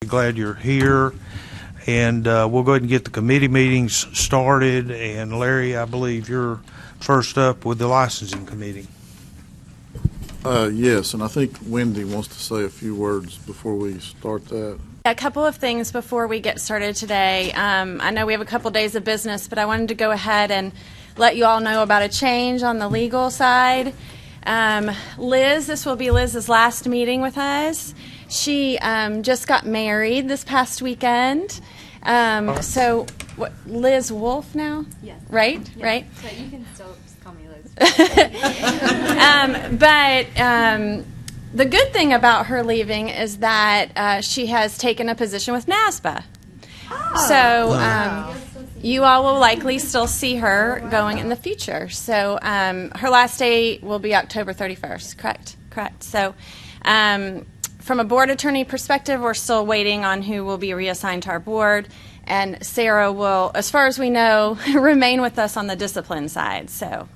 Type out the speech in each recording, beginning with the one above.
glad you're here. And we'll go ahead and get the committee meetings started. And Larry, I believe you're first up with the licensing committee. Yes, and I think Wendy wants to say a few words before we start that. A couple of things before we get started today. I know we have a couple days of business, but I wanted to go ahead and let you all know about a change on the legal side. Liz, this will be Liz's last meeting with us. She just got married this past weekend. So, what, Liz Wolf now? Yes. Right? Yes. Right? So you can still just call me Liz. The good thing about her leaving is that she has taken a position with NASPA. So you all will likely still see her going in the future. So her last day will be October 31st, correct. So from a board attorney perspective, we're still waiting on who will be reassigned to our board. And Sarah will, as far as we know, remain with us on the discipline side. So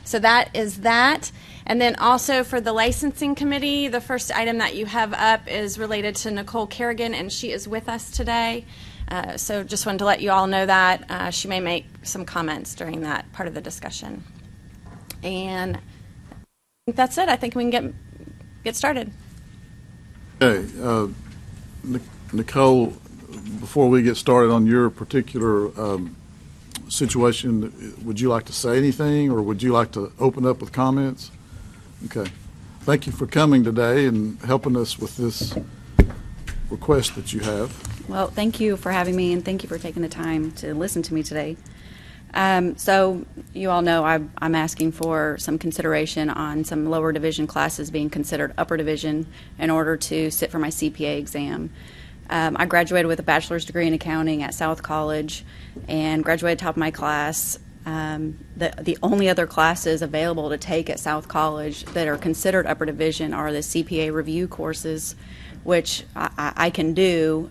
that is that. And then also for the licensing committee, the first item that you have up is related to Nicole Kerrigan, and she is with us today. So just wanted to let you all know that. She may make some comments during that part of the discussion. And I think that's it. I think we can get started. Okay. Nicole, before we get started on your particular situation, would you like to say anything, or would you like to open up with comments? Okay. Thank you for coming today and helping us with this request that you have. Well, thank you for having me, and thank you for taking the time to listen to me today. So you all know I'm asking for some consideration on some lower division classes being considered upper division in order to sit for my CPA exam. I graduated with a bachelor's degree in accounting at South College and graduated top of my class. The only other classes available to take at South College that are considered upper division are the CPA review courses, which I can do.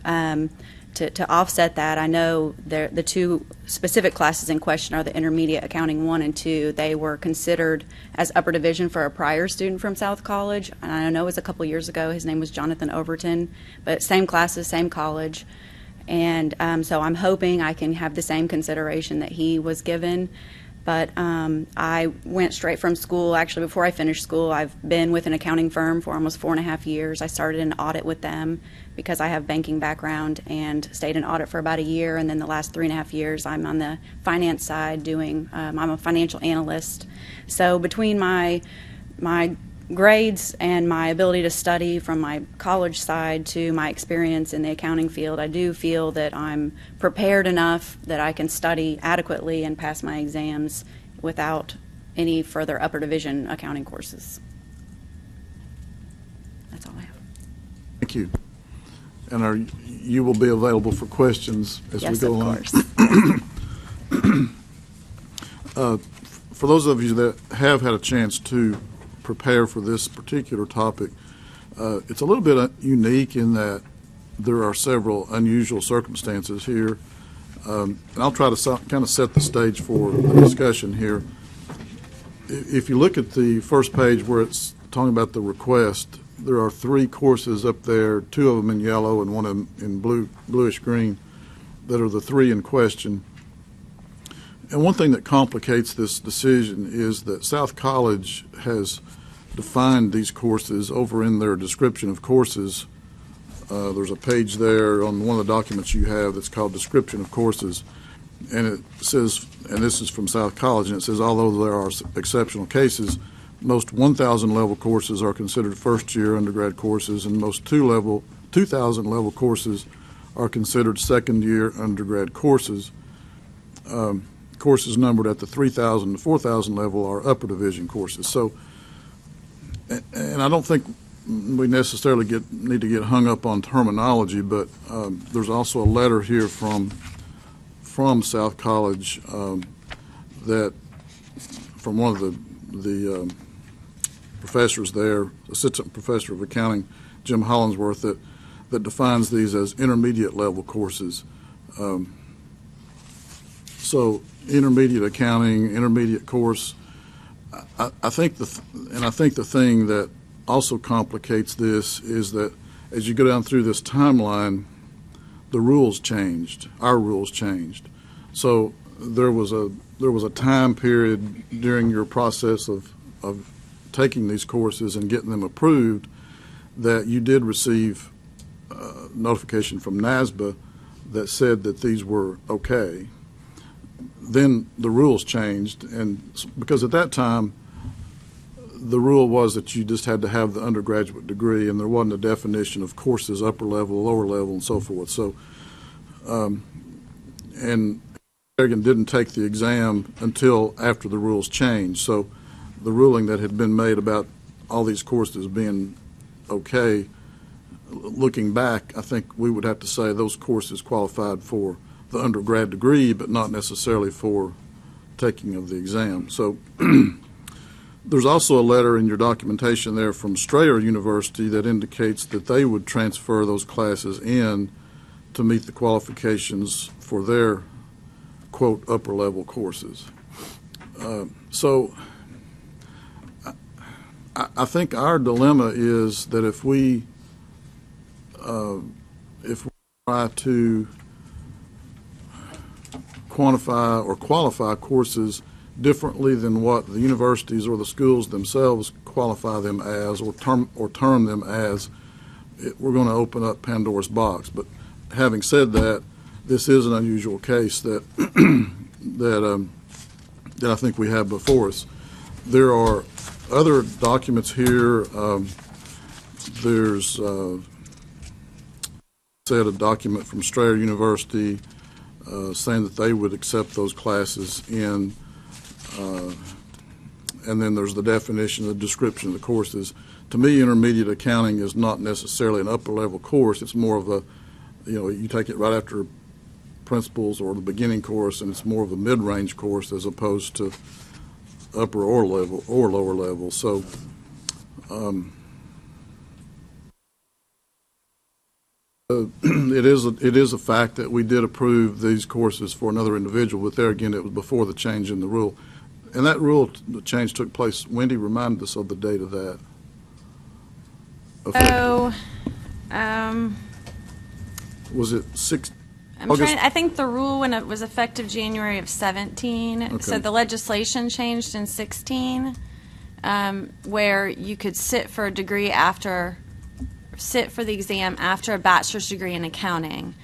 To offset that, I know the two specific classes in question are the Intermediate Accounting 1 and 2. They were considered as upper division for a prior student from South College. And I know it was a couple years ago. His name was Jonathan Overton, but same classes, same college. And so I'm hoping I can have the same consideration that he was given. But I went straight from school. Actually, before I finished school, I've been with an accounting firm for almost 4.5 years. I started in audit with them because I have banking background, and stayed in audit for about a year. And then the last 3.5 years, I'm on the finance side doing, I'm a financial analyst. So between my grades and my ability to study from my college side to my experience in the accounting field, I do feel that I'm prepared enough that I can study adequately and pass my exams without any further upper division accounting courses. That's all I have. Thank you. And you will be available for questions as we go along? Yes, of course. For those of you that have had a chance to prepare for this particular topic, it's a little bit unique in that there are several unusual circumstances here. And I'll try to kind of set the stage for the discussion here. If you look at the first page where it's talking about the request, there are 3 courses up there, 2 of them in yellow and 1 in bluish green, that are the 3 in question. And one thing that complicates this decision is that South College has defined these courses over in their description of courses. There's a page there on one of the documents you have that's called Description of Courses. And it says, and this is from South College, and it says, although there are exceptional cases, most 1,000 level courses are considered first-year undergrad courses, and most 2,000 level courses are considered second-year undergrad courses. Courses numbered at the 3,000 to 4,000 level are upper division courses. So, and I don't think we necessarily need to get hung up on terminology, but there's also a letter here from South College that from one of the professors there, assistant professor of accounting, Jim Hollingsworth, that defines these as intermediate level courses. So intermediate accounting, intermediate course. I think the thing that also complicates this is that as you go down through this timeline, the rules changed. Our rules changed. So there was a time period during your process of taking these courses and getting them approved that you did receive notification from NASBA that said that these were okay. Then the rules changed, and because at that time the rule was that you just had to have the undergraduate degree, and there wasn't a definition of courses, upper level, lower level, and so forth. So, and Reagan didn't take the exam until after the rules changed. So the ruling that had been made about all these courses being okay, looking back, I think we would have to say those courses qualified for the undergrad degree, but not necessarily for taking of the exam. So there's also a letter in your documentation there from Strayer University that indicates that they would transfer those classes in to meet the qualifications for their, quote, upper level courses. So I think our dilemma is that if we try to quantify or qualify courses differently than what the universities or the schools themselves qualify them as or term them as, we're going to open up Pandora's box. But having said that, this is an unusual case that that I think we have before us. There are other documents here. There's a document from Strayer University saying that they would accept those classes in, and then there's the definition, the description of the courses. To me, intermediate accounting is not necessarily an upper level course. It's more of a, you take it right after principles or the beginning course, and it's more of a mid-range course as opposed to upper or level or lower level. So it is a fact that we did approve these courses for another individual, but there again, it was before the change in the rule. And that rule, the change took place. Wendy, reminded us of the date of that. So, was it 6? I think the rule when it was effective January of 17. Okay. So the legislation changed in 16, where you could sit for the exam after a bachelor's degree in accounting.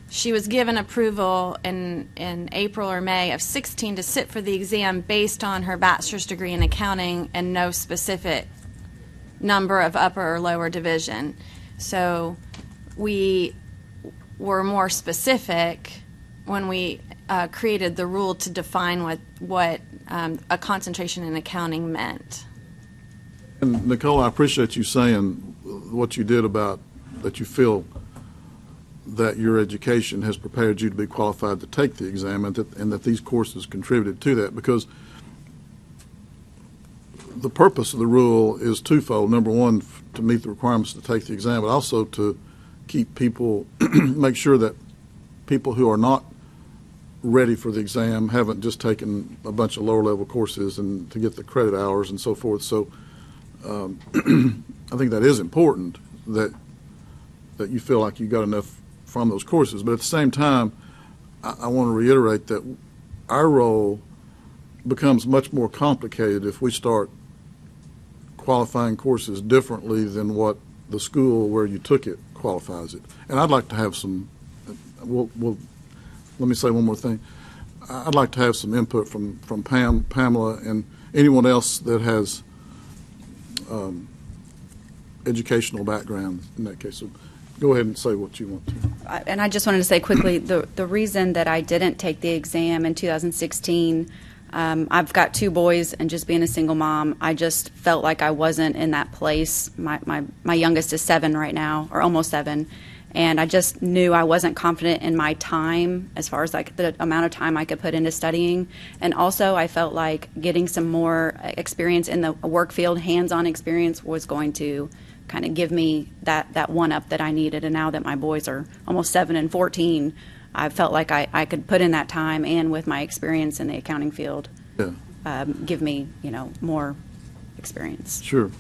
She was given approval in April or May of 16 to sit for the exam based on her bachelor's degree in accounting and no specific number of upper or lower division. So we were more specific when we created the rule to define what a concentration in accounting meant. And Nicole, I appreciate you saying what you did about that you feel that your education has prepared you to be qualified to take the exam, and that these courses contributed to that, because the purpose of the rule is twofold. Number one, to meet the requirements to take the exam, but also to keep people, make sure that people who are not ready for the exam haven't just taken a bunch of lower level courses and to get the credit hours and so forth. So I think that is important, that you feel like you got enough from those courses. But at the same time, I want to reiterate that our role becomes much more complicated if we start qualifying courses differently than what the school where you took it qualifies it. And I'd like to have some, let me say one more thing. I'd like to have some input from Pamela, and anyone else that has educational background in that case. So go ahead and say what you want to. And I just wanted to say quickly, the reason that I didn't take the exam in 2016, I've got 2 boys, and just being a single mom, I just felt like I wasn't in that place. My youngest is 7 right now, or almost 7, and I just knew I wasn't confident in my time as far as like the amount of time I could put into studying. And also I felt like getting some more experience in the work field, hands-on experience, was going to kind of give me that one-up that I needed. And now that my boys are almost 7 and 14, I felt like I could put in that time, and with my experience in the accounting field, give me, more experience. Sure.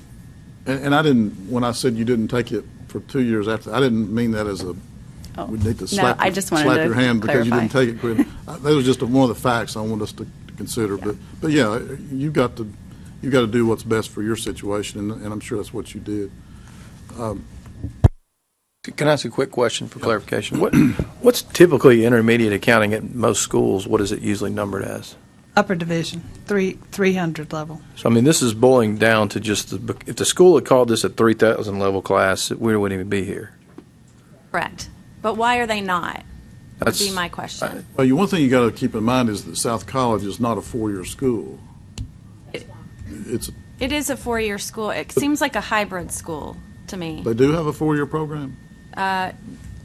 And I didn't, when I said you didn't take it for 2 years after, I didn't mean that as Oh, we need to no, slap, I just wanted slap to your hand because you clarify. didn't take it quick. That was just one of the facts I want us to consider. But yeah, you got to do what's best for your situation, and I'm sure that's what you did. Can I ask a quick question for clarification? What's typically intermediate accounting at most schools? What is it usually numbered as? Upper division, 300 level. So, I mean, this is boiling down to just if the school had called this a 3,000 level class, we wouldn't even be here. Correct. But why are they not? Would That's be my question. Well, one thing you got to keep in mind is that South College is not a four-year school. It's It is a 4-year school. It seems like a hybrid school to me. they do have a four-year program. Yeah.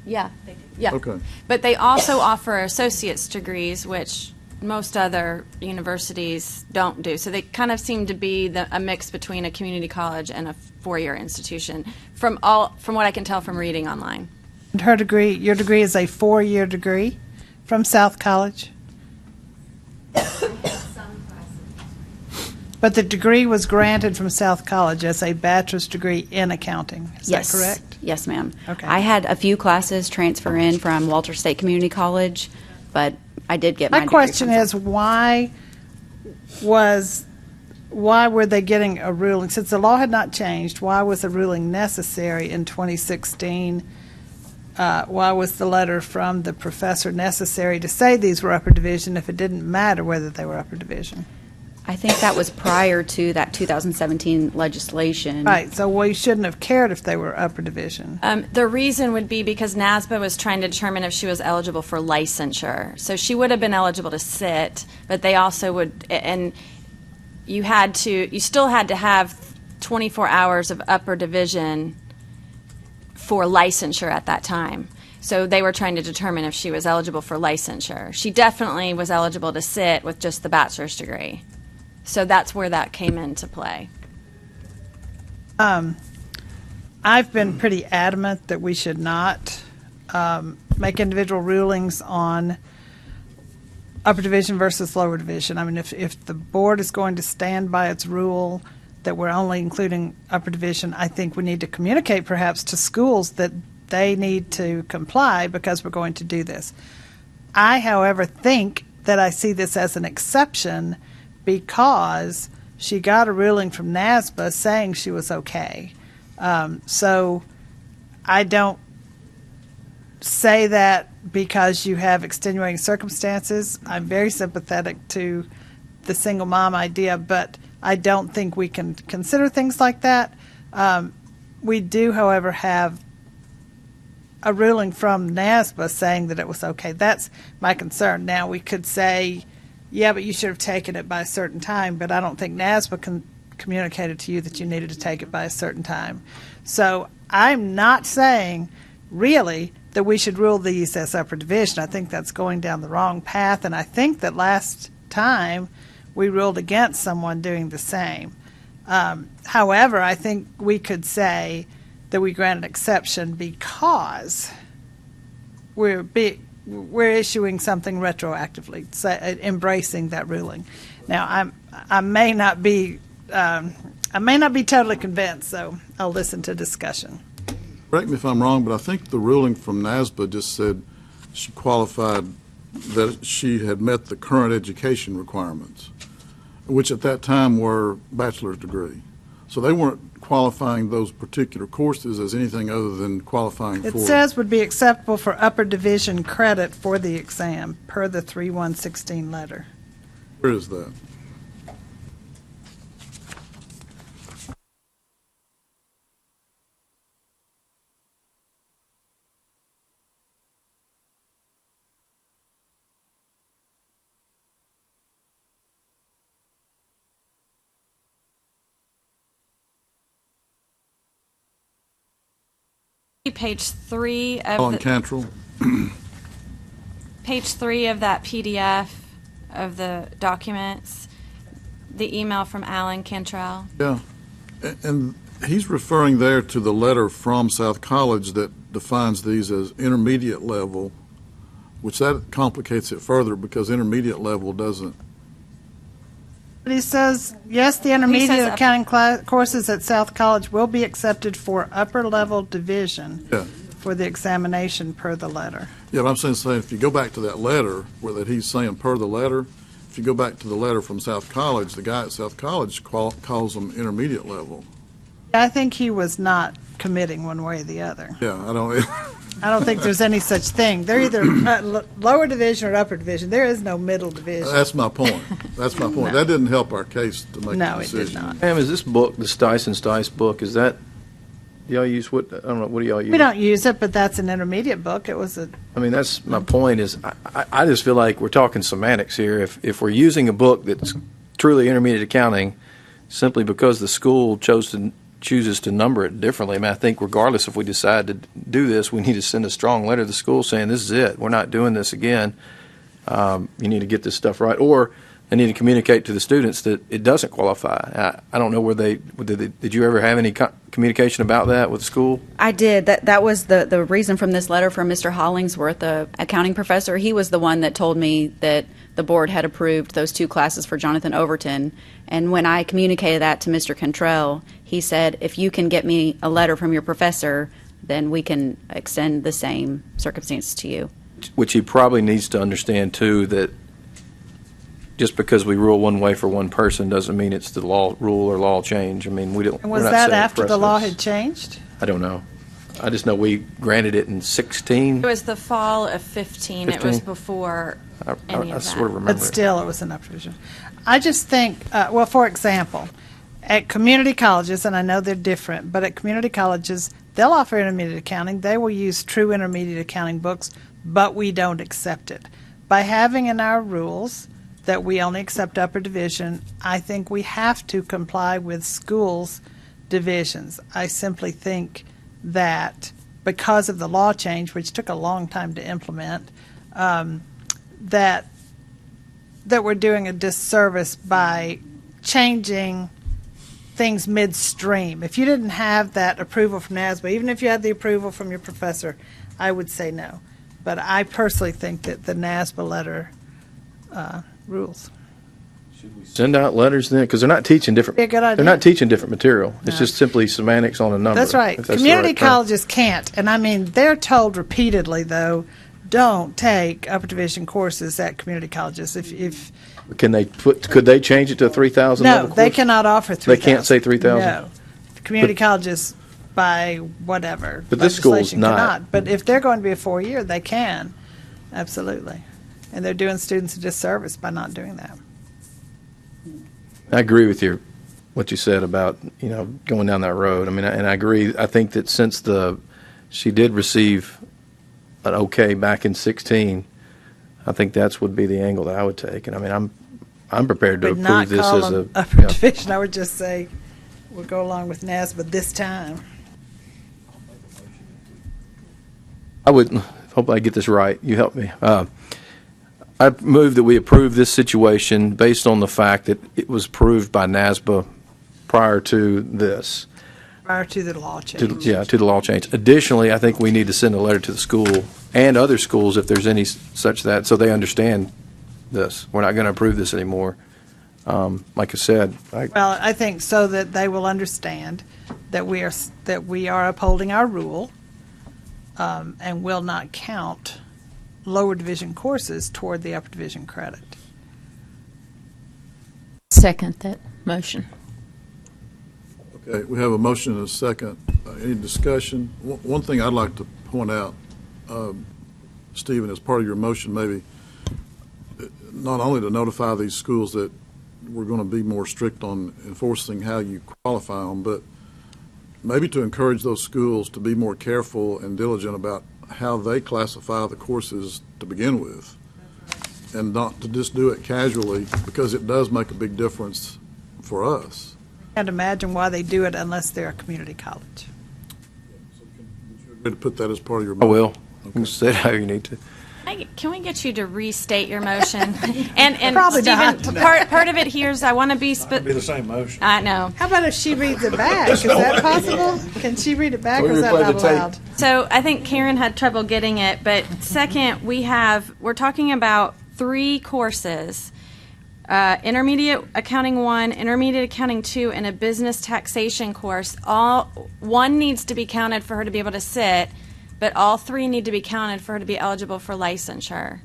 Yeah. Okay. But they also offer associate's degrees, which most other universities don't do. So they kind of seem to be a mix between a community college and a 4-year institution, from what I can tell from reading online. And her degree, your degree is a 4-year degree from South College? But the degree was granted from South College as a bachelor's degree in accounting. Is Yes. that correct? Yes, ma'am. Okay. I had a few classes transfer in from Walter State Community College, but I did get my My degree question from is, why were they getting a ruling? Since the law had not changed, why was a ruling necessary in 2016? Why was the letter from the professor necessary to say these were upper division if it didn't matter whether they were upper division? I think that was prior to that 2017 legislation. Right, so we shouldn't have cared if they were upper division. The reason would be because NASBA was trying to determine if she was eligible for licensure. So she would have been eligible to sit, but they also would, and you still had to have 24 hours of upper division for licensure at that time. So they were trying to determine if she was eligible for licensure. She definitely was eligible to sit with just the bachelor's degree. So that's where that came into play. I've been pretty adamant that we should not make individual rulings on upper division versus lower division. I mean, if the board is going to stand by its rule that we're only including upper division, I think we need to communicate perhaps to schools that they need to comply because we're going to do this. I, however, think that I see this as an exception because she got a ruling from NASBA saying she was okay. So I don't say that because you have extenuating circumstances. I'm very sympathetic to the single mom idea, but I don't think we can consider things like that. We do, however, have a ruling from NASBA saying that it was okay. That's my concern. Now, we could say, yeah, but you should have taken it by a certain time, but I don't think NASBA communicated to you that you needed to take it by a certain time. So I'm not saying, really, that we should rule these as upper division. I think that's going down the wrong path, and I think that last time we ruled against someone doing the same. However, I think we could say that we grant an exception because we're issuing something retroactively, embracing that ruling. Now, I may not be totally convinced, so I'll listen to discussion. Correct me if I'm wrong, but I think the ruling from NASBA just said she qualified, that she had met the current education requirements, which at that time were bachelor's degree. So they weren't qualifying those particular courses as anything other than qualifying for. It says would be acceptable for upper division credit for the exam per the 3/116 letter. Where is that? Page 3 Alan of Cantrell. page 3 of that PDF of the documents, the email from Alan Cantrell. Yeah, and he's referring there to the letter from South College that defines these as intermediate level, which that complicates it further because intermediate level doesn't. But he says, yes, the intermediate He says accounting courses at South College will be accepted for upper level division Yeah. for the examination per the letter. Yeah, but I'm saying if you go back to that letter where that he's saying per the letter, if you go back to the letter from South College, the guy at South College calls them intermediate level. I think he was not committing one way or the other. Yeah, I don't. I don't think there's any such thing. They're either lower division or upper division. There is no middle division. That's my point. That's my point. That didn't help our case to make No, the it did decision. not. Pam, is this book, the Stice and Stice book, is that, y'all use what, I don't know, what do y'all use? We don't use it, but that's an intermediate book. It was a, I mean, that's my point is, I just feel like we're talking semantics here. If we're using a book that's truly intermediate accounting simply because the school chooses to number it differently, I mean, I think regardless if we decide to do this, we need to send a strong letter to the school saying, this is it, we're not doing this again. You need to get this stuff right. Or they need to communicate to the students that it doesn't qualify. I don't know where did you ever have any communication about that with the school? I did. That was the reason from this letter from Mr. Hollingsworth, the accounting professor. He was the one that told me that the board had approved those 2 classes for Jonathan Overton. And when I communicated that to Mr. Cantrell, he said, if you can get me a letter from your professor, then we can extend the same circumstances to you. Which he probably needs to understand, too, that just because we rule one way for one person doesn't mean it's the rule or law change. I mean, we don't. and we're was not that setting after the law precedents. had changed? I don't know. I just know we granted it in 16. It was the fall of 15. It was 15? before I any of sort of that. remember But it. still, it was an upper division. I just think, well, for example, at community colleges, and I know they're different, but at community colleges, they'll offer intermediate accounting. They will use true intermediate accounting books, but we don't accept it. By having in our rules that we only accept upper division, I think we have to comply with schools' divisions. I simply think that because of the law change, which took a long time to implement, that we're doing a disservice by changing things midstream. If you didn't have that approval from NASBA, even if you had the approval from your professor, I would say no. But I personally think that the NASBA letter rules. Send out letters then, because they're not teaching different. Be a good idea. They're not teaching different material. It's No. just simply semantics on a number. That's right. if the Community right term. colleges can't. And I mean, they're told repeatedly, though, don't take upper division courses at community colleges. If Can they could they change it to a 3,000 no, level they course? cannot offer 3,000. They can't say 3,000? No. Community colleges, by whatever. But this school's legislation not. cannot. But if they're going to be a 4-year, they can. Absolutely. And they're doing students a disservice by not doing that. I agree with what you said about, going down that road. I mean, and I agree. I think that since she did receive an okay back in 16, I think that's would be the angle that I would take. And I mean, I'm prepared to Would not approve this call as them a upper yeah. division. I would just say we'll go along with NASBA this time. I would hope I get this right. You help me. I move that we approve this situation based on the fact that it was approved by NASBA prior to this. Prior to the law change. To the law change. Additionally, I think we need to send a letter to the school and other schools if there's any such that, so they understand this. We're not going to approve this anymore. Like I said, Well, I think so that they will understand that we are upholding our rule and will not count lower division courses toward the upper division credit. Second that motion. Okay, we have a motion and a second. Any discussion? One thing I'd like to point out, Stephen, as part of your motion, maybe not only to notify these schools that we're going to be more strict on enforcing how you qualify them, but maybe to encourage those schools to be more careful and diligent about how they classify the courses to begin with, and not to just do it casually, because it does make a big difference for us. Can't imagine why they do it unless they're a community college. To put that as part of your I motion. will. You can say it how you need to. Can we get you to restate your motion? And Probably Stephen, not. part of it here is I want to be It'd be the same motion. I know. How about if she reads it back? Is that possible? Can she read it back, or is that replay not the tape. allowed? So I think Karen had trouble getting it, but second, we're talking about 3 courses, intermediate accounting 1, intermediate accounting 2, and a business taxation course. One needs to be counted for her to be able to sit, but all 3 need to be counted for her to be eligible for licensure.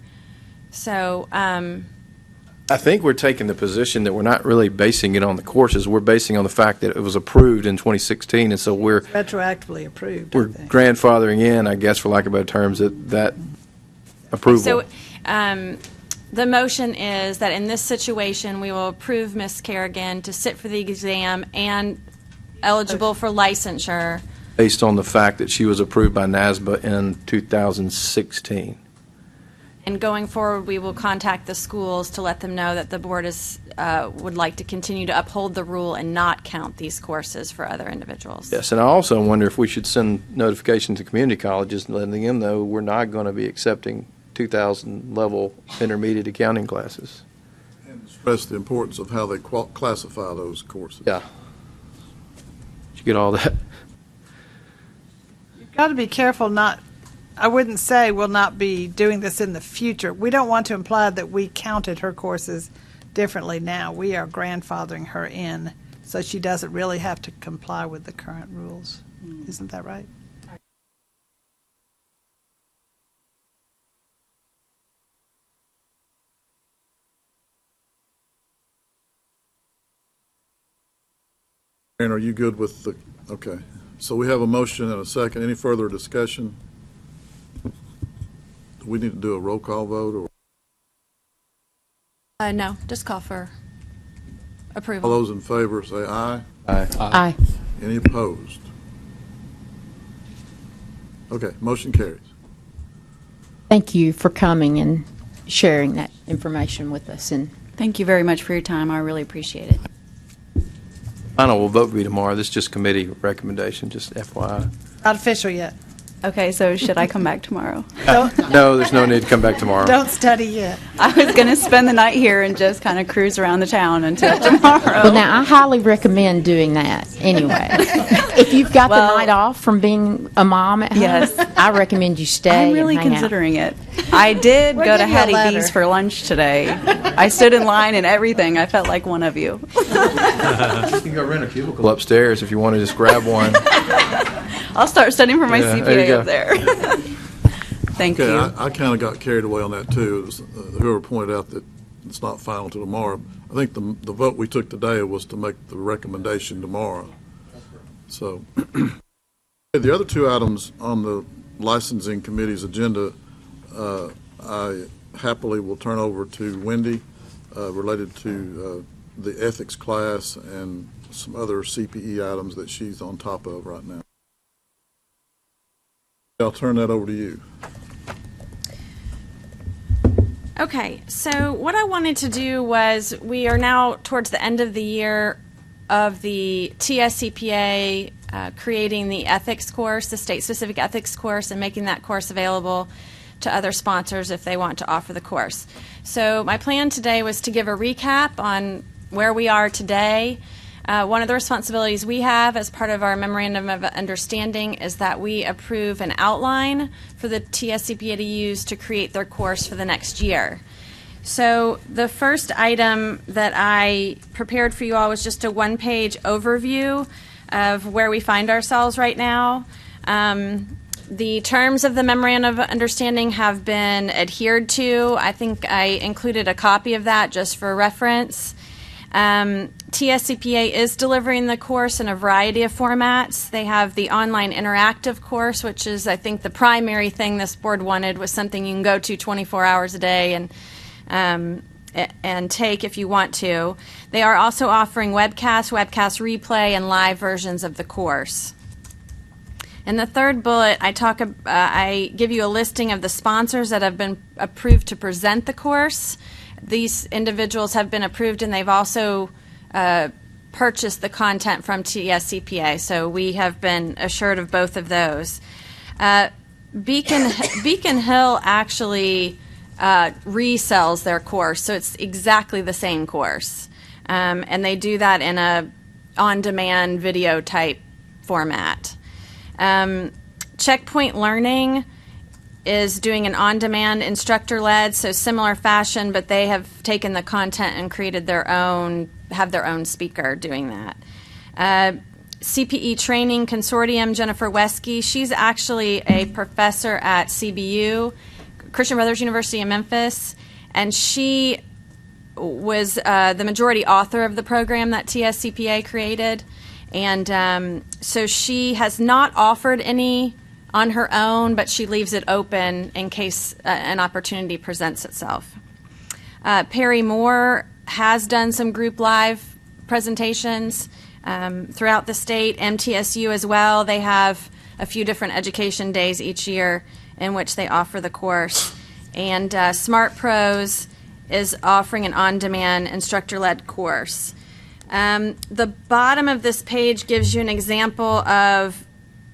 So, I think we're taking the position that we're not really basing it on the courses. We're basing on the fact that it was approved in 2016, and so we're Retroactively approved. we're grandfathering in, I guess, for lack of better terms, that approval. So, the motion is that in this situation, we will approve Ms. Kerrigan to sit for the exam and eligible for licensure. Based on the fact that she was approved by NASBA in 2016. And going forward, we will contact the schools to let them know that the board would like to continue to uphold the rule and not count these courses for other individuals. Yes, and I also wonder if we should send notification to community colleges and letting them know we're not going to be accepting 2,000 level intermediate accounting classes. And stress the importance of how they classify those courses. Yeah. Did you get all that? You've got to be careful I wouldn't say we'll not be doing this in the future. We don't want to imply that we counted her courses differently now. We are grandfathering her in, so she doesn't really have to comply with the current rules. Isn't that right? And are you good with okay. So we have a motion and a second. Any further discussion? Do we need to do a roll call vote? Or No, just call for all approval. those in favor say aye. Aye. Any opposed? Okay, motion carries. Thank you for coming and sharing that information with us. And Thank you very much for your time. I really appreciate it. Final vote will be tomorrow. This is just committee recommendation, just FYI. Not official yet. Okay, so should I come back tomorrow? No, there's no need to come back tomorrow. Don't study yet. I was going to spend the night here and just kind of cruise around the town until tomorrow. well, now I highly recommend doing that anyway. If you've got Well, the night off from being a mom at home, Yes. I recommend you stay. I'm really and hang considering it. I did We'll go to give you a Hattie letter. B's for lunch today. I stood in line and everything. I felt like one of you. You can go rent a cubicle upstairs if you want to just grab one. I'll start studying for my Yeah, there you CPA go. up there. Thank Okay, you. I kind of got carried away on that too. It was, whoever pointed out that it's not final till tomorrow. I think the vote we took today was to make the recommendation tomorrow. So the other 2 items on the licensing committee's agenda, I happily will turn over to Wendy related to the ethics class and some other CPE items that she's on top of right now. I'll turn that over to you. Okay, so what I wanted to do was, we are now towards the end of the year of the TSCPA creating the ethics course, the state-specific ethics course, and making that course available to other sponsors if they want to offer the course. So my plan today was to give a recap on where we are today. One of the responsibilities we have as part of our Memorandum of Understanding is that we approve an outline for the TSCPA to use to create their course for the next year. So the first item that I prepared for you all was just a one-page overview of where we find ourselves right now. The terms of the Memorandum of Understanding have been adhered to. I think I included a copy of that just for reference. TSCPA is delivering the course in a variety of formats. They have the online interactive course, which is, I think, the primary thing this board wanted, was something you can go to 24 hours a day and take if you want to. They are also offering webcast replay, and live versions of the course. In the third bullet, I give you a listing of the sponsors that have been approved to present the course. These individuals have been approved, and they've also purchased the content from TSCPA, so we have been assured of both of those. Beacon Hill actually resells their course, so it's exactly the same course, and they do that in a on-demand video type format. Checkpoint Learning is doing an on-demand instructor-led, so similar fashion, but they have taken the content and created their own, have their own speaker doing that. CPE Training Consortium, Jennifer Wesky. She's actually a professor at CBU, Christian Brothers University in Memphis, and she was the majority author of the program that TSCPA created. And so she has not offered any on her own, but she leaves it open in case an opportunity presents itself. Perry Moore has done some group live presentations throughout the state. MTSU as well. They have a few different education days each year in which they offer the course. And Smart Pros is offering an on-demand instructor-led course. The bottom of this page gives you an example of,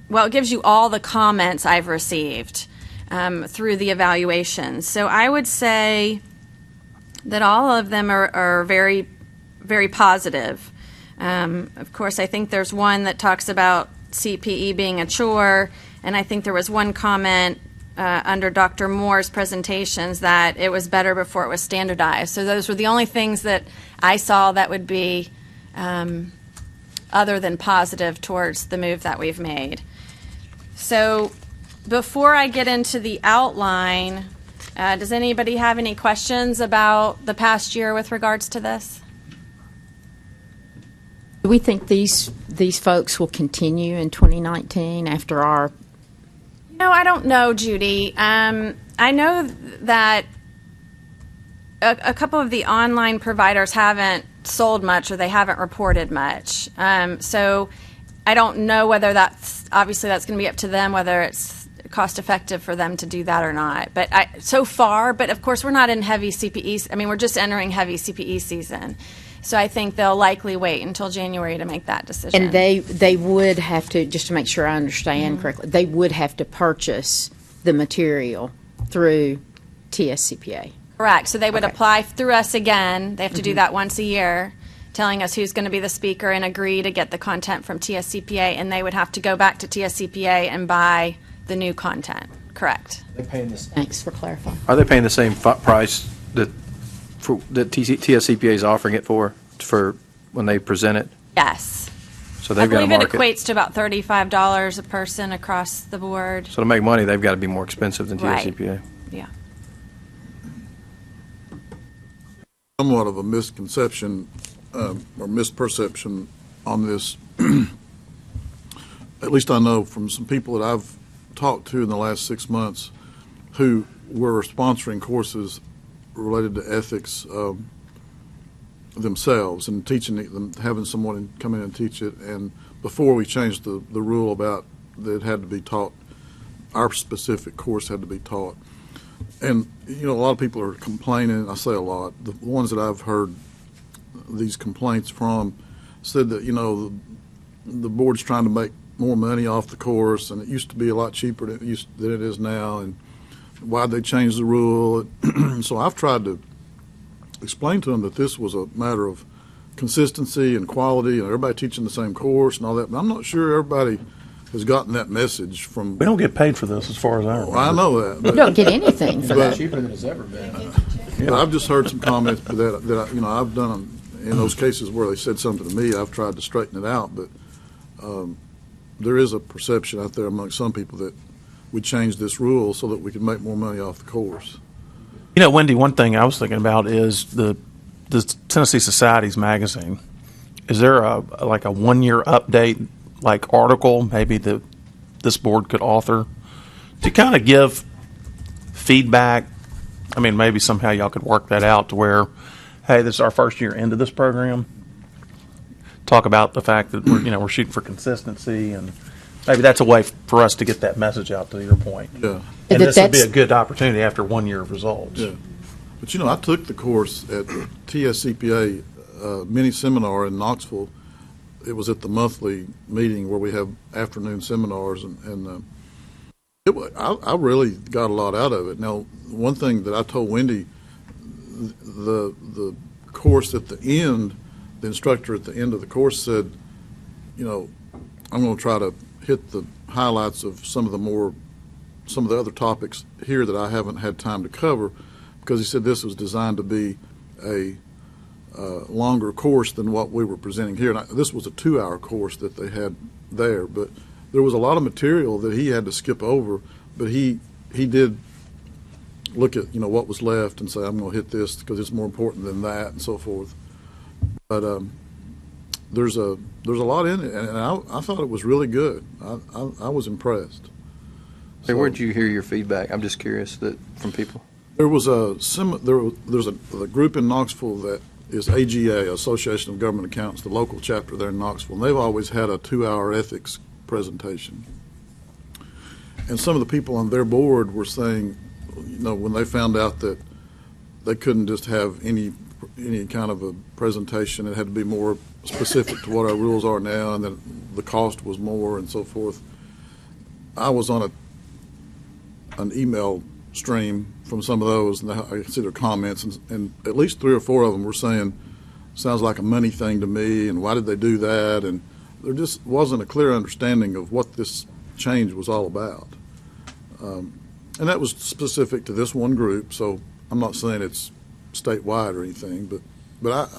well, it gives you all the comments I've received through the evaluations. So I would say that all of them are very, very positive. Of course, I think there's one that talks about CPE being a chore, and I think there was one comment under Dr. Moore's presentations that it was better before it was standardized. So those were the only things that I saw that would be other than positive towards the move that we've made. So before I get into the outline, does anybody have any questions about the past year with regards to this? Do we think these folks will continue in 2019 after our? No, I don't know, Judy. I know that a couple of the online providers haven't sold much or they haven't reported much. So I don't know whether that's going to be up to them, whether it's cost effective for them to do that or not. But so far, but of course we're not in heavy CPE. I mean, we're just entering heavy CPE season. So I think they'll likely wait until January to make that decision. And they would have to, just to make sure I understand correctly, they would have to purchase the material through TSCPA. Correct. So they would apply through us again. They have to do that once a year, telling us who's going to be the speaker and agree to get the content from TSCPA, and they would have to go back to TSCPA and buy the new content. Correct. Thanks for clarifying. Are they paying the same price that TSCPA is offering it for when they present it? Yes. So they've got to I believe market. it equates to about $35 a person across the board. So to make money, they've got to be more expensive than TSCPA. Right. Yeah. Somewhat of a misconception or misperception on this. At least I know from some people that I've talked to in the last 6 months who were sponsoring courses related to ethics themselves and teaching them, having someone come in and teach it. And before we changed the rule about that it had to be taught, our specific course had to be taught. And, you know, a lot of people are complaining. I say a lot. The ones that I've heard these complaints from said that, you know, the board's trying to make more money off the course, and it used to be a lot cheaper than it is now, and why'd they change the rule? So I've tried to explain to them that this was a matter of consistency and quality and everybody teaching the same course and all that, but I'm not sure everybody has gotten that message from. We don't get paid for this, as far as I remember. I know that. But, You don't get anything for that. Cheaper than it's ever been. but I've just heard some comments that you know, I've done them in those cases where they said something to me. I've tried to straighten it out, but there is a perception out there among some people that we changed this rule so that we could make more money off the course. You know, Wendy, one thing I was thinking about is the Tennessee Society's magazine. Is there a 1 year update, like article, maybe that this board could author to kind of give feedback? I mean, maybe somehow y'all could work that out to where, hey, this is our first year into this program. Talk about the fact that we're shooting for consistency, and maybe that's a way for us to get that message out. To your point, Yeah. and this would be a good opportunity after 1 year of results. Yeah. But, you know, I took the course at TSCPA mini seminar in Knoxville. It was at the monthly meeting where we have afternoon seminars, and I really got a lot out of it. Now, one thing that I told Wendy, the course at the end, the instructor at the end of the course said, you know, I'm going to try to hit the highlights of some of the other topics here that I haven't had time to cover, because he said this was designed to be a longer course than what we were presenting here. And this was a 2-hour course that they had there, but there was a lot of material that he had to skip over, but he did look at, what was left and say, I'm going to hit this because it's more important than that and so forth. But there's a lot in it, and I thought it was really good. I was impressed. Hey, where'd you hear your feedback? I'm just curious from people. There was there's a group in Knoxville that is AGA, Association of Government Accountants, the local chapter there in Knoxville, and they've always had a 2-hour ethics presentation. And some of the people on their board were saying, when they found out that they couldn't just have any kind of a presentation, it had to be more specific to what our rules are now, and that the cost was more and so forth. I was on an email stream from some of those, and I could see their comments, and at least 3 or 4 of them were saying, sounds like a money thing to me, and why did they do that? And there just wasn't a clear understanding of what this change was all about. And that was specific to this one group, so I'm not saying it's statewide or anything, but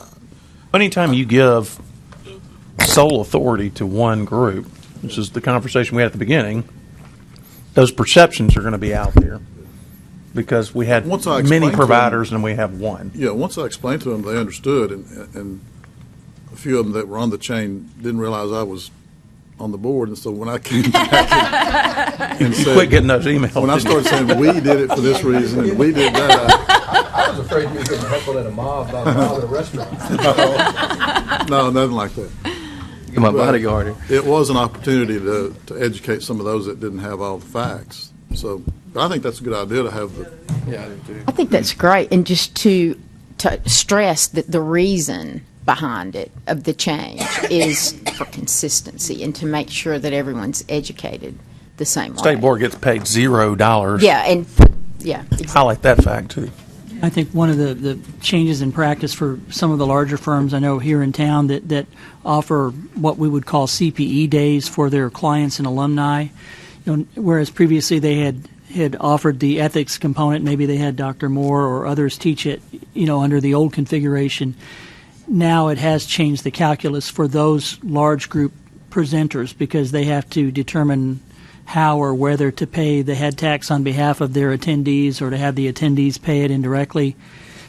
Anytime you give sole authority to one group, which is the conversation we had at the beginning, those perceptions are going to be out there because we had many providers and we have one. Yeah, once I explained to them, they understood, and a few of them that were on the chain didn't realize I was on the board, and so when I came back and said, quit getting those emails. When I started saying we did it for this reason and we did that, I was afraid you were getting heckled at a mob by a mob at a restaurant. no, nothing like that. You're my bodyguard. It was an opportunity to educate some of those that didn't have all the facts. So I think that's a good idea to have the. Yeah, I do too. I think that's great, and just to stress that the reason behind it of the change is for consistency and to make sure that everyone's educated the same way. State board gets paid $0. Yeah, and exactly. Highlight that fact too. I think one of the changes in practice for some of the larger firms I know here in town that offer what we would call CPE days for their clients and alumni, whereas previously they had offered the ethics component, maybe they had Dr. Moore or others teach it, under the old configuration. Now it has changed the calculus for those large group presenters because they have to determine how or whether to pay the head tax on behalf of their attendees or to have the attendees pay it indirectly.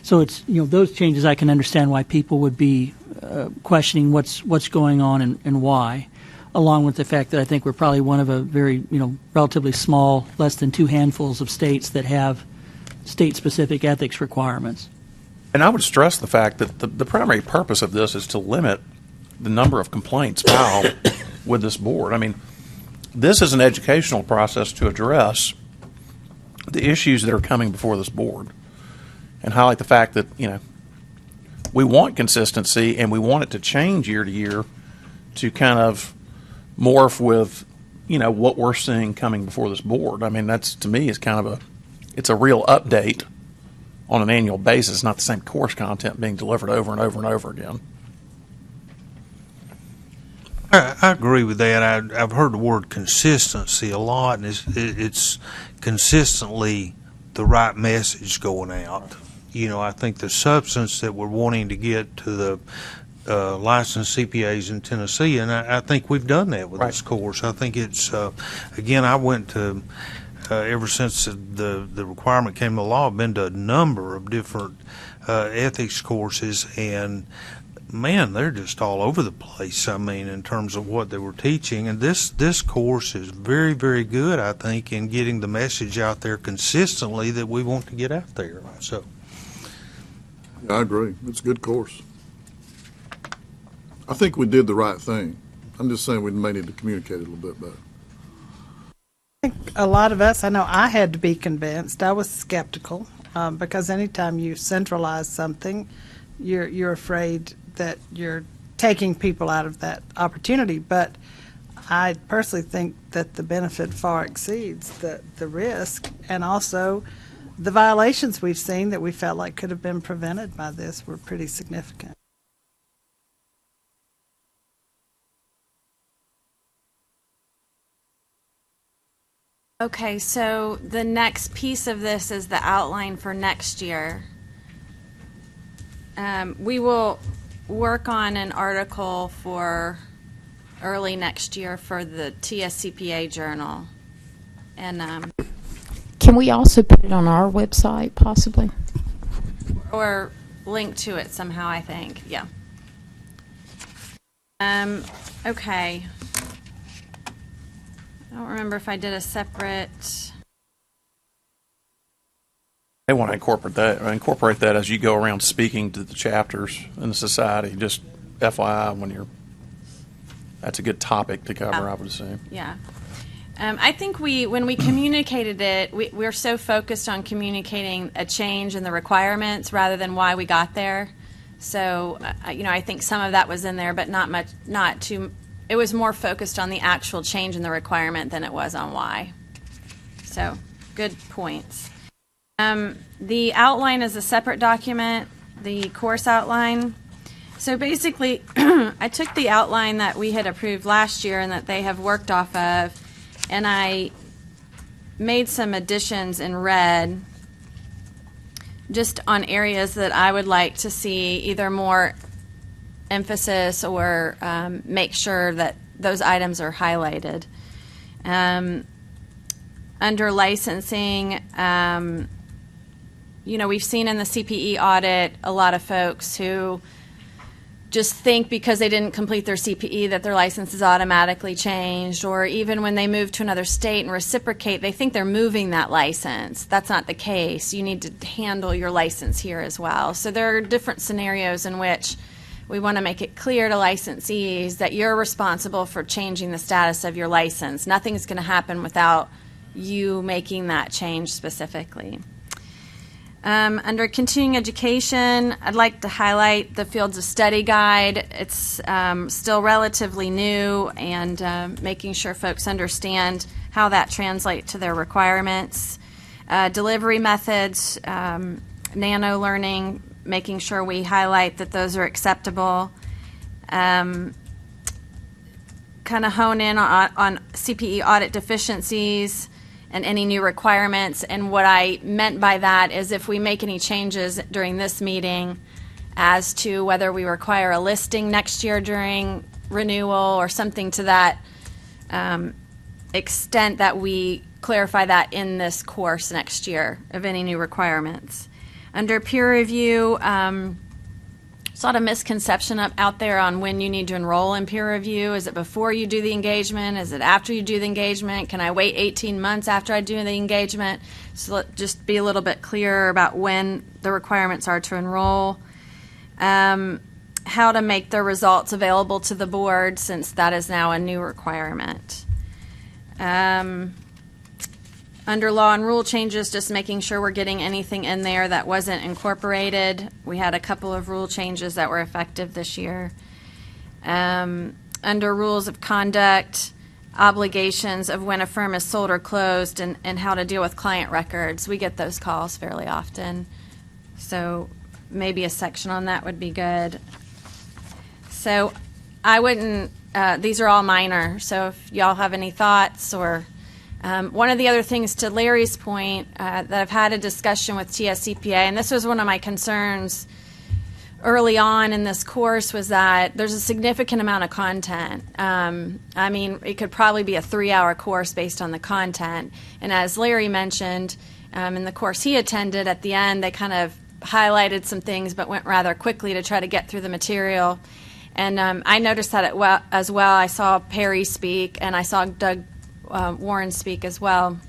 So it's those changes I can understand why people would be questioning what's going on and why, along with the fact that I think we're probably one of a very relatively small, less than 2 handfuls of states that have state-specific ethics requirements. And I would stress the fact that the primary purpose of this is to limit the number of complaints filed with this board. I mean, this is an educational process to address the issues that are coming before this board and highlight the fact that, we want consistency and we want it to change year to year to kind of morph with, what we're seeing coming before this board. I mean, that's, to me, is kind of it's a real update on an annual basis, not the same course content being delivered over and over and over again. I agree with that. I've heard the word consistency a lot, and it's consistently the right message going out. I think the substance that we're wanting to get to the licensed CPAs in Tennessee, and I think we've done that with this course. I think it's, again, I went to, ever since the requirement came to law, I've been to a number of different ethics courses, and man, they're just all over the place. I mean, in terms of what they were teaching, and this course is very, very good, I think, in getting the message out there consistently that we want to get out there. So, yeah, I agree. It's a good course. I think we did the right thing. I'm just saying we may need to communicate it a little bit better. I think a lot of us, I know I had to be convinced. I was skeptical because anytime you centralize something, you're afraid that you're taking people out of that opportunity. But I personally think that the benefit far exceeds the risk, and also the violations we've seen that we felt like could have been prevented by this were pretty significant. Okay, so the next piece of this is the outline for next year. We will work on an article for early next year for the TSCPA journal. And Can we also put it on our website, possibly? or link to it somehow, I think. Yeah. Okay. I don't remember if I did a separate. They want to incorporate that as you go around speaking to the chapters in the society. Just FYI, that's a good topic to cover, I would assume. Yeah. I think when we communicated it, we're so focused on communicating a change in the requirements rather than why we got there. So, I think some of that was in there, but not too. It was more focused on the actual change in the requirement than it was on why. So, good points. The outline is a separate document, the course outline. So basically, I took the outline that we had approved last year and that they have worked off of, and I made some additions in red just on areas that I would like to see either more emphasis or make sure that those items are highlighted. Under licensing, we've seen in the CPE audit a lot of folks who just think because they didn't complete their CPE that their license is automatically changed, or even when they move to another state and reciprocate, they think they're moving that license. That's not the case. You need to handle your license here as well. So there are different scenarios in which we want to make it clear to licensees that you're responsible for changing the status of your license. Nothing's going to happen without you making that change specifically. Under continuing education, I'd like to highlight the Fields of Study Guide. It's still relatively new, and making sure folks understand how that translates to their requirements. Delivery methods, nano learning, making sure we highlight that those are acceptable. Kind of hone in on CPE audit deficiencies and any new requirements. And what I meant by that is if we make any changes during this meeting as to whether we require a listing next year during renewal or something to that extent, that we clarify that in this course next year of any new requirements. Under peer review, there's a lot of misconception out there on when you need to enroll in peer review. Is it before you do the engagement? Is it after you do the engagement? Can I wait 18 months after I do the engagement? So just be a little bit clearer about when the requirements are to enroll. How to make the results available to the board, since that is now a new requirement. Under law and rule changes, just making sure we're getting anything in there that wasn't incorporated. We had a couple of rule changes that were effective this year. Under rules of conduct, obligations of when a firm is sold or closed, and how to deal with client records. We get those calls fairly often. So maybe a section on that would be good. So I wouldn't, these are all minor. So if y'all have any thoughts or one of the other things, to Larry's point, that I've had a discussion with TSCPA, and this was one of my concerns early on in this course, was that there's a significant amount of content. I mean, it could probably be a 3-hour course based on the content. And as Larry mentioned, in the course he attended, at the end they kind of highlighted some things but went rather quickly to try to get through the material. And I noticed that as well. I saw Perry speak, and I saw Doug Warren speak as well.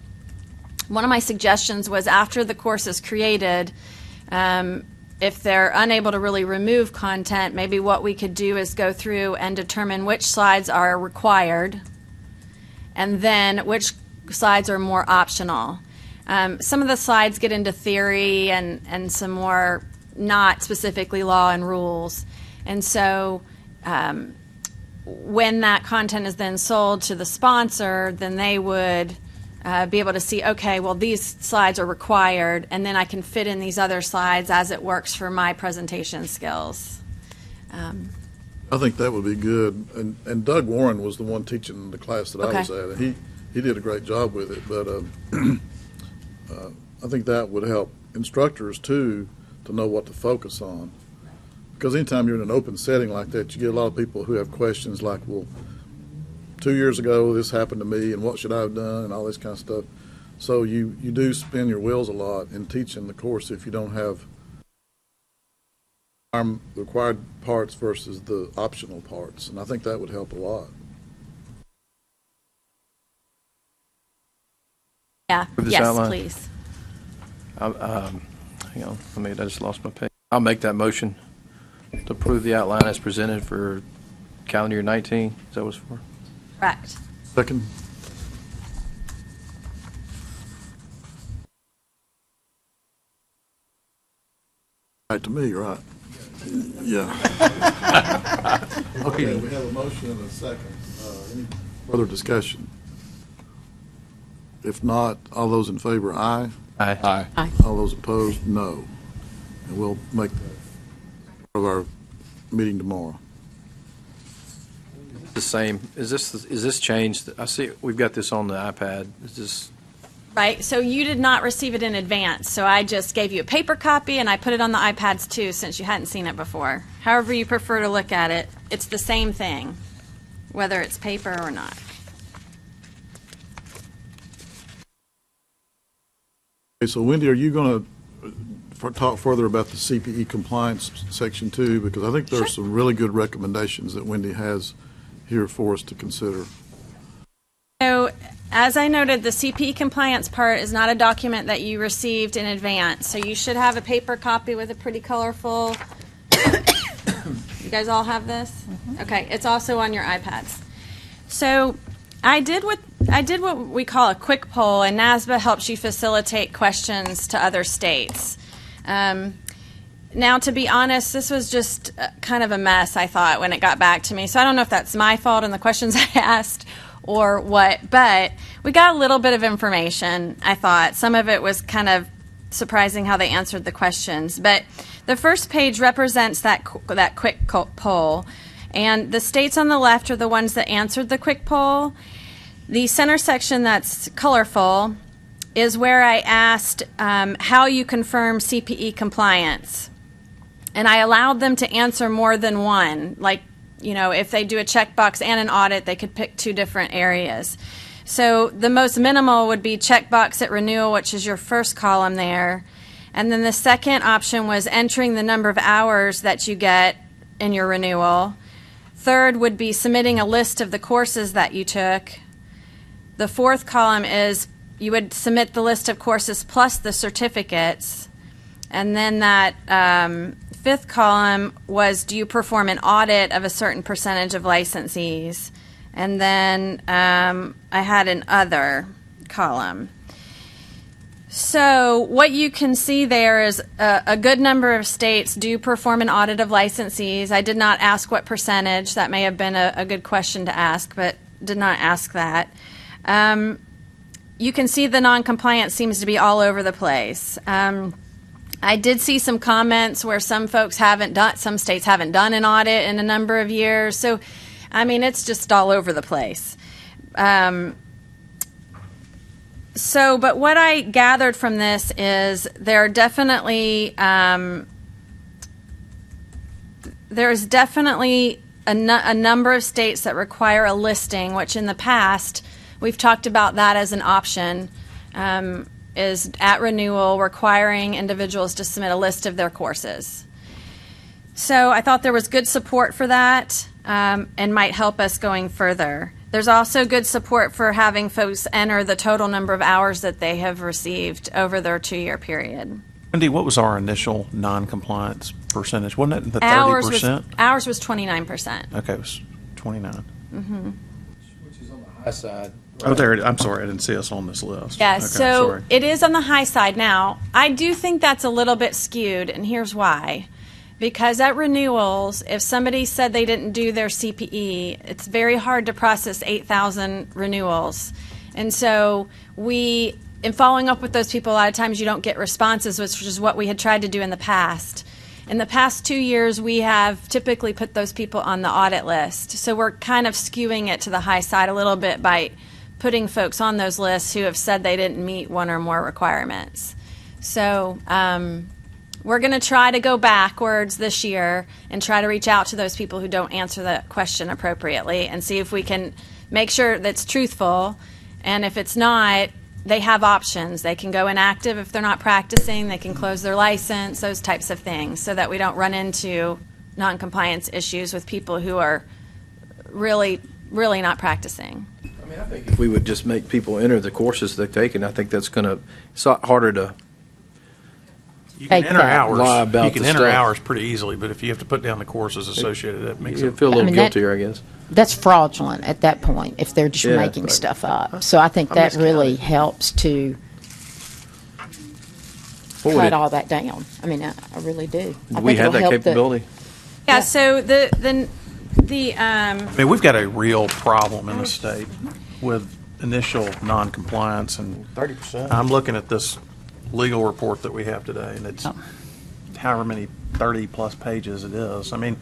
One of my suggestions was, after the course is created, if they're unable to really remove content, maybe what we could do is go through and determine which slides are required and then which slides are more optional. Some of the slides get into theory and some more not specifically law and rules. And so when that content is then sold to the sponsor, then they would be able to see, okay, well, these slides are required, and then I can fit in these other slides as it works for my presentation skills. I think that would be good. And Doug Warren was the one teaching the class that I was at, and he did a great job with it. But I think that would help instructors, too, to know what to focus on. Because anytime you're in an open setting like that, you get a lot of people who have questions like, well, 2 years ago this happened to me, and what should I have done, and all this kind of stuff. So you do spin your wheels a lot in teaching the course if you don't have the required parts versus the optional parts, and I think that would help a lot. Yeah, For this yes, outline? please. Hang on, I just lost my page. I'll make that motion to approve the outline as presented for calendar year 19. Is that what it's for? Correct. Second. Right to me, right? Yeah. Okay, we have a motion and a second. Any further discussion? If not, all those in favor, aye. Aye. All those opposed, no. And we'll make that part of our meeting tomorrow. The same. Is this changed? I see we've got this on the iPad. Is this? Right, so you did not receive it in advance, so I just gave you a paper copy and I put it on the iPads too since you hadn't seen it before. However you prefer to look at it, it's the same thing, whether it's paper or not. Okay, so Wendy, are you going to talk further about the CPE compliance section too? Because I think there are some really good recommendations that Wendy has here for us to consider. So, as I noted, the CPE compliance part is not a document that you received in advance. So you should have a paper copy with a pretty colorful. You guys all have this? Mm-hmm. Okay, it's also on your iPads. So I did what we call a quick poll, and NASBA helps you facilitate questions to other states. Now, to be honest, this was just kind of a mess, I thought, when it got back to me. So I don't know if that's my fault in the questions I asked or what, but we got a little bit of information, I thought. Some of it was kind of surprising how they answered the questions. But the first page represents that quick poll, and the states on the left are the ones that answered the quick poll. The center section that's colorful is where I asked how you confirm CPE compliance. And I allowed them to answer more than one. Like, you know, if they do a checkbox and an audit, they could pick two different areas. So the most minimal would be checkbox at renewal, which is your first column there. And then the second option was entering the number of hours that you get in your renewal. Third would be submitting a list of the courses that you took. The fourth column is you would submit the list of courses plus the certificates. And then that fifth column was, do you perform an audit of a certain percentage of licensees? And then I had an other column. So what you can see there is a good number of states do perform an audit of licensees. I did not ask what percentage. That may have been a good question to ask, but did not ask that. You can see the non-compliance seems to be all over the place. I did see some comments where some folks some states haven't done an audit in a number of years. So, I mean, it's just all over the place. But what I gathered from this is there's definitely a number of states that require a listing, which in the past we've talked about that as an option. Is at renewal requiring individuals to submit a list of their courses. So I thought there was good support for that and might help us going further. There's also good support for having folks enter the total number of hours that they have received over their 2-year period. Wendy, what was our initial non-compliance percentage? Wasn't it the 30%? Ours was 29%. Okay, it was 29. Mm-hmm. Which is on the high side. Oh, there it is. I'm sorry, I didn't see us on this list. Yeah, Okay, so sorry. it is on the high side now. I do think that's a little bit skewed, and here's why. Because at renewals, if somebody said they didn't do their CPE, it's very hard to process 8,000 renewals. And so in following up with those people, a lot of times you don't get responses, which is what we had tried to do in the past. In the past 2 years, we have typically put those people on the audit list. So we're kind of skewing it to the high side a little bit by putting folks on those lists who have said they didn't meet one or more requirements. So we're going to try to go backwards this year and try to reach out to those people who don't answer the question appropriately and see if we can make sure that's truthful. And if it's not, they have options. They can go inactive if they're not practicing. They can close their license, those types of things, so that we don't run into noncompliance issues with people who are really, really not practicing. I mean, I think if we would just make people enter the courses they've taken, I think that's going to, it's a lot harder to. You can Take enter that. hours. Lie about You can the enter stuff. hours pretty easily, but if you have to put down the courses associated, that makes You it. feel a little I mean, that- guiltier, I guess. That's fraudulent at that point if they're just Yeah, making right. stuff up. So I think I'm that just really counting. helps to What would cut it- all that down. I mean, I really do. I Do we think have it'll that help capability? Yeah, so the I mean, we've got a real problem in the state with initial non-compliance, and 30%. I'm looking at this legal report that we have today, and it's Oh. however many 30-plus pages it is. I mean,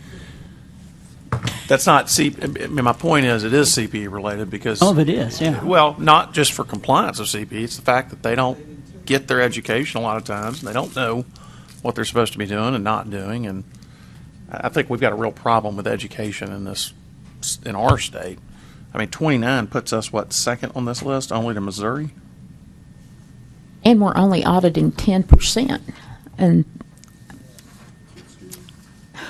that's not I mean, my point is, it is CPE related because. All of it is, yeah. Well, not just for compliance of CPE, it's the fact that they don't get their education a lot of times, and they don't know what they're supposed to be doing and not doing, and I think we've got a real problem with education in our state. I mean, 29 puts us, what, second on this list, only to Missouri? And we're only auditing 10%. And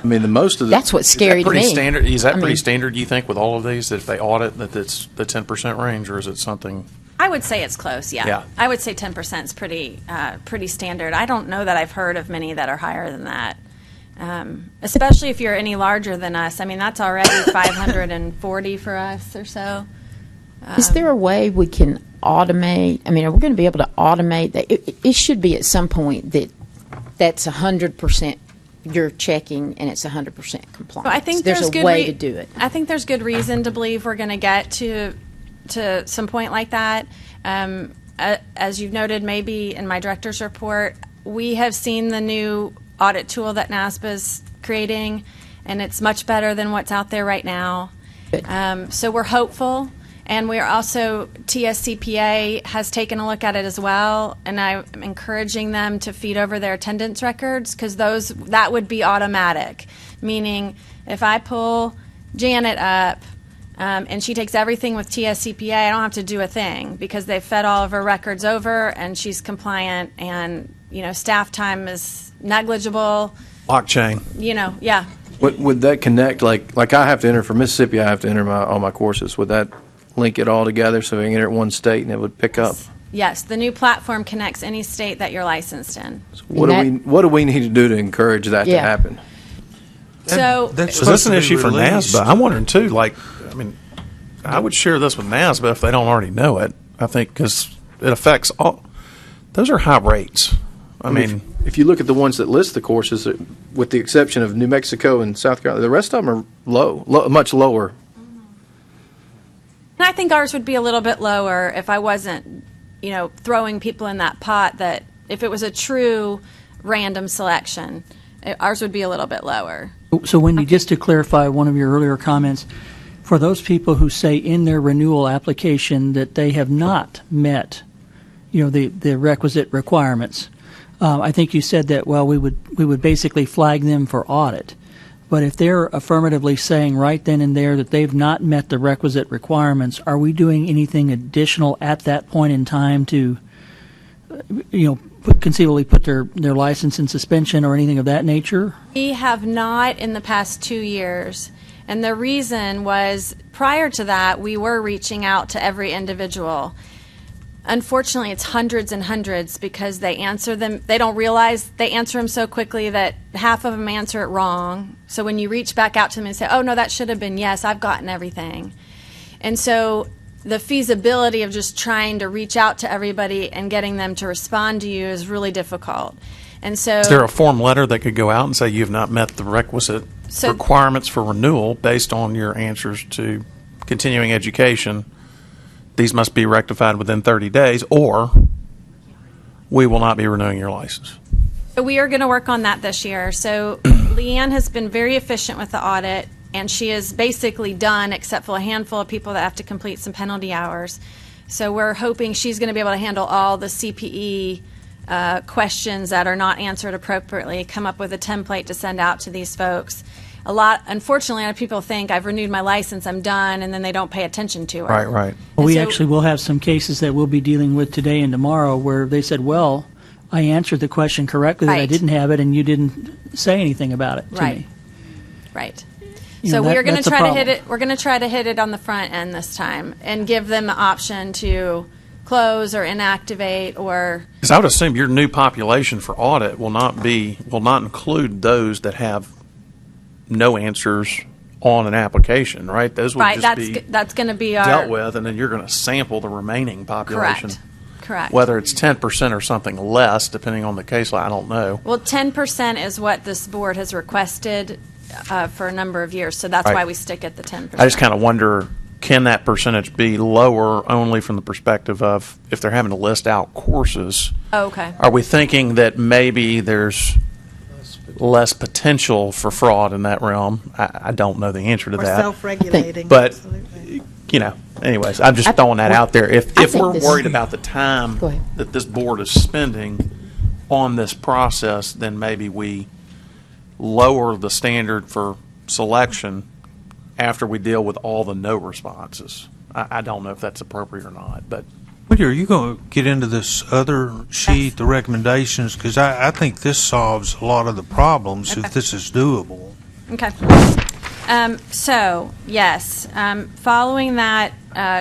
I mean, the most of the. that's what's scary to me. Standard, is that I pretty mean- standard, do you think, with all of these, that if they audit, that it's the 10% range, or is it something? I would say it's close, yeah. Yeah. I would say 10% is pretty standard. I don't know that I've heard of many that are higher than that, especially if you're any larger than us. I mean, that's already 540 for us or so. Is there a way we can automate? I mean, are we going to be able to automate that? It should be at some point that that's 100% you're checking and it's 100% compliance. Well, I think there's a good way to do it. I think there's good reason to believe we're going to get to some point like that. As you've noted, maybe in my director's report, we have seen the new audit tool that NASBA's creating, and it's much better than what's out there right now. Good. So we're hopeful, and we're also, TSCPA has taken a look at it as well, and I'm encouraging them to feed over their attendance records, because that would be automatic, meaning if I pull Janet up, and she takes everything with TSCPA, I don't have to do a thing because they've fed all of her records over and she's compliant, and staff time is negligible. Blockchain. Yeah. Would that connect, like I have to enter for Mississippi, I have to enter all my courses. Would that link it all together so I can enter at one state and it would pick up? Yes, the new platform connects any state that you're licensed in. What do we need to do to encourage that to Yeah. happen? So So that's an issue for NASBA. I'm wondering too, I would share this with NASBA if they don't already know it. I think because it affects all. Those are high rates. I mean, if you look at the ones that list the courses, with the exception of New Mexico and South Carolina, the rest of them are much lower. and I think ours would be a little bit lower if I wasn't, throwing people in that pot, that if it was a true random selection, ours would be a little bit lower. So Wendy, just to clarify one of your earlier comments, for those people who say in their renewal application that they have not met, the requisite requirements, I think you said that, well, we would basically flag them for audit. But if they're affirmatively saying right then and there that they've not met the requisite requirements, are we doing anything additional at that point in time to, conceivably put their license in suspension or anything of that nature? We have not in the past 2 years. And the reason was, prior to that, we were reaching out to every individual. Unfortunately, it's hundreds and hundreds because they answer them. They don't realize they answer them so quickly that half of them answer it wrong. So when you reach back out to them and say, oh, no, that should have been yes, I've gotten everything. And so the feasibility of just trying to reach out to everybody and getting them to respond to you is really difficult. And so, is there a form letter that could go out and say you've not met the requisite requirements for renewal based on your answers to continuing education? These must be rectified within 30 days, or we will not be renewing your license. we are going to work on that this year. So Leanne has been very efficient with the audit, and she is basically done except for a handful of people that have to complete some penalty hours. So we're hoping she's going to be able to handle all the CPE questions that are not answered appropriately, come up with a template to send out to these folks. Unfortunately, a lot of people think I've renewed my license, I'm done, and then they don't pay attention to it. Right. We so- actually will have some cases that we'll be dealing with today and tomorrow where they said, well, I answered the question correctly, that I Right. didn't have it, and you didn't say anything about it to Right. me. Right. You So know, we're going to that's a try to hit problem. it. We're going to try to hit it on the front end this time, and give them the option to close or inactivate or. Because I would assume your new population for audit will not include those that have no answers on an application, right? Those would Right. just be That's going to be our. dealt with, and then you're going to sample the remaining population. Correct. Whether it's 10% or something less, depending on the case, I don't know. Well, 10% is what this board has requested for a number of years, so that's Right. why we stick at the 10%. I just kind of wonder, can that percentage be lower only from the perspective of if they're having to list out courses? Oh, okay. Are we thinking that maybe there's less potential for fraud in that realm? I don't know the answer to Or that. self-regulating. But, Absolutely. anyways, I'm just throwing that out there. If think we're this- worried about the time Go ahead. that this board is spending on this process, then maybe we lower the standard for selection after we deal with all the no responses. I don't know if that's appropriate or not, but Woody, are you going to get into this other sheet, the recommendations? Because I think this solves a lot of the problems if this is doable. Okay. So, yes, following that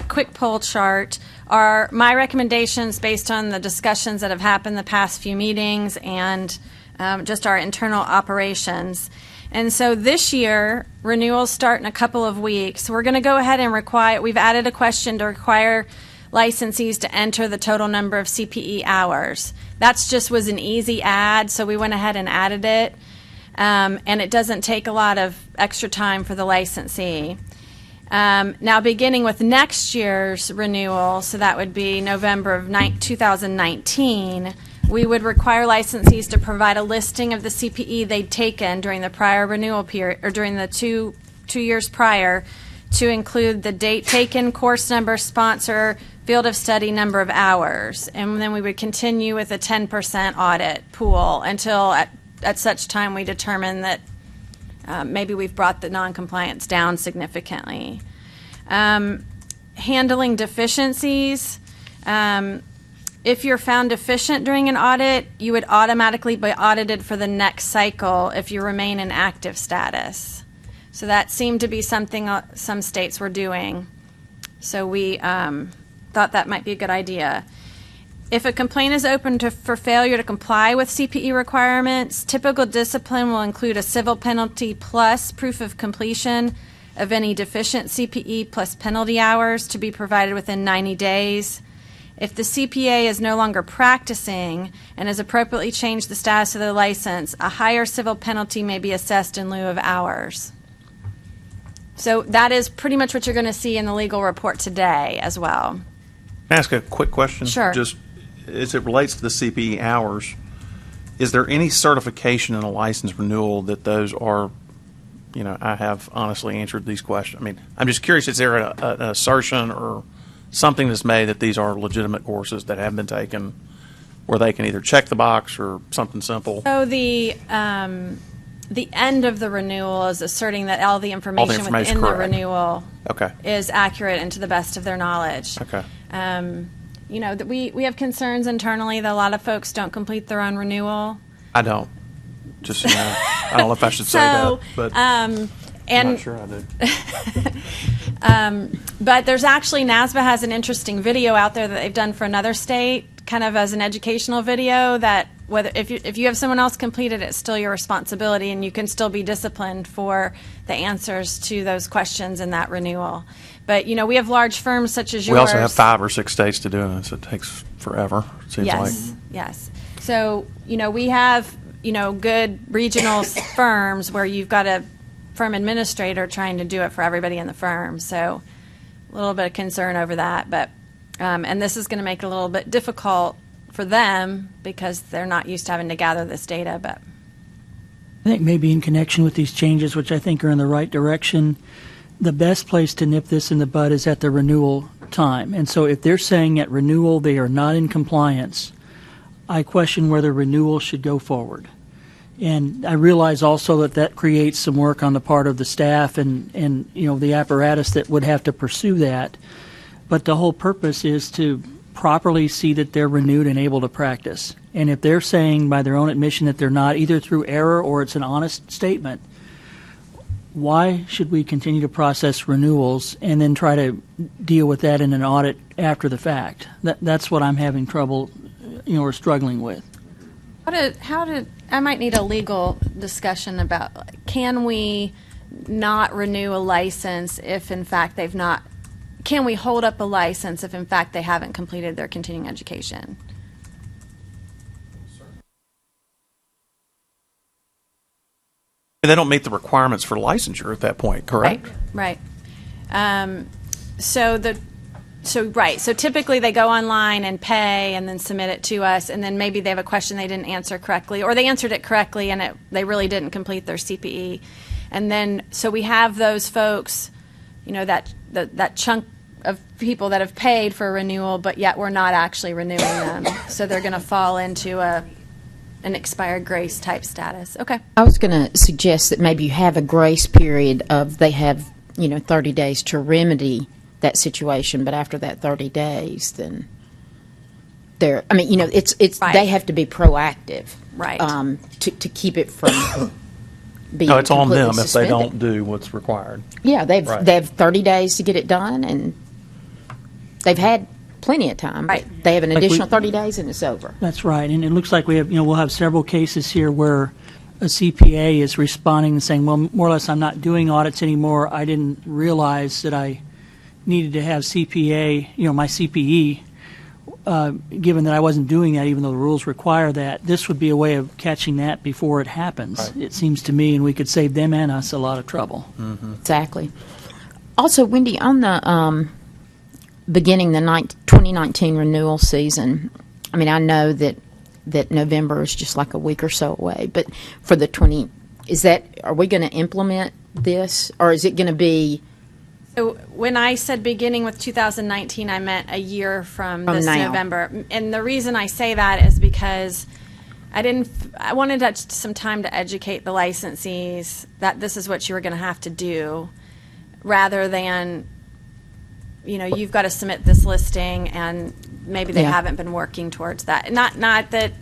quick poll chart are my recommendations based on the discussions that have happened the past few meetings and just our internal operations. And so this year, renewals start in a couple of weeks. We're going to go ahead and we've added a question to require licensees to enter the total number of CPE hours. That's just was an easy add, so we went ahead and added it. And it doesn't take a lot of extra time for the licensee. Now, beginning with next year's renewal, so that would be November of 2019, we would require licensees to provide a listing of the CPE they'd taken during the prior renewal period, or during the two years prior, to include the date taken, course number, sponsor, field of study, number of hours. And then we would continue with a 10% audit pool until at such time we determine that maybe we've brought the noncompliance down significantly. Handling deficiencies. If you're found deficient during an audit, you would automatically be audited for the next cycle if you remain in active status. So that seemed to be something some states were doing. So we thought that might be a good idea. If a complaint is open for failure to comply with CPE requirements, typical discipline will include a civil penalty plus proof of completion of any deficient CPE plus penalty hours to be provided within 90 days. If the CPA is no longer practicing and has appropriately changed the status of the license, a higher civil penalty may be assessed in lieu of hours. So that is pretty much what you're going to see in the legal report today as well. can I ask a quick question? Sure. Just as it relates to the CPE hours, is there any certification in a license renewal that those are, I have honestly answered these questions. I mean, I'm just curious, is there an assertion or something that's made that these are legitimate courses that have been taken where they can either check the box or something simple? So the end of the renewal is asserting that all the information information within the correct. renewal Okay. is accurate and to the best of their knowledge. Okay. That we have concerns internally that a lot of folks don't complete their own renewal. I don't. Just, I don't know if I should say So, that, but and I'm not sure I do. But there's actually, NASBA has an interesting video out there that they've done for another state, kind of as an educational video, that whether if you have someone else complete it, it's still your responsibility, and you can still be disciplined for the answers to those questions in that renewal. But, we have large firms such as yours. We also have 5 or 6 states to do it, so it takes forever, it seems like. Yes. So, we have, good regional firms where you've got a firm administrator trying to do it for everybody in the firm. So a little bit of concern over that. But and this is going to make it a little bit difficult for them because they're not used to having to gather this data. But I think maybe in connection with these changes, which I think are in the right direction, the best place to nip this in the bud is at the renewal time. And so if they're saying at renewal they are not in compliance, I question whether renewal should go forward. And I realize also that that creates some work on the part of the staff and the apparatus that would have to pursue that. But the whole purpose is to properly see that they're renewed and able to practice. And if they're saying by their own admission that they're not, either through error or it's an honest statement, why should we continue to process renewals and then try to deal with that in an audit after the fact? That's what I'm having trouble, or struggling with. I might need a legal discussion about, can we not renew a license if in fact they've not, can we hold up a license if in fact they haven't completed their continuing education? They don't meet the requirements for licensure at that point, correct? Right. So typically they go online and pay and then submit it to us, and then maybe they have a question they didn't answer correctly, or they answered it correctly and they really didn't complete their CPE. And then, so we have those folks, that chunk of people that have paid for a renewal, but yet we're not actually renewing them. So they're going to fall into an expired grace type status. Okay. I was going to suggest that maybe you have a grace period of they have 30 days to remedy that situation, but after that 30 days, then it's Right. they have to be proactive, Right. To keep it from being No, it's on completely them if they suspended. don't do what's required. Yeah, they Right. have 30 days to get it done, and they've had plenty of time. Right. They have an Like we- additional 30 days, and it's over. That's right, and it looks like we have, we'll have several cases here where a CPA is responding and saying, well, more or less, I'm not doing audits anymore. I didn't realize that I needed to have CPA, my CPE, given that I wasn't doing that, even though the rules require that. This would be a way of catching that before it happens, Right. it seems to me, and we could save them and us a lot of trouble. Exactly. Also, Wendy, on the beginning the 2019 renewal season, I know that November is just like a week or so away, but for the are we going to implement this, or is it going to be? So when I said beginning with 2019, I meant a year from this now. November. And the reason I say that is because I wanted some time to educate the licensees that this is what you were going to have to do, rather than, you've got to submit this listing and maybe they Yeah. haven't been working towards that. Not that.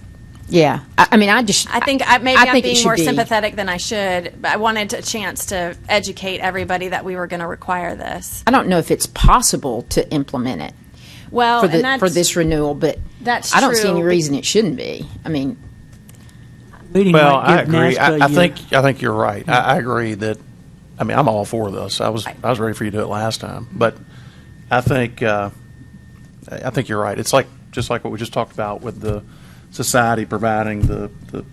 Yeah, I think maybe I I'm think it being should more be. sympathetic than I should, but I wanted a chance to educate everybody that we were going to require this. I don't know if it's possible to implement it Well, for this renewal, but that's I don't see true. any reason it shouldn't be. Waiting Well, might I give agree. NASPA I think you're right. I agree that. I'm all for this. I was ready for you to do it last time, but I think you're right. It's just like what we just talked about with the society providing the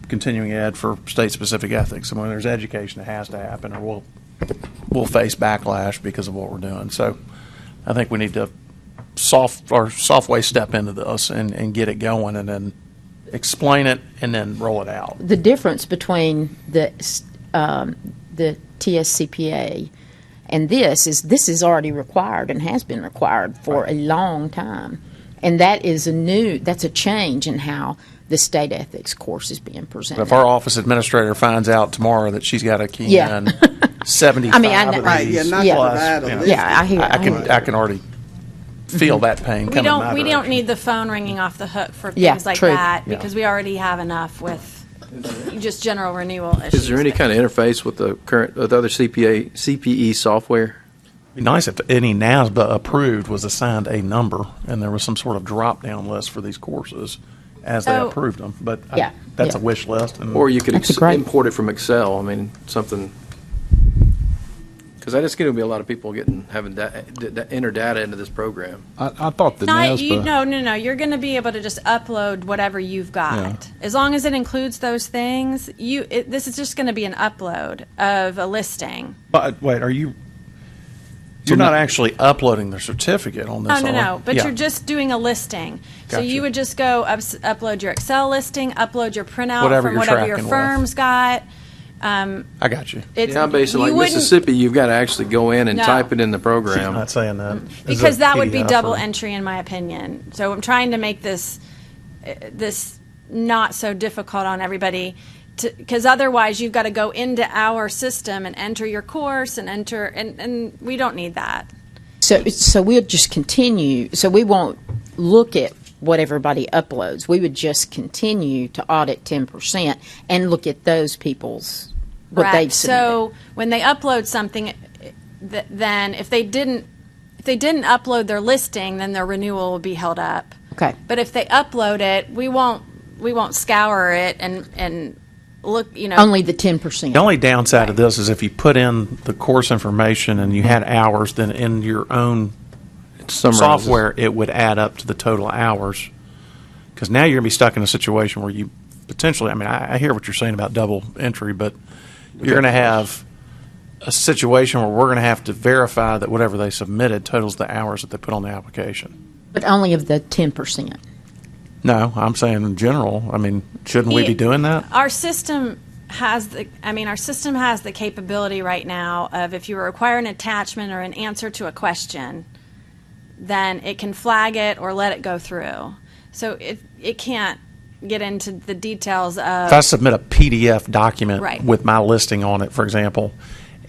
continuing ed for state-specific ethics. And when there's education, it has to happen, or we'll face backlash because of what we're doing. So I think we need to soft way step into this and get it going, and then explain it and then roll it out. the difference between the TSCPA and this is already required and has been required for a long time. And that's a change in how the state ethics course is being presented. If our office administrator finds out tomorrow that she's got to key Yeah. in 75 I know- of Right, these not Yeah. plus, provide a you know, list. Yeah, I hear. I can already feel that pain We coming my don't direction. need the phone ringing off the hook for Yeah, things like true. that, Yeah. because we already have enough with just general renewal issues. Is there any kind of interface with the other CPE software? It'd be nice if any NASBA approved was assigned a number and there was some sort of drop-down list for these courses as they So- approved them. But Yeah, that's yeah. a wish list. And Or you could That's a great- import it from Excel. Something. Because I just going to be a lot of people having enter data into this program. I thought the NASBA. No. You're going to be able to just upload whatever you've got. As long as it includes those things, this is just going to be an upload of a listing. But wait, you're not actually uploading the certificate on this? No. But Yeah. you're just doing a listing. So Gotcha. you would just go upload your Excel listing, upload your printout Whatever from you're whatever your tracking with. firm's got. I got you. Yeah, basically, you like wouldn't- Mississippi, you've got to actually go in and No. type it in the I'm program. not saying that. Because As a that would be PDF double or- entry in my opinion. So I'm trying to make this not so difficult on everybody, because otherwise you've got to go into our system and enter your course and enter, and we don't need that. So we'll just continue. So we won't look at what everybody uploads. We would just continue to audit 10% and look at those people's what Correct. they've submitted. So when they upload something, then if they didn't upload their listing, then their renewal will be held up. Okay. But if they upload it, we won't scour it and look. Only the 10%. The only downside of this is if you put in the course information and you had hours, then in your own software, it would add up to the total hours. Because now you're going to be stuck in a situation where you potentially, I hear what you're saying about double entry, but you're going to have a situation where we're going to have to verify that whatever they submitted totals the hours that they put on the application. But only of the 10%. No, I'm saying in general. Shouldn't we be doing that? Our system has the capability right now of, if you require an attachment or an answer to a question, then it can flag it or let it go through. So it can't get into the details of. If I submit a PDF document Right. with my listing on it, for example,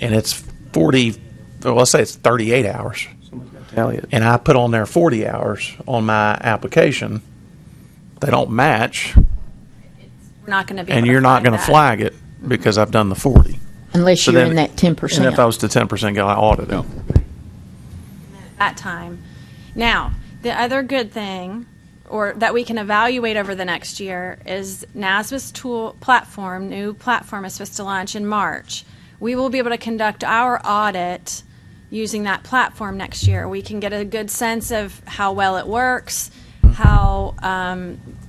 and it's 40, well, let's say it's 38 hours, and I put on there 40 hours on my application, they don't match, We're not going to be. and able to you're not flag going to that. flag it because I've done the 40. Unless So you're then- in that 10%. And if I was the 10% guy, I audited. That time. Now, the other good thing, or that we can evaluate over the next year, is NASBA's new platform is supposed to launch in March. We will be able to conduct our audit using that platform next year. We can get a good sense of how well it works, how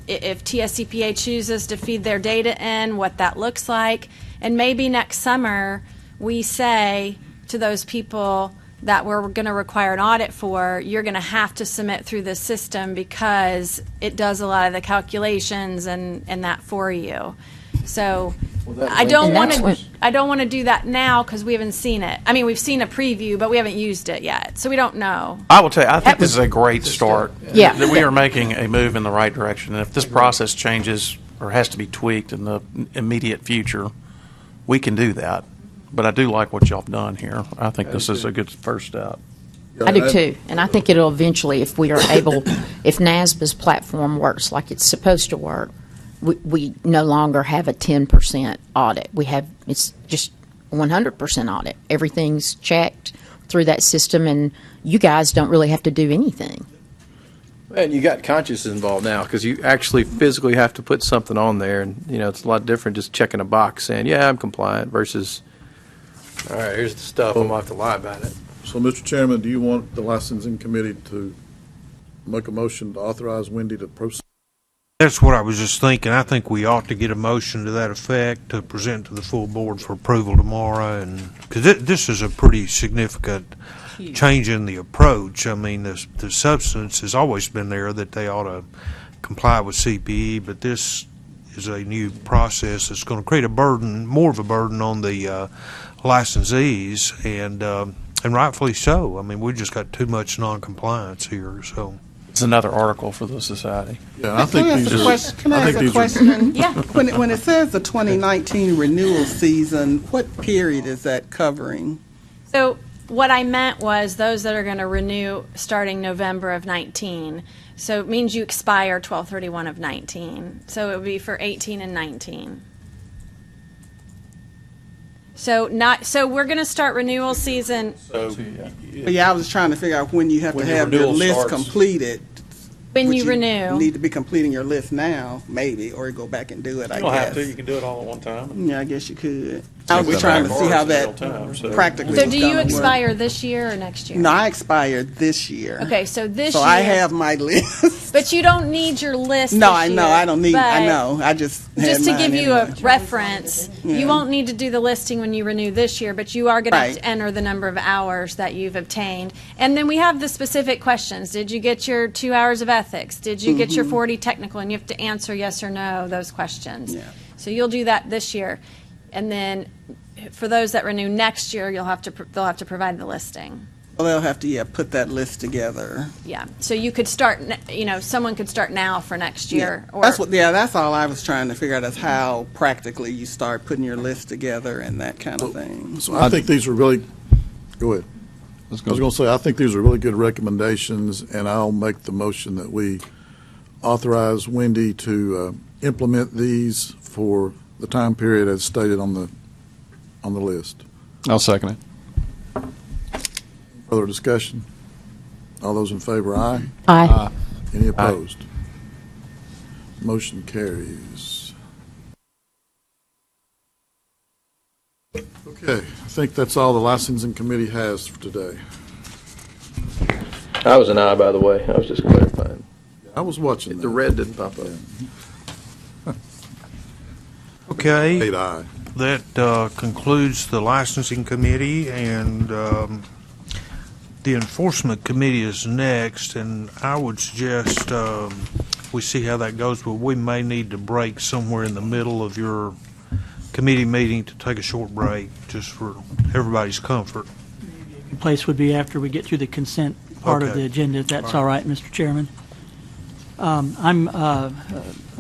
if TSCPA chooses to feed their data in, what that looks like, and maybe next summer we say to those people that we're going to require an audit for, you're going to have to submit through this system because it does a lot of the calculations and that for you. So I don't want to do that now because we haven't seen it. We've seen a preview, but we haven't used it yet, so we don't know. I will tell you, I think this is a great start. Yeah. That we are making a move in the right direction. And if this process changes or has to be tweaked in the immediate future, we can do that. But I do like what y'all have done here. I think this is a good first step. I do too. And I think it'll eventually, if we are able, if NASBA's platform works like it's supposed to work, we no longer have a 10% audit. It's just 100% audit. Everything's checked through that system, and you guys don't really have to do anything. And you got conscience involved now because you actually physically have to put something on there, and it's a lot different just checking a box saying, yeah, I'm compliant versus, all right, here's the stuff, I'm going to have to lie about it. So, Mr. Chairman, do you want the licensing committee to make a motion to authorize Wendy to proceed? That's what I was just thinking. I think we ought to get a motion to that effect to present to the full board for approval tomorrow, and because this is a pretty significant change in the approach. The substance has always been there that they ought to comply with CPE, but this is a new process that's going to create more of a burden on the licensees, and rightfully so. We just got too much non-compliance here, so. It's another article for the society. Yeah, I think these are. Can I ask a question? Yeah. When it says the 2019 renewal season, what period is that covering? So what I meant was those that are going to renew starting November of 19. So it means you expire 12/31 of 19. So it would be for 18 and 19. So we're going to start renewal season Yeah, I was trying to figure out when you have to have your list completed. when Which you renew. need to be completing your list now, maybe, or go back and do it, I You don't guess. have to. You can do it all at one time. Yeah, I guess you could. I was trying to see how that practically So was do you gonna work. expire this year or next year? No, I expired this year. Okay, so this So year. I have my list. But you don't need your list. No, this I know, year, I don't need, I but know, I just had Just to mine give you a anyway. reference, Yeah. you won't need to do the listing when you renew this year, but you are going to have Right. to enter the number of hours that you've obtained. And then we have the specific questions. Did you get your 2 hours of ethics? Did you get your 40 technical? And you have to answer yes or no, those questions. Yeah. So you'll do that this year. And then for those that renew next year, they'll have to provide the listing. Well, they'll have to, put that list together. Yeah, so you could start, someone could start now for next year. Or That's all I was trying to figure out, is how practically you start putting your list together and that kind of thing. So I think these are really, go ahead. I was going to say, I think these are really good recommendations, and I'll make the motion that we authorize Wendy to implement these for the time period as stated on the list. I'll second it. Further discussion? All those in favor, aye. Aye. Any opposed? Motion carries. Okay, I think that's all the licensing committee has for today. I was an aye, by the way. I was just clarifying. I was watching The that. red didn't pop up. Okay. Eight aye. That concludes the licensing committee, and the enforcement committee is next, and I would suggest we see how that goes, but we may need to break somewhere in the middle of your committee meeting to take a short break, just for everybody's comfort. The place would be after we get through the consent part of Okay. the agenda, if that's all right, Mr. Chairman. I'm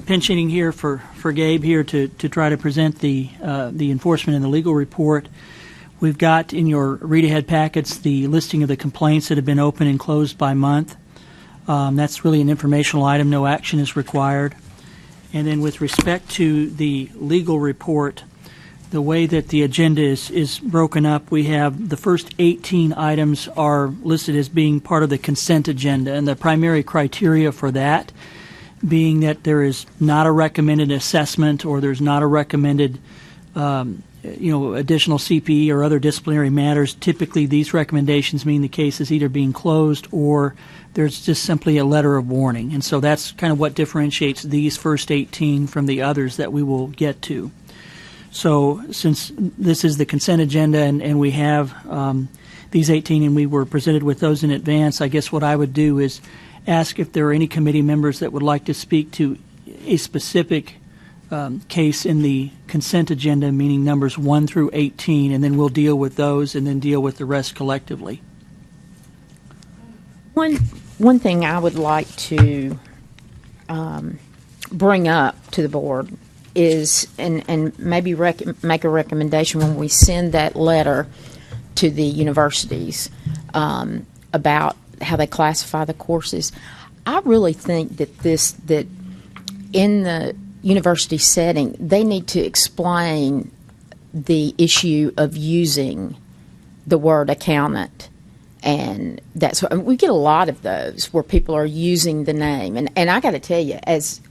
pinch hitting here for Gabe here to try to present the enforcement and the legal report. We've got in your read-ahead packets the listing of the complaints that have been open and closed by month. That's really an informational item. No action is required. And then with respect to the legal report, the way that the agenda is broken up, we have the first 18 items are listed as being part of the consent agenda, and the primary criteria for that being that there is not a recommended assessment or there's not a recommended additional CPE or other disciplinary matters. Typically, these recommendations mean the case is either being closed or there's just simply a letter of warning. And so that's kind of what differentiates these first 18 from the others that we will get to. So since this is the consent agenda and we have these 18 and we were presented with those in advance, I guess what I would do is ask if there are any committee members that would like to speak to a specific case in the consent agenda, meaning numbers 1 through 18, and then we'll deal with those and then deal with the rest collectively. One thing I would like to bring up to the board is, and maybe make a recommendation when we send that letter to the universities about how they classify the courses. I really think that in the university setting, they need to explain the issue of using the word accountant. And that's what we get a lot of those where people are using the name. And I got to tell you, as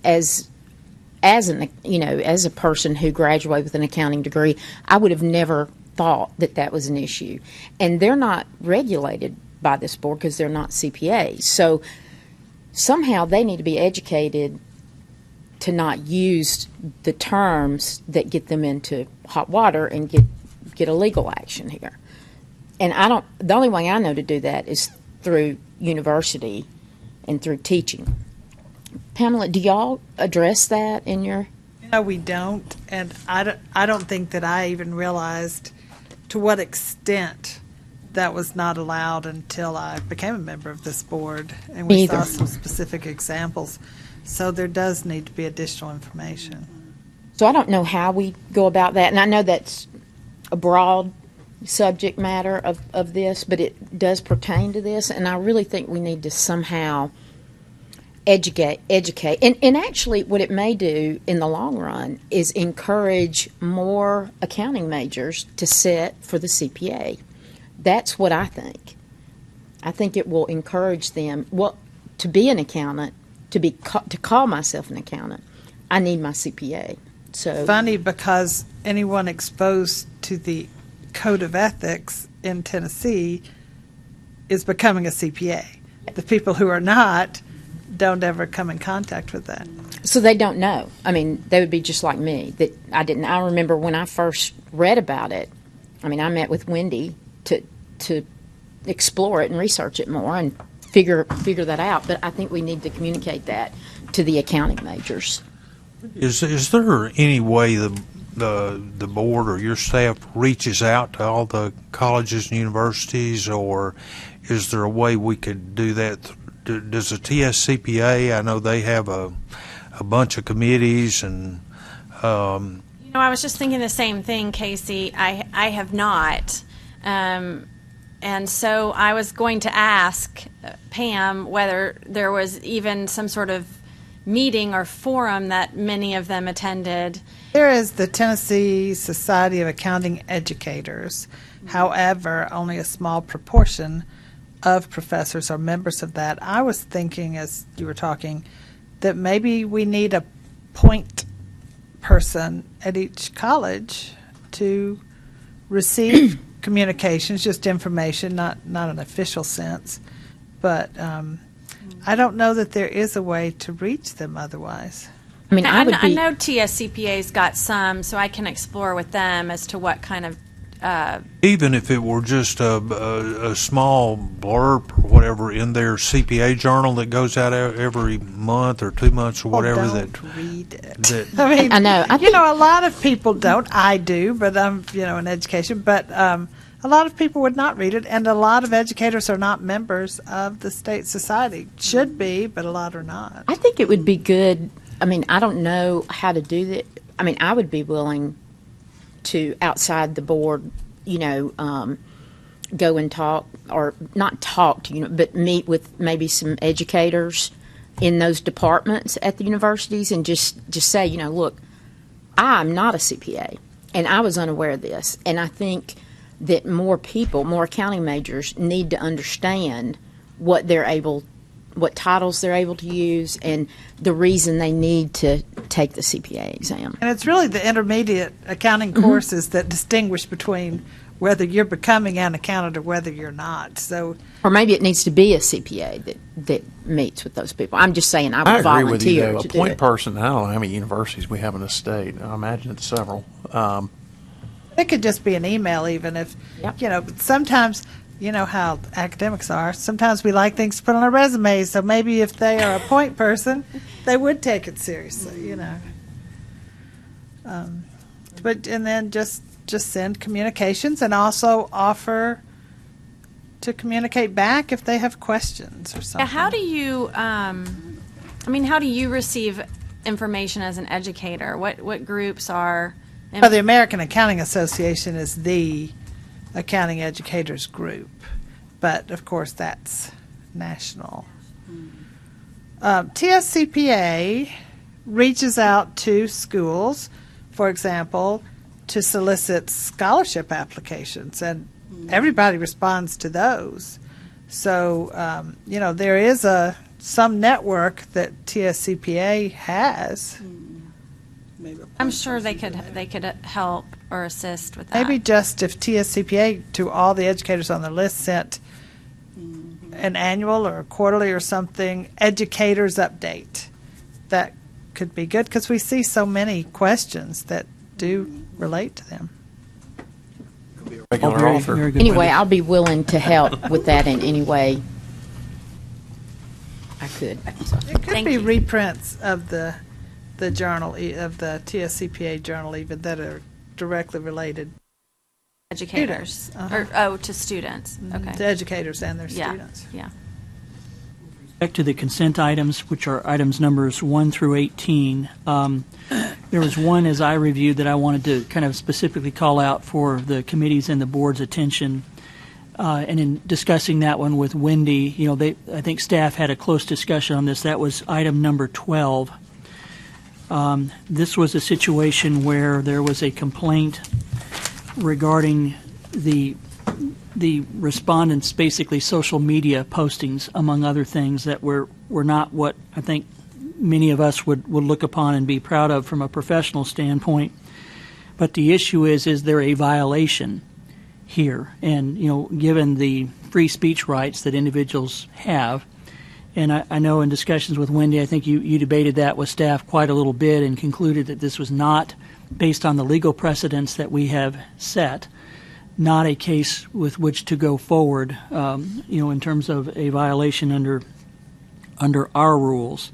a person who graduated with an accounting degree, I would have never thought that was an issue. And they're not regulated by this board because they're not CPAs. So somehow they need to be educated to not use the terms that get them into hot water and get a legal action here. And the only way I know to do that is through university and through teaching. Pamela, do y'all address that in your? No, we don't, and I don't think that I even realized to what extent that was not allowed until I became a member of this board, and we saw some specific examples. So there does need to be additional information. So I don't know how we go about that, and I know that's a broad subject matter of this, but it does pertain to this, and I really think we need to somehow educate. And actually what it may do in the long run is encourage more accounting majors to sit for the CPA. That's what I think. I think it will encourage them, to be an accountant, to call myself an accountant, I need my CPA. So Funny, because anyone exposed to the Code of Ethics in Tennessee is becoming a CPA. The people who are not don't ever come in contact with that. So they don't know. I mean, they would be just like me. That I didn't. I remember when I first read about it. I mean, I met with Wendy to explore it and research it more and figure that out. But I think we need to communicate that to the accounting majors. Is there any way the the board or your staff reaches out to all the colleges and universities, or is there a way we could do that? Does the TSCPA, I know they have a bunch of committees, and I was just thinking the same thing, Casey. I have not. And so I was going to ask Pam whether there was even some sort of meeting or forum that many of them attended. There is the Tennessee Society of Accounting Educators. However, only a small proportion of professors are members of that. I was thinking, as you were talking, that maybe we need a point person at each college to receive communications, just information, not an official sense. But I don't know that there is a way to reach them otherwise. I mean, I know TSCPA's got some, so I can explore with them as to what kind of. Even if it were just a small blurb or whatever in their CPA journal that goes out every month or 2 months or whatever. Don't read it. That I mean, I know. A lot of people don't. I do, but I'm, in education. But a lot of people would not read it, and a lot of educators are not members of the state society. Should be, but a lot are not. I think it would be good. I mean, I don't know how to do that. I mean, I would be willing to, outside the board, go and talk, or not talk to, but meet with maybe some educators in those departments at the universities and just say, look, I'm not a CPA, and I was unaware of this. And I think that more accounting majors need to understand what titles they're able to use and the reason they need to take the CPA exam. And it's really the intermediate accounting courses that distinguish between whether you're becoming an accountant or whether you're not. So, or maybe it needs to be a CPA that meets with those people. I'm just saying I would agree with you, volunteer though. to A do point it. person, I don't know how many universities we have in the state. I imagine it's several. it could just be an email, even if, sometimes, how academics are. Sometimes we like things to put on our resumes, so maybe if they are a point person, they would take it seriously, But and then just send communications and also offer to communicate back if they have questions or something. How do you, how do you receive information as an educator? What groups are? Well, the American Accounting Association is the accounting educators group, but of course that's national. TSCPA reaches out to schools, for example, to solicit scholarship applications, and everybody responds to those. So, there is some network that TSCPA has. I'm sure they could help or assist with that. Maybe just if TSCPA, to all the educators on the list, sent an annual or quarterly or something educators update. That could be good because we see so many questions that do relate to them. Regular author. Very good. Anyway, I'll be willing to help with that in any way I could. So. It could Thank be you. reprints of the journal, of the TSCPA journal, even that are directly related Educators. Students. To students. Okay. to educators and their Yeah. students. Yeah. Back to the consent items, which are items numbers 1 through 18. There was one, as I reviewed, that I wanted to kind of specifically call out for the committee's and the board's attention. And in discussing that one with Wendy, I think staff had a close discussion on this. That was item number 12. This was a situation where there was a complaint regarding the respondents' basically social media postings, among other things, that were not what I think many of us would look upon and be proud of from a professional standpoint. But the issue is there a violation here? And, given the free speech rights that individuals have, and I know in discussions with Wendy, I think you debated that with staff quite a little bit and concluded that this was not, based on the legal precedents that we have set, not a case with which to go forward, in terms of a violation under our rules.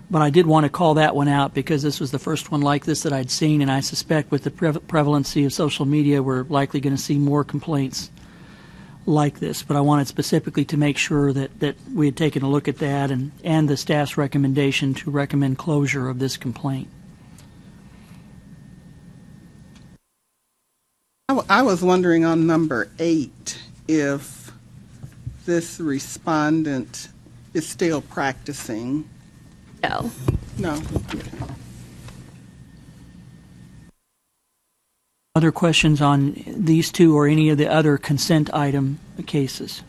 But I did want to call that one out because this was the first one like this that I'd seen, and I suspect with the prevalency of social media, we're likely going to see more complaints like this. But I wanted specifically to make sure that we had taken a look at that and the staff's recommendation to recommend closure of this complaint. I was wondering on number 8 if this respondent is still practicing. No. No. Other questions on these two or any of the other consent item cases?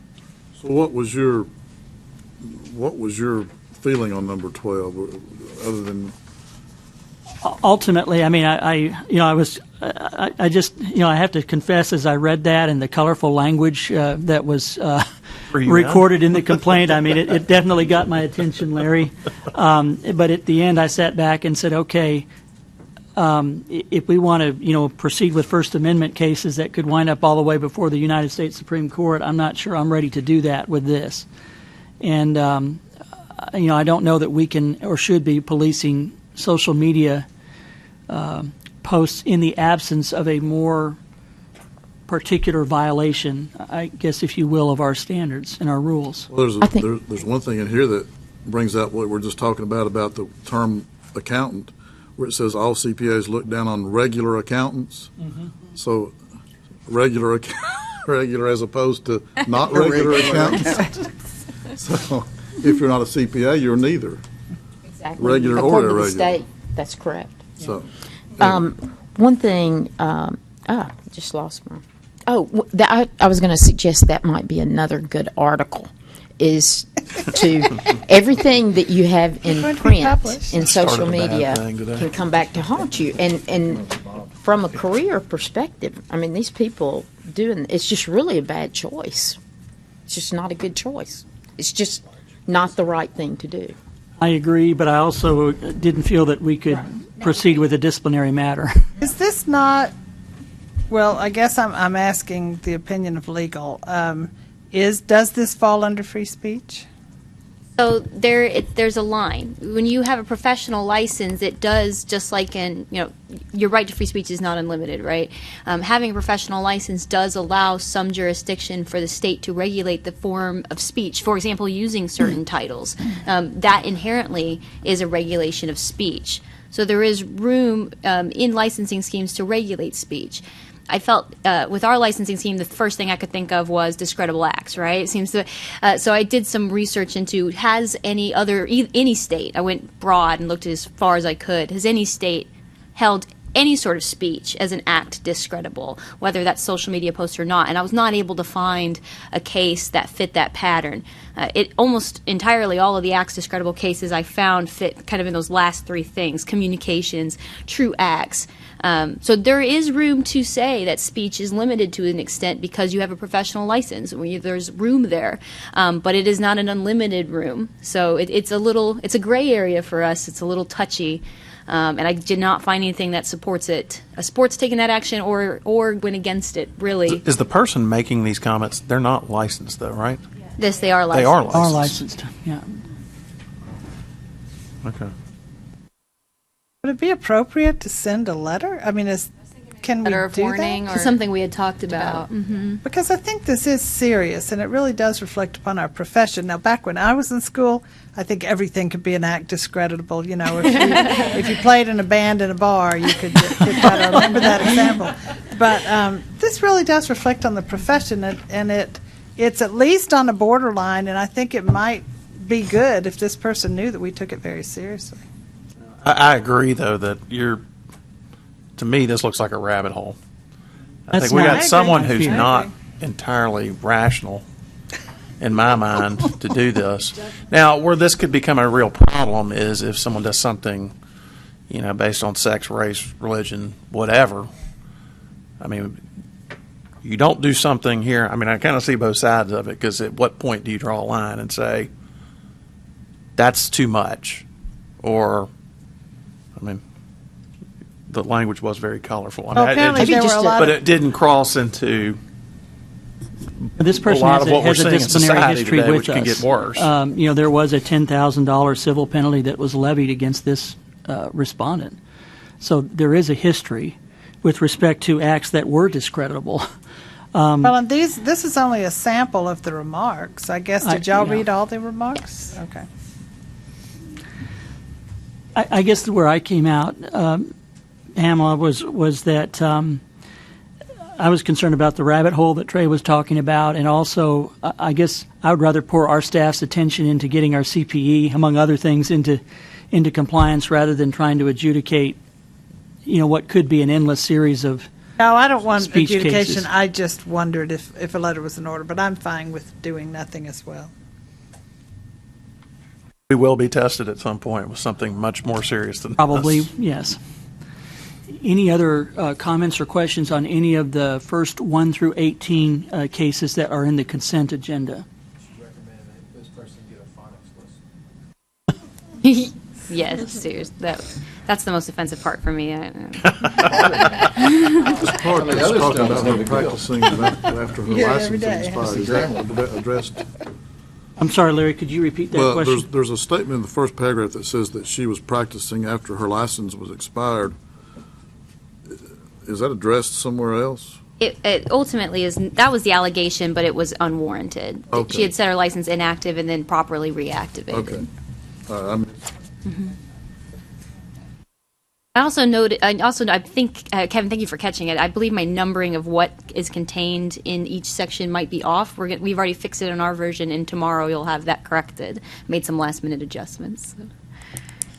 So what was your feeling on number 12, other than? Ultimately, I mean, I have to confess, as I read that and the colorful language that was recorded in the complaint, I mean, it definitely got my attention, Larry. But at the end, I sat back and said, okay, if we want to, proceed with First Amendment cases that could wind up all the way before the United States Supreme Court, I'm not sure I'm ready to do that with this. And, I don't know that we can or should be policing social media posts in the absence of a more particular violation, I guess, if you will, of our standards and our rules. Well, there's one thing in here that brings out what we're just talking about the term accountant, where it says all CPAs look down on regular accountants. Mm-hmm. So regular as opposed to not regular accountants. So if you're not a CPA, you're neither. Exactly. Regular According or to the irregular. state, that's correct. So, one thing, just lost my. I was going to suggest that might be another good article. Is to everything that you have in print in social media can come back to haunt you. And from a career perspective, I mean, these people it's just really a bad choice. It's just not a good choice. It's just not the right thing to do. I agree, but I also didn't feel that we could proceed with a disciplinary matter. Is this not, well, I guess I'm asking the opinion of legal. Does this fall under free speech? So there's a line. When you have a professional license, it does, just like your right to free speech is not unlimited, right? Having a professional license does allow some jurisdiction for the state to regulate the form of speech. For example, using certain titles. That inherently is a regulation of speech. So there is room in licensing schemes to regulate speech. I felt with our licensing scheme, the first thing I could think of was discreditable acts, right? It seems to. So I did some research into has any state. I went broad and looked as far as I could. Has any state held any sort of speech as an act discreditable, whether that's social media posts or not? And I was not able to find a case that fit that pattern. It almost entirely all of the acts discreditable cases I found fit kind of in those last three things: communications, true acts. So there is room to say that speech is limited to an extent because you have a professional license. There's room there, but it is not an unlimited room. So it's a gray area for us. It's a little touchy, and I did not find anything that supports it. A sport's taking that action or went against it. Really, is the person making these comments? They're not licensed, though, right? Yes, they are licensed. They are licensed. Are licensed, yeah. Okay. Would it be appropriate to send a letter? I mean, can we Letter of do warning that? or something we had talked about. Mm-hmm. Because I think this is serious, and it really does reflect upon our profession. Now, back when I was in school, I think everything could be an act discreditable. If you played in a band in a bar, you could pick out. I remember that example. But this really does reflect on the profession, and it's at least on the borderline, and I think it might be good if this person knew that we took it very seriously. I agree, though, that to me, this looks like a rabbit hole. I think we got someone who's not entirely rational, in my mind, to do this. Now, where this could become a real problem is if someone does something, based on sex, race, religion, whatever. I mean, you don't do something here. I mean, I kind of see both sides of it, because at what point do you draw a line and say, that's too much? Or, I mean, the language was very colorful. I mean, apparently there were a lot but it didn't cross into This person a lot has of what we're has a seeing in disciplinary society history today, with which us. can get worse. There was a $10,000 civil penalty that was levied against this respondent. So there is a history with respect to acts that were discreditable. Well, and this is only a sample of the remarks. I guess, did y'all yeah. read all the remarks? Okay. I guess where I came out, Pamela, was that I was concerned about the rabbit hole that Trey was talking about, and also I guess I would rather pour our staff's attention into getting our CPE, among other things, into compliance rather than trying to adjudicate, what could be an endless series of No, I don't want speech adjudication. cases. I just wondered if a letter was in order, but I'm fine with doing nothing as well. We will be tested at some point with something much more serious than Probably, this. yes. Any other comments or questions on any of the first 1 through 18 cases that are in the consent agenda? This person get a phonics list. Yes, seriously. That's the most offensive part for me. This part the that's other talking stuff is about no her big deal. practicing after her Yeah, every license day. expired, is that addressed? I'm sorry, Larry, could you repeat that Well, question? there's a statement in the first paragraph that says that she was practicing after her license was expired. Is that addressed somewhere else? It ultimately is. That was the allegation, but it was unwarranted. Okay. She had set her license inactive and then properly reactivated. Okay. I also noted. I think Kevin, thank you for catching it. I believe my numbering of what is contained in each section might be off. We've already fixed it in our version, and tomorrow you'll have that corrected. Made some last minute adjustments. So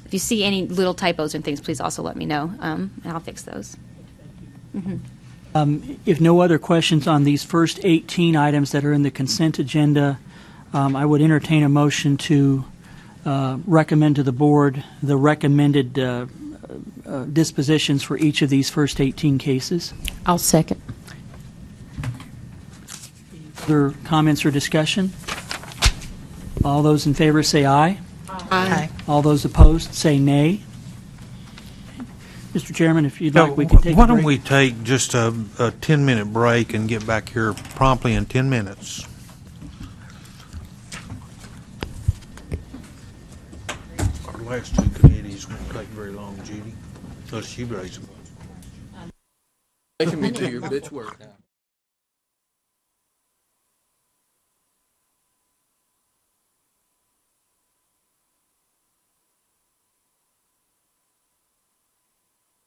if you see any little typos and things, please also let me know, and I'll fix those. If no other questions on these first 18 items that are in the consent agenda, I would entertain a motion to recommend to the board the recommended dispositions for each of these first 18 cases. I'll second. Other comments or discussion? All those in favor say aye. Aye. All those opposed say nay. Mr. Chairman, if you'd like, we can take a Why don't break. we take just a 10-minute break and get back here promptly in 10 minutes? Our last two committees won't take very long, Judy, unless you raise them. Making me do your bitch work now.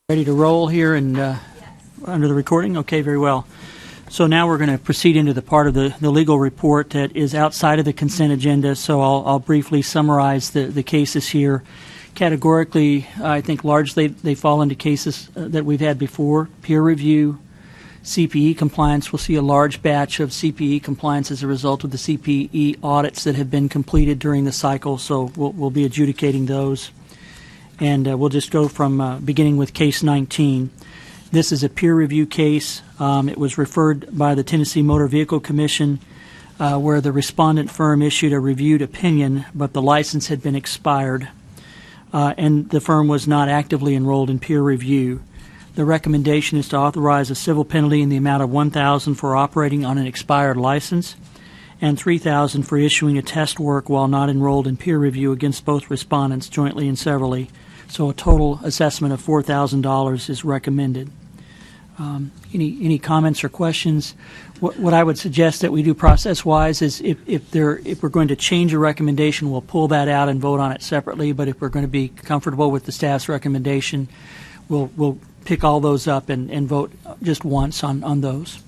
Ready to roll here and under the recording? Okay, very well. So now we're going to proceed into the part of the legal report that is outside of the consent agenda. So I'll briefly summarize the cases here. Categorically, I think largely they fall into cases that we've had before. Peer review, CPE compliance. We'll see a large batch of CPE compliance as a result of the CPE audits that have been completed during the cycle. So we'll be adjudicating those. And we'll just go from beginning with case 19. This is a peer review case. It was referred by the Tennessee Motor Vehicle Commission where the respondent firm issued a reviewed opinion, but the license had been expired, and the firm was not actively enrolled in peer review. The recommendation is to authorize a civil penalty in the amount of $1,000 for operating on an expired license and $3,000 for issuing a test work while not enrolled in peer review against both respondents jointly and severally. So a total assessment of $4,000 is recommended. Any comments or questions? What I would suggest that we do process-wise is if we're going to change a recommendation, we'll pull that out and vote on it separately. But if we're going to be comfortable with the staff's recommendation, we'll pick all those up and vote just once on those.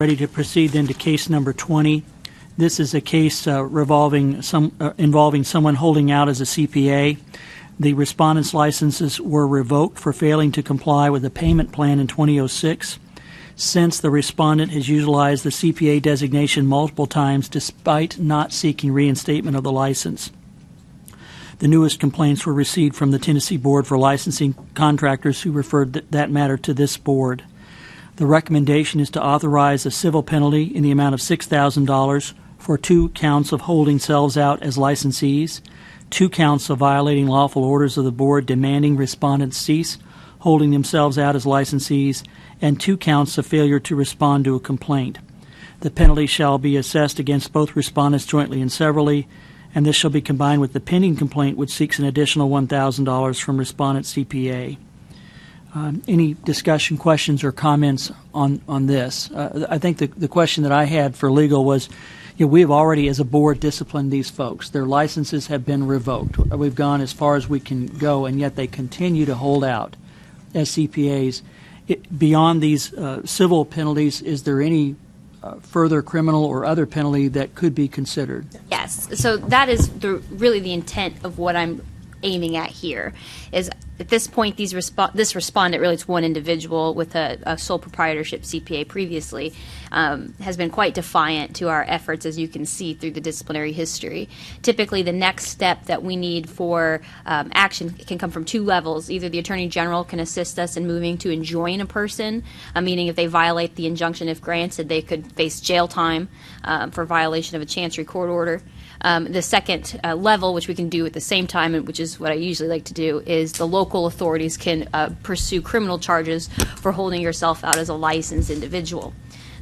Ready to proceed then to case number 20. This is a case involving someone holding out as a CPA. The respondent's licenses were revoked for failing to comply with the payment plan in 2006. Since the respondent has utilized the CPA designation multiple times despite not seeking reinstatement of the license. The newest complaints were received from the Tennessee Board for Licensing Contractors, who referred that matter to this board. The recommendation is to authorize a civil penalty in the amount of $6,000 for 2 counts of holding selves out as licensees, 2 counts of violating lawful orders of the board demanding respondents cease holding themselves out as licensees, and 2 counts of failure to respond to a complaint. The penalty shall be assessed against both respondents jointly and severally, and this shall be combined with the pending complaint, which seeks an additional $1,000 from respondent CPA. Any discussion, questions, or comments on this? I think the question that I had for legal was, we have already, as a board, disciplined these folks. Their licenses have been revoked. We've gone as far as we can go, and yet they continue to hold out as CPAs. Beyond these civil penalties, is there any further criminal or other penalty that could be considered? Yes. So that is really the intent of what I'm aiming at here. Is at this point, this respondent, really it's one individual with a sole proprietorship CPA previously, has been quite defiant to our efforts, as you can see through the disciplinary history. Typically, the next step that we need for action can come from 2 levels. Either the Attorney General can assist us in moving to enjoin a person, meaning if they violate the injunction, if granted, they could face jail time for violation of a Chancery Court order. The second level, which we can do at the same time, and which is what I usually like to do, is the local authorities can pursue criminal charges for holding yourself out as a licensed individual.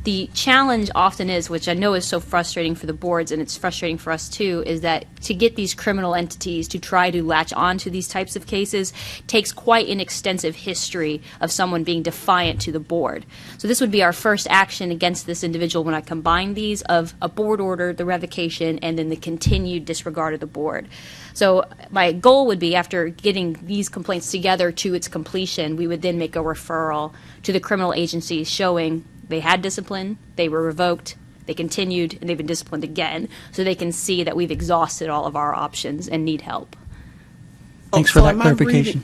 The challenge often is, which I know is so frustrating for the boards, and it's frustrating for us too, is that to get these criminal entities to try to latch on to these types of cases takes quite an extensive history of someone being defiant to the board. So this would be our first action against this individual when I combine these of a board order, the revocation, and then the continued disregard of the board. So my goal would be, after getting these complaints together to its completion, we would then make a referral to the criminal agencies showing they had discipline, they were revoked, they continued, and they've been disciplined again, so they can see that we've exhausted all of our options and need help. Thanks for that clarification.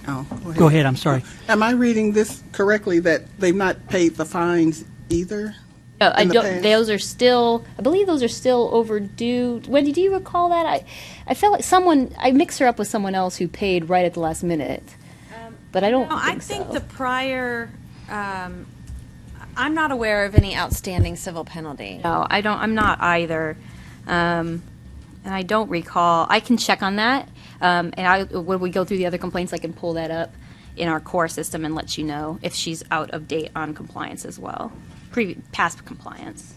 Go ahead, I'm sorry. Am I reading this correctly, that they've not paid the fines either? No, I don't. Those are still, I believe those are still overdue. Wendy, do you recall that? I felt like I mixed her up with someone else who paid right at the last minute, but I don't think so. I think the prior... I'm not aware of any outstanding civil penalty. No, I don't. I'm not either, and I don't recall. I can check on that, and when we go through the other complaints, I can pull that up in our core system and let you know if she's out of date on compliance as well, past compliance.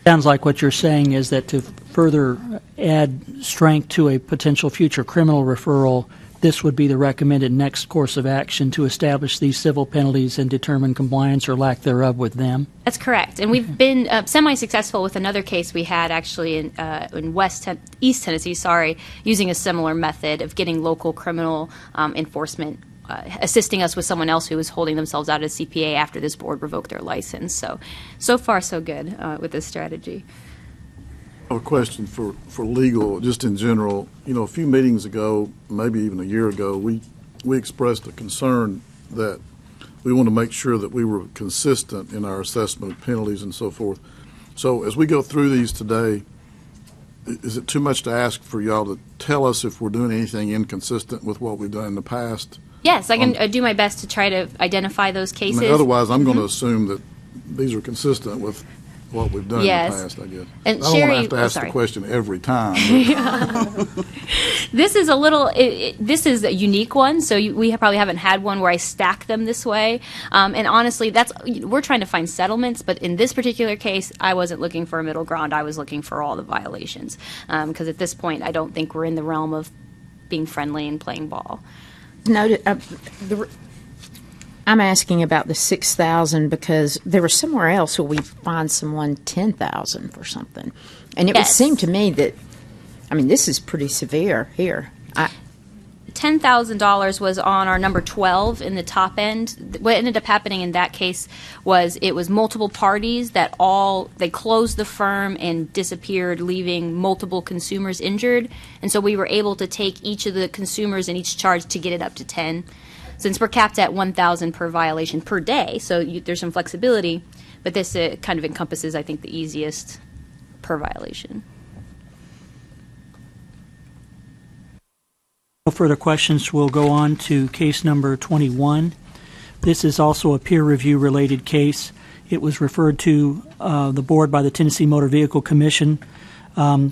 Sounds like what you're saying is that to further add strength to a potential future criminal referral, this would be the recommended next course of action to establish these civil penalties and determine compliance or lack thereof with them. That's correct. And we've been semi-successful with another case we had actually in East Tennessee, using a similar method of getting local criminal enforcement assisting us with someone else who was holding themselves out as CPA after this board revoked their license. So far so good with this strategy. A question for legal, just in general. A few meetings ago, maybe even a year ago, we expressed a concern that we want to make sure that we were consistent in our assessment of penalties and so forth. So as we go through these today, is it too much to ask for y'all to tell us if we're doing anything inconsistent with what we've done in the past? Yes, I can do my best to try to identify those cases. Otherwise, I'm going to assume that these are consistent with what we've done in the past, I guess. And I don't want to have to ask the question every time. This is this is a unique one, so we probably haven't had one where I stack them this way. And honestly, we're trying to find settlements, but in this particular case, I wasn't looking for a middle ground. I was looking for all the violations. Because at this point, I don't think we're in the realm of being friendly and playing ball. I'm asking about the 6,000 because there was somewhere else where we find someone 10,000 for something, and it would seem to me that, this is pretty severe here. $10,000 was on our number 12 in the top end. What ended up happening in that case was it was multiple parties that they closed the firm and disappeared, leaving multiple consumers injured. And so we were able to take each of the consumers in each charge to get it up to 10. Since we're capped at 1,000 per violation per day, so there's some flexibility, but this kind of encompasses, I think, the easiest per violation. No further questions. We'll go on to case number 21. This is also a peer review related case. It was referred to the board by the Tennessee Motor Vehicle Commission.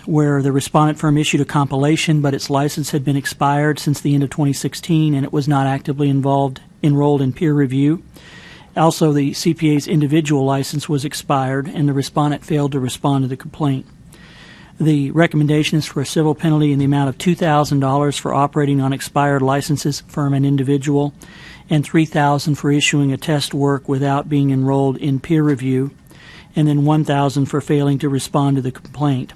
where the respondent firm issued a compilation, but its license had been expired since the end of 2016, and it was not actively enrolled in peer review. Also, the CPA's individual license was expired, and the respondent failed to respond to the complaint. The recommendation is for a civil penalty in the amount of $2,000 for operating on expired licenses, firm and individual, and $3,000 for issuing a test work without being enrolled in peer review, and then $1,000 for failing to respond to the complaint,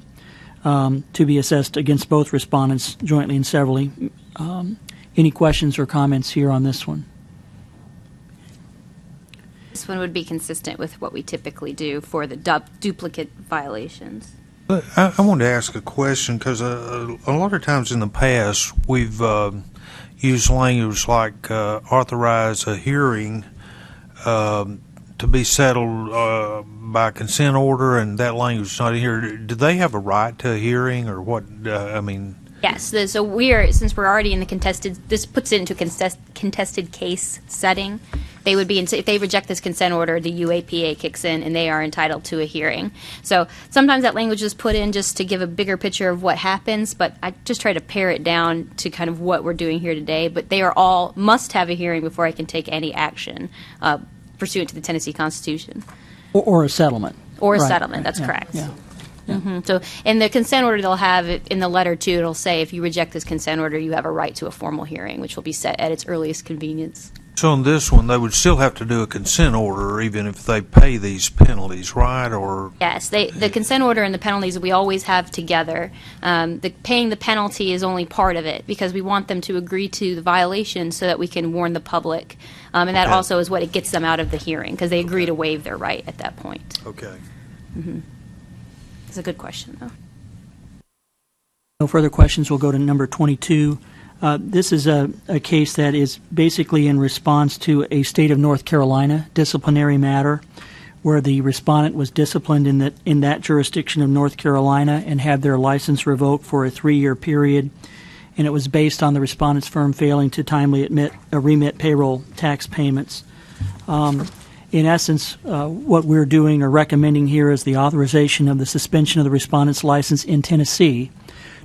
to be assessed against both respondents jointly and severally. Any questions or comments here on this one? This one would be consistent with what we typically do for the duplicate violations. But I wanted to ask a question because a lot of times in the past we've used language like authorize a hearing to be settled by consent order, and that language is not in here. Do they have a right to a hearing, or what? I mean. Yes, so since we're already in the contested, this puts it into a contested case setting. They would be, if they reject this consent order, the UAPA kicks in and they are entitled to a hearing. So sometimes that language is put in just to give a bigger picture of what happens, but I just try to pare it down to kind of what we're doing here today. But they are all must have a hearing before I can take any action pursuant to the Tennessee Constitution. Or a settlement. Or a Right, settlement, right, that's yeah, correct. yeah. So in the consent order, they'll have it in the letter too. It'll say if you reject this consent order, you have a right to a formal hearing, which will be set at its earliest convenience. So in this one, they would still have to do a consent order even if they pay these penalties, right? Or Yes, the consent order and the penalties we always have together. Paying the penalty is only part of it because we want them to agree to the violation so that we can warn the public. And that Okay. also is what it gets them out of the hearing because they agree to waive their right at that point. okay. It's a good question, though. No further questions. We'll go to number 22. This is a case that is basically in response to a state of North Carolina disciplinary matter where the respondent was disciplined in that jurisdiction of North Carolina and had their license revoked for a 3-year period. And it was based on the respondent's firm failing to timely remit payroll tax payments. In essence, what we're doing or recommending here is the authorization of the suspension of the respondent's license in Tennessee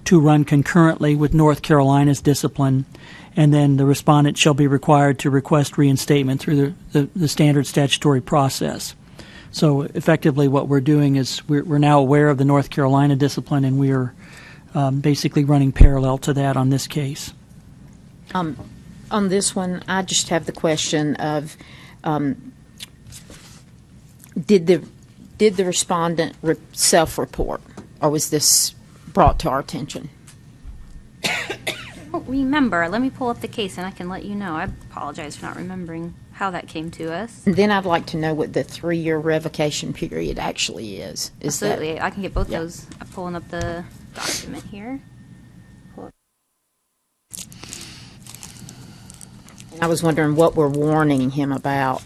to run concurrently with North Carolina's discipline, and then the respondent shall be required to request reinstatement through the standard statutory process. So effectively what we're doing is we're now aware of the North Carolina discipline, and we are basically running parallel to that on this case. On this one, I just have the question of did the respondent self-report, or was this brought to our attention? I don't remember. Let me pull up the case and I can let you know. I apologize for not remembering how that came to us. And then I'd like to know what the 3-year revocation period actually is. Absolutely. I can get both those. I'm pulling up the document here. I was wondering what we're warning him about,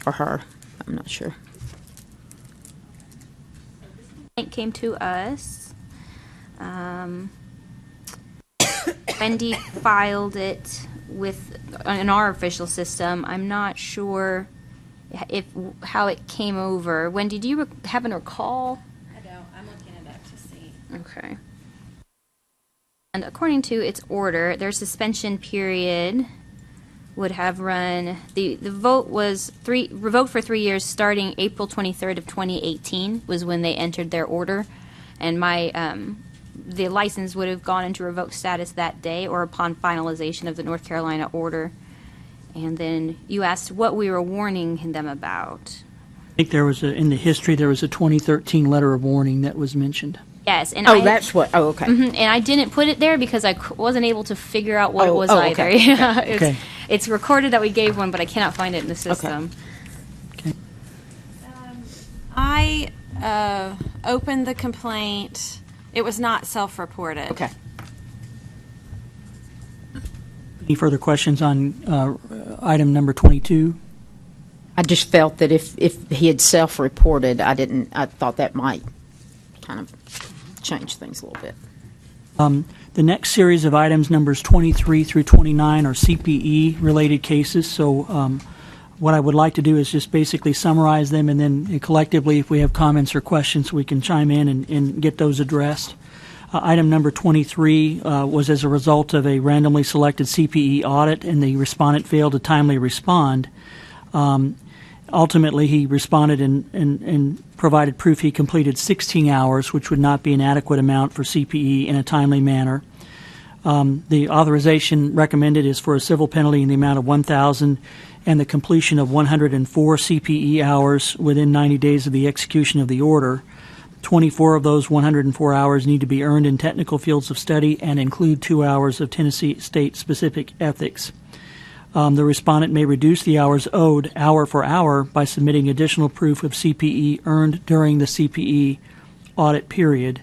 or her. I'm not sure. It came to us. Wendy filed it in our official system. I'm not sure how it came over. Wendy, do you happen to recall? I don't. I'm looking it up to see. Okay. And according to its order, their suspension period would have run. The vote was revoked for 3 years, starting April 23rd of 2018 was when they entered their order, and the license would have gone into revoked status that day or upon finalization of the North Carolina order. And then you asked what we were warning them about. I think in the history there was a 2013 letter of warning that was mentioned. Yes, and that's what. Oh, okay. And I didn't put it there because I wasn't able to figure out what it was okay. either. Okay. Okay. It's recorded that we gave one, but I cannot find it in the system. Okay. I opened the complaint. It was not self-reported. Okay. Any further questions on item number 22? I just felt that if he had self-reported, I thought that might kind of change things a little bit. The next series of items, numbers 23 through 29, are CPE-related cases. So what I would like to do is just basically summarize them, and then collectively, if we have comments or questions, we can chime in and get those addressed. Item number 23 was as a result of a randomly selected CPE audit, and the respondent failed to timely respond. Ultimately, he responded and provided proof he completed 16 hours, which would not be an adequate amount for CPE in a timely manner. The authorization recommended is for a civil penalty in the amount of $1,000 and the completion of 104 CPE hours within 90 days of the execution of the order. 24 of those 104 hours need to be earned in technical fields of study and include 2 hours of Tennessee state-specific ethics. The respondent may reduce the hours owed hour for hour by submitting additional proof of CPE earned during the CPE audit period,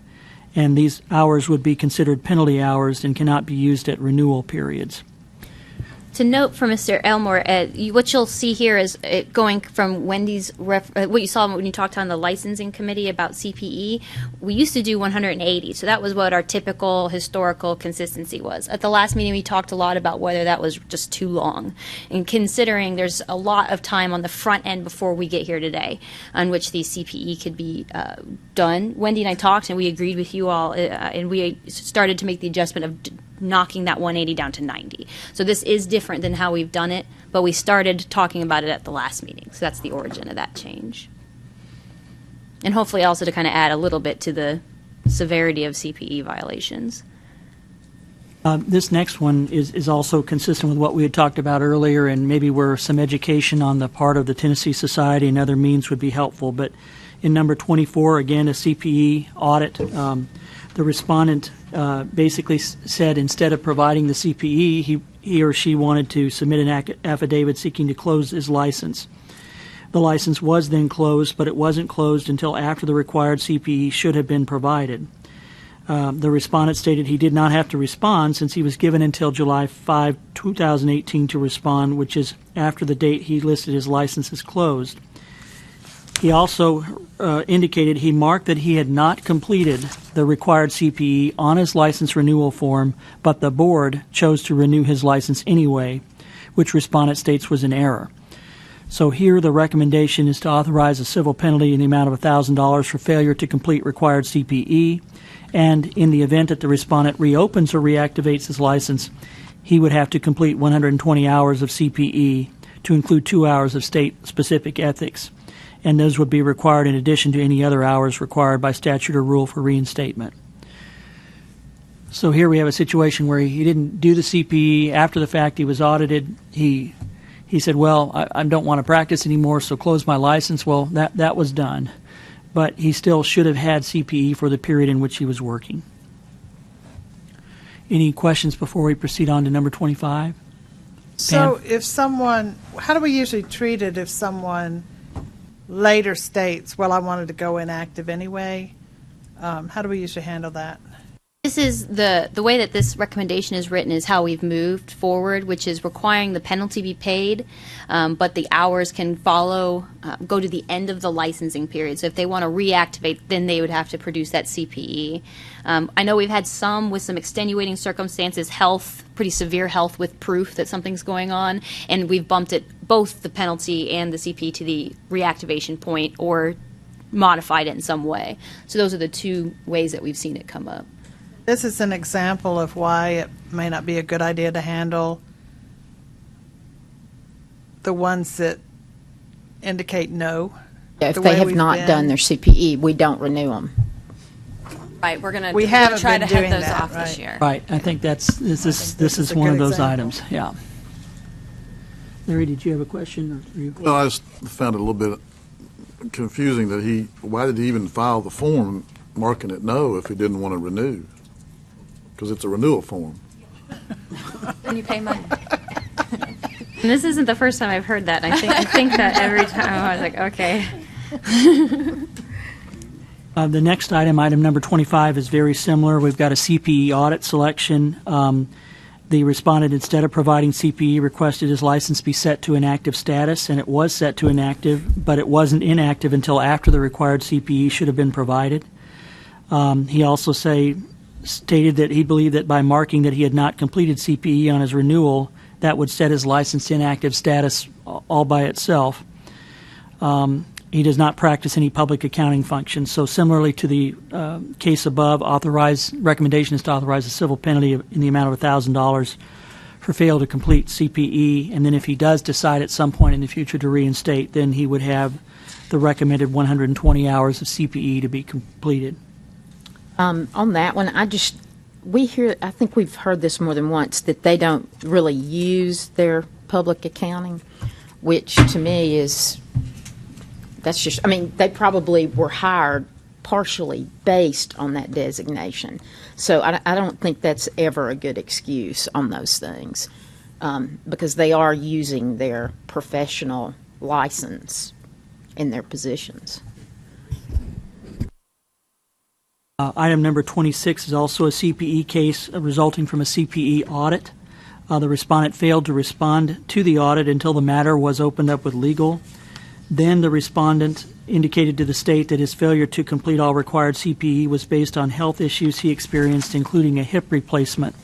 and these hours would be considered penalty hours and cannot be used at renewal periods. To note for Mr. Elmore, what you'll see here is going from Wendy's, what you saw when you talked on the licensing committee about CPE, we used to do 180, so that was what our typical historical consistency was. At the last meeting, we talked a lot about whether that was just too long, and considering there's a lot of time on the front end before we get here today on which these CPE could be done. Wendy and I talked, and we agreed with you all, and we started to make the adjustment of knocking that 180 down to 90. So this is different than how we've done it, but we started talking about it at the last meeting. So that's the origin of that change. And hopefully also to kind of add a little bit to the severity of CPE violations. This next one is also consistent with what we had talked about earlier, and maybe where some education on the part of the Tennessee Society and other means would be helpful. But in number 24, again, a CPE audit, the respondent basically said instead of providing the CPE, he or she wanted to submit an affidavit seeking to close his license. The license was then closed, but it wasn't closed until after the required CPE should have been provided. The respondent stated he did not have to respond since he was given until July 5, 2018 to respond, which is after the date he listed his license as closed. He also indicated he marked that he had not completed the required CPE on his license renewal form, but the board chose to renew his license anyway, which respondent states was an error. So here the recommendation is to authorize a civil penalty in the amount of $1,000 for failure to complete required CPE, and in the event that the respondent reopens or reactivates his license, he would have to complete 120 hours of CPE to include 2 hours of state-specific ethics, and those would be required in addition to any other hours required by statute or rule for reinstatement. So here we have a situation where he didn't do the CPE. After the fact, he was audited. He said, well, I don't want to practice anymore, so close my license. Well, that was done. But he still should have had CPE for the period in which he was working. Any questions before we proceed on to number 25? So Pam? if someone, how do we usually treat it if someone later states, well, I wanted to go inactive anyway? How do we usually handle that? This is the way that this recommendation is written is how we've moved forward, which is requiring the penalty be paid, but the hours can follow, go to the end of the licensing period. So if they want to reactivate, then they would have to produce that CPE. I know we've had some with some extenuating circumstances, health, pretty severe health with proof that something's going on, and we've bumped it, both the penalty and the CPE to the reactivation point or modified it in some way. So those are the two ways that we've seen it come up. This is an example of why it may not be a good idea to handle the ones that indicate no. If the they way have we've not been. done their CPE, we don't renew them. Right, we're going We to haven't try been to head doing those that, off this right. year. Right. I think this is a one good of those example. items. Yeah. Larry, did you have a question? Or you? Well, I just found it a little bit confusing that why did he even file the form marking it no if he didn't want to renew? Because it's a renewal form. And you pay money. And this isn't the first time I've heard that. I think that every time I was like, okay. The next item, item number 25, is very similar. We've got a CPE audit selection. The respondent, instead of providing CPE, requested his license be set to inactive status, and it was set to inactive, but it wasn't inactive until after the required CPE should have been provided. He also stated that he believed that by marking that he had not completed CPE on his renewal, that would set his license inactive status all by itself. He does not practice any public accounting functions. So similarly to the case above, recommendation is to authorize a civil penalty in the amount of $1,000 for failure to complete CPE. And then if he does decide at some point in the future to reinstate, then he would have the recommended 120 hours of CPE to be completed. On that one, I think we've heard this more than once, that they don't really use their public accounting, which to me they probably were hired partially based on that designation. So I don't think that's ever a good excuse on those things, because they are using their professional license in their positions. Item number 26 is also a CPE case resulting from a CPE audit. The respondent failed to respond to the audit until the matter was opened up with legal. Then the respondent indicated to the state that his failure to complete all required CPE was based on health issues he experienced, including a hip replacement.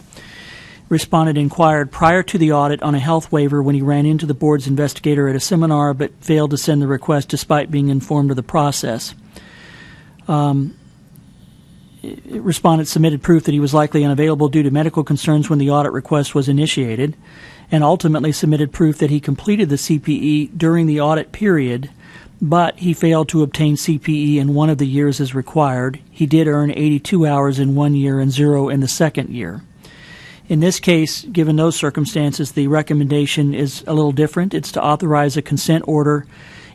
Respondent inquired prior to the audit on a health waiver when he ran into the board's investigator at a seminar, but failed to send the request despite being informed of the process. Respondent submitted proof that he was likely unavailable due to medical concerns when the audit request was initiated, and ultimately submitted proof that he completed the CPE during the audit period, but he failed to obtain CPE in one of the years as required. He did earn 82 hours in 1 year and 0 in the second year. In this case, given those circumstances, the recommendation is a little different. It's to authorize a consent order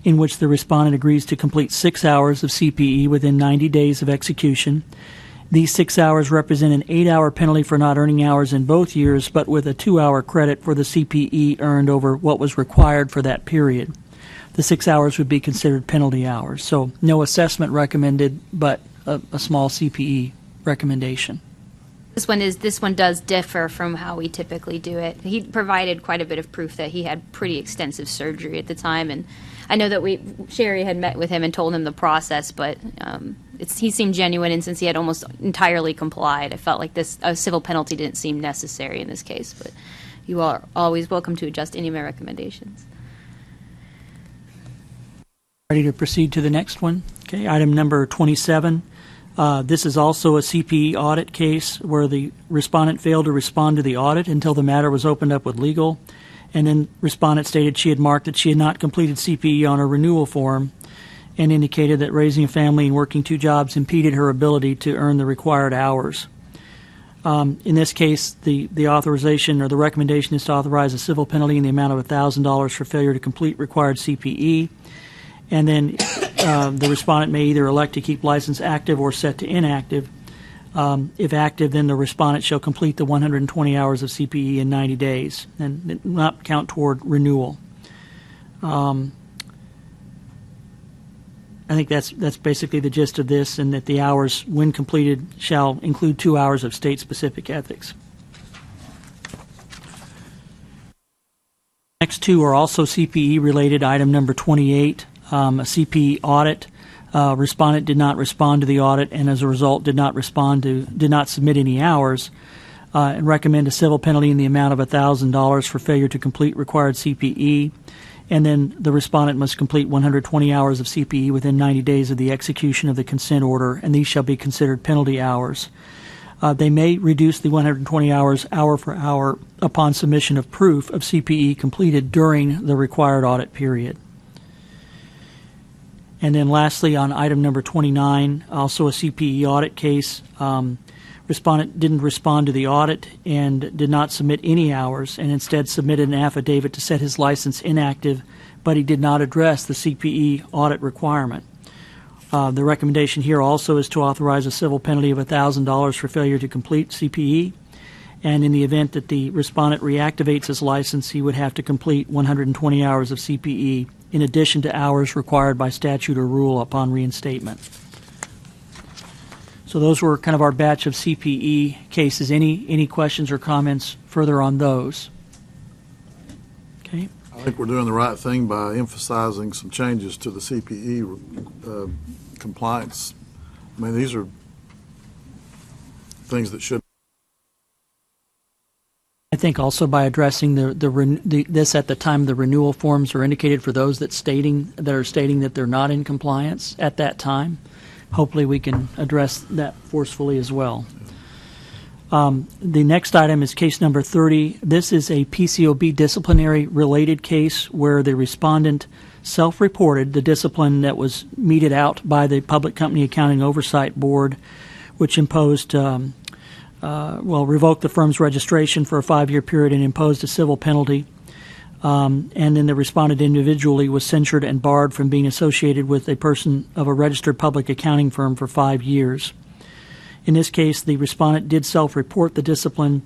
in which the respondent agrees to complete 6 hours of CPE within 90 days of execution. These 6 hours represent an 8-hour penalty for not earning hours in both years, but with a 2-hour credit for the CPE earned over what was required for that period. The 6 hours would be considered penalty hours. So no assessment recommended, but a small CPE recommendation. This one does differ from how we typically do it. He provided quite a bit of proof that he had pretty extensive surgery at the time, and I know that Sherry had met with him and told him the process, but he seemed genuine, and since he had almost entirely complied, I felt like a civil penalty didn't seem necessary in this case. But you are always welcome to adjust any of my recommendations. Ready to proceed to the next one? Okay, item number 27. This is also a CPE audit case where the respondent failed to respond to the audit until the matter was opened up with legal. And then respondent stated she had marked that she had not completed CPE on her renewal form and indicated that raising a family and working 2 jobs impeded her ability to earn the required hours. In this case, the authorization or the recommendation is to authorize a civil penalty in the amount of $1,000 for failure to complete required CPE. And then the respondent may either elect to keep license active or set to inactive. If active, then the respondent shall complete the 120 hours of CPE in 90 days and it will not count toward renewal. I think that's basically the gist of this, and that the hours, when completed, shall include 2 hours of state-specific ethics. Next 2 are also CPE related. Item number 28, a CPE audit. Respondent did not respond to the audit, and as a result did not submit any hours, and recommend a civil penalty in the amount of $1,000 for failure to complete required CPE. And then the respondent must complete 120 hours of CPE within 90 days of the execution of the consent order, and these shall be considered penalty hours. They may reduce the 120 hours hour for hour upon submission of proof of CPE completed during the required audit period. And then lastly, on item number 29, also a CPE audit case, respondent didn't respond to the audit and did not submit any hours, and instead submitted an affidavit to set his license inactive, but he did not address the CPE audit requirement. The recommendation here also is to authorize a civil penalty of $1,000 for failure to complete CPE, and in the event that the respondent reactivates his license, he would have to complete 120 hours of CPE in addition to hours required by statute or rule upon reinstatement. So those were kind of our batch of CPE cases. Any questions or comments further on those? Okay. I think we're doing the right thing by emphasizing some changes to the CPE compliance. I mean, these are things that should. think also by addressing this at the time the renewal forms are indicated for those that are stating that they're not in compliance at that time. Hopefully we can address that forcefully as well. The next item is case number 30. This is a PCOB disciplinary related case where the respondent self-reported the discipline that was meted out by the Public Company Accounting Oversight Board, which imposed, revoked the firm's registration for a 5-year period and imposed a civil penalty. And then the respondent individually was censured and barred from being associated with a person of a registered public accounting firm for 5 years. In this case, the respondent did self-report the discipline,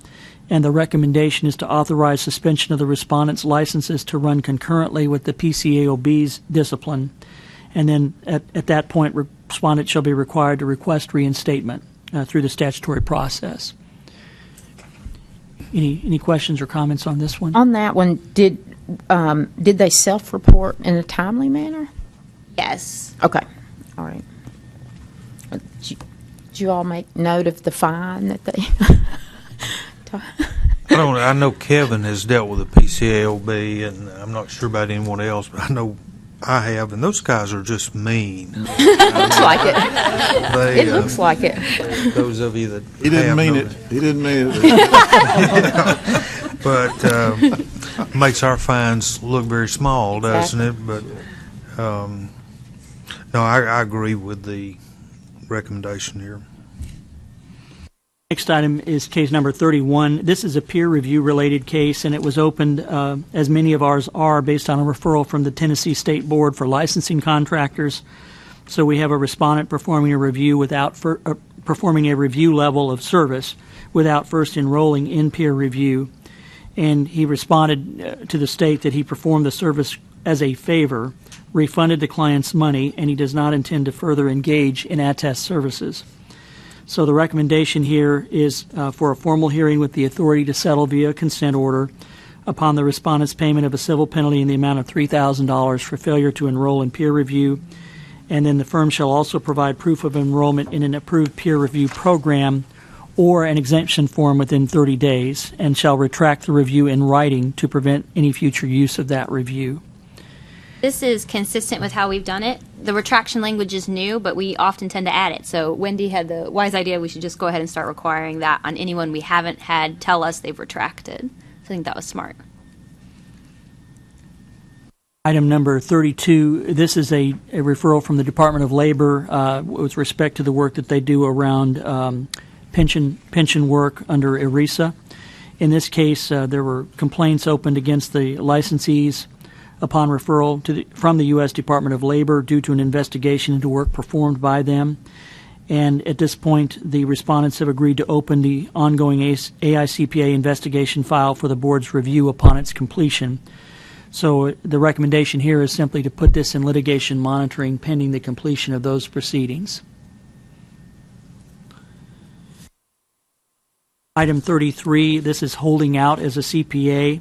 and the recommendation is to authorize suspension of the respondent's licenses to run concurrently with the PCAOB's discipline. And then at that point, respondent shall be required to request reinstatement through the statutory process. Any questions or comments on this one? On that one, did they self-report in a timely manner? Yes. Okay. All right. Did you all make note of the fine that they? I know Kevin has dealt with the PCAOB, and I'm not sure about anyone else, but I know I have, and those guys are just mean. Looks like it. It looks like it. Those of you that He didn't mean it. He didn't mean it. But makes our fines look very small, doesn't it? But no, I agree with the recommendation here. Next item is case number 31. This is a peer review related case, and it was opened, as many of ours are, based on a referral from the Tennessee State Board for Licensing Contractors. So we have a respondent performing a review performing a review level of service without first enrolling in peer review. And he responded to the state that he performed the service as a favor, refunded the client's money, and he does not intend to further engage in attest services. So the recommendation here is for a formal hearing with the authority to settle via consent order upon the respondent's payment of a civil penalty in the amount of $3,000 for failure to enroll in peer review. And then the firm shall also provide proof of enrollment in an approved peer review program or an exemption form within 30 days, and shall retract the review in writing to prevent any future use of that review. This is consistent with how we've done it. The retraction language is new, but we often tend to add it. So Wendy had the wise idea we should just go ahead and start requiring that on anyone we haven't had tell us they've retracted. So I think that was smart. Item number 32, this is a referral from the Department of Labor with respect to the work that they do around pension work under ERISA. In this case, there were complaints opened against the licensees upon referral from the U.S. Department of Labor due to an investigation into work performed by them. And at this point, the respondents have agreed to open the ongoing AICPA investigation file for the board's review upon its completion. So the recommendation here is simply to put this in litigation monitoring pending the completion of those proceedings. Item 33, this is holding out as a CPA.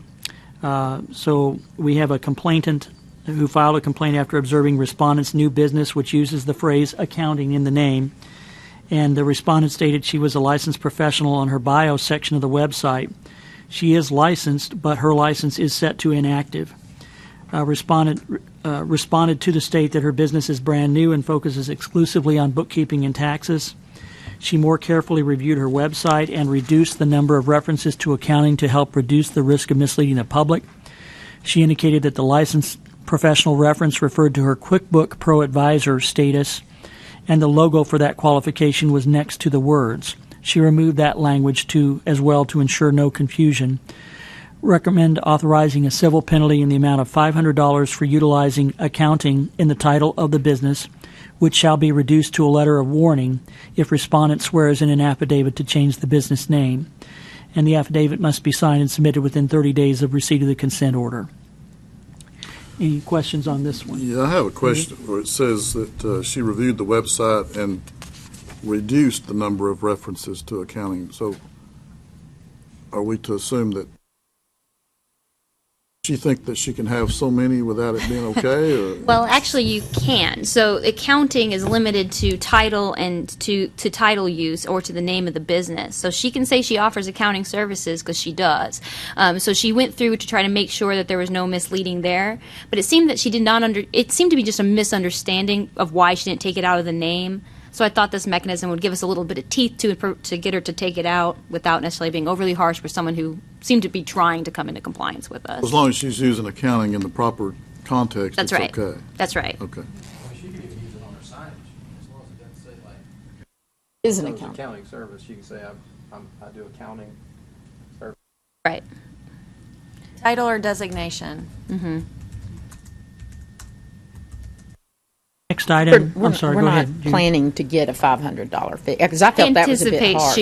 So we have a complainant who filed a complaint after observing respondent's new business, which uses the phrase accounting in the name. And the respondent stated she was a licensed professional on her bio section of the website. She is licensed, but her license is set to inactive. Respondent responded to the state that her business is brand new and focuses exclusively on bookkeeping and taxes. She more carefully reviewed her website and reduced the number of references to accounting to help reduce the risk of misleading the public. She indicated that the licensed professional reference referred to her QuickBook Pro Advisor status, and the logo for that qualification was next to the words. She removed that language as well to ensure no confusion. Recommend authorizing a civil penalty in the amount of $500 for utilizing accounting in the title of the business, which shall be reduced to a letter of warning if respondent swears in an affidavit to change the business name. And the affidavit must be signed and submitted within 30 days of receipt of the consent order. Any questions on this one? Yeah, I have a question where it says that she reviewed the website and reduced the number of references to accounting. So are we to assume that She think that she can have so many without it being okay? Or? Well, actually, you can. So accounting is limited to title and to title use or to the name of the business. So she can say she offers accounting services because she does. So she went through to try to make sure that there was no misleading there. But it seemed that she did not it seemed to be just a misunderstanding of why she didn't take it out of the name. So I thought this mechanism would give us a little bit of teeth to get her to take it out without necessarily being overly harsh for someone who seemed to be trying to come into compliance with us. As long as she's using accounting in the proper context, That's it's right. okay. That's right. Okay. She can even use it on her signage, as long as it doesn't say like. Is an It's account. accounting service. You can say I do accounting service. Right. Title or designation. Next item, We're I'm sorry, we're go not ahead. Judy. planning to get a $500 fee, because I felt that was a bit Anticipates harsh.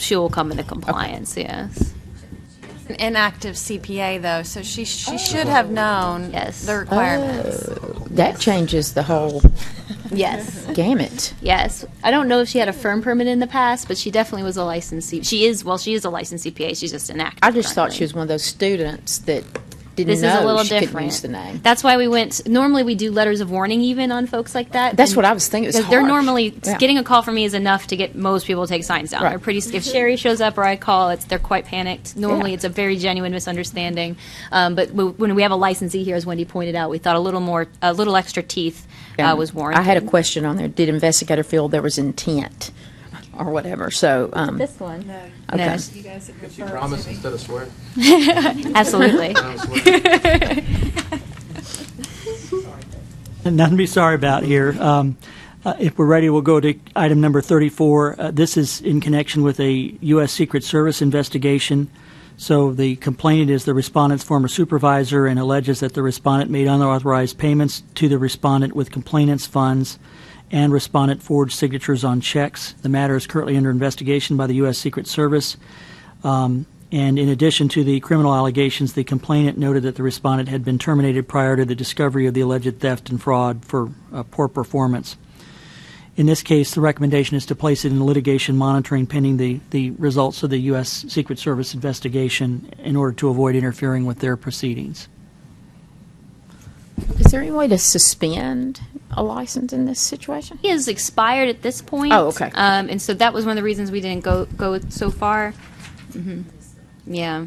she will come into compliance. Yes. An inactive CPA, though, so she should have known Yes. the requirements. That changes the whole Yes. gamut. Yes. I don't know if she had a firm permit in the past, but she definitely was a licensed She is a licensed CPA. She's just inactive. I just thought currently. she was one of those students that didn't This know is a little she couldn't different. use the name. That's why we went. Normally, we do letters of warning even on folks like that. That's and- what I was thinking. It was Because they're harsh. normally Yeah. getting a call from me is enough to get most people to take signs down. Right. They're pretty. If Sherry shows up or I call, they're quite panicked. Normally, Yeah. it's a very genuine misunderstanding. But when we have a licensee here, as Wendy pointed out, we thought a little extra teeth Yeah. was warranted. I had a question on there. Did investigator feel there was intent or whatever? So, This one. No. okay. Could you promise instead of swear? Absolutely. Nothing to be sorry about here. If we're ready, we'll go to item number 34. This is in connection with a U.S. Secret Service investigation. So the complainant is the respondent's former supervisor and alleges that the respondent made unauthorized payments to the respondent with complainant's funds and respondent forged signatures on checks. The matter is currently under investigation by the U.S. Secret Service. And in addition to the criminal allegations, the complainant noted that the respondent had been terminated prior to the discovery of the alleged theft and fraud for poor performance. In this case, the recommendation is to place it in litigation monitoring pending the results of the U.S. Secret Service investigation in order to avoid interfering with their proceedings. Is there any way to suspend a license in this situation? He is expired at this point. Oh, okay. And so that was one of the reasons we didn't go so far. Yeah.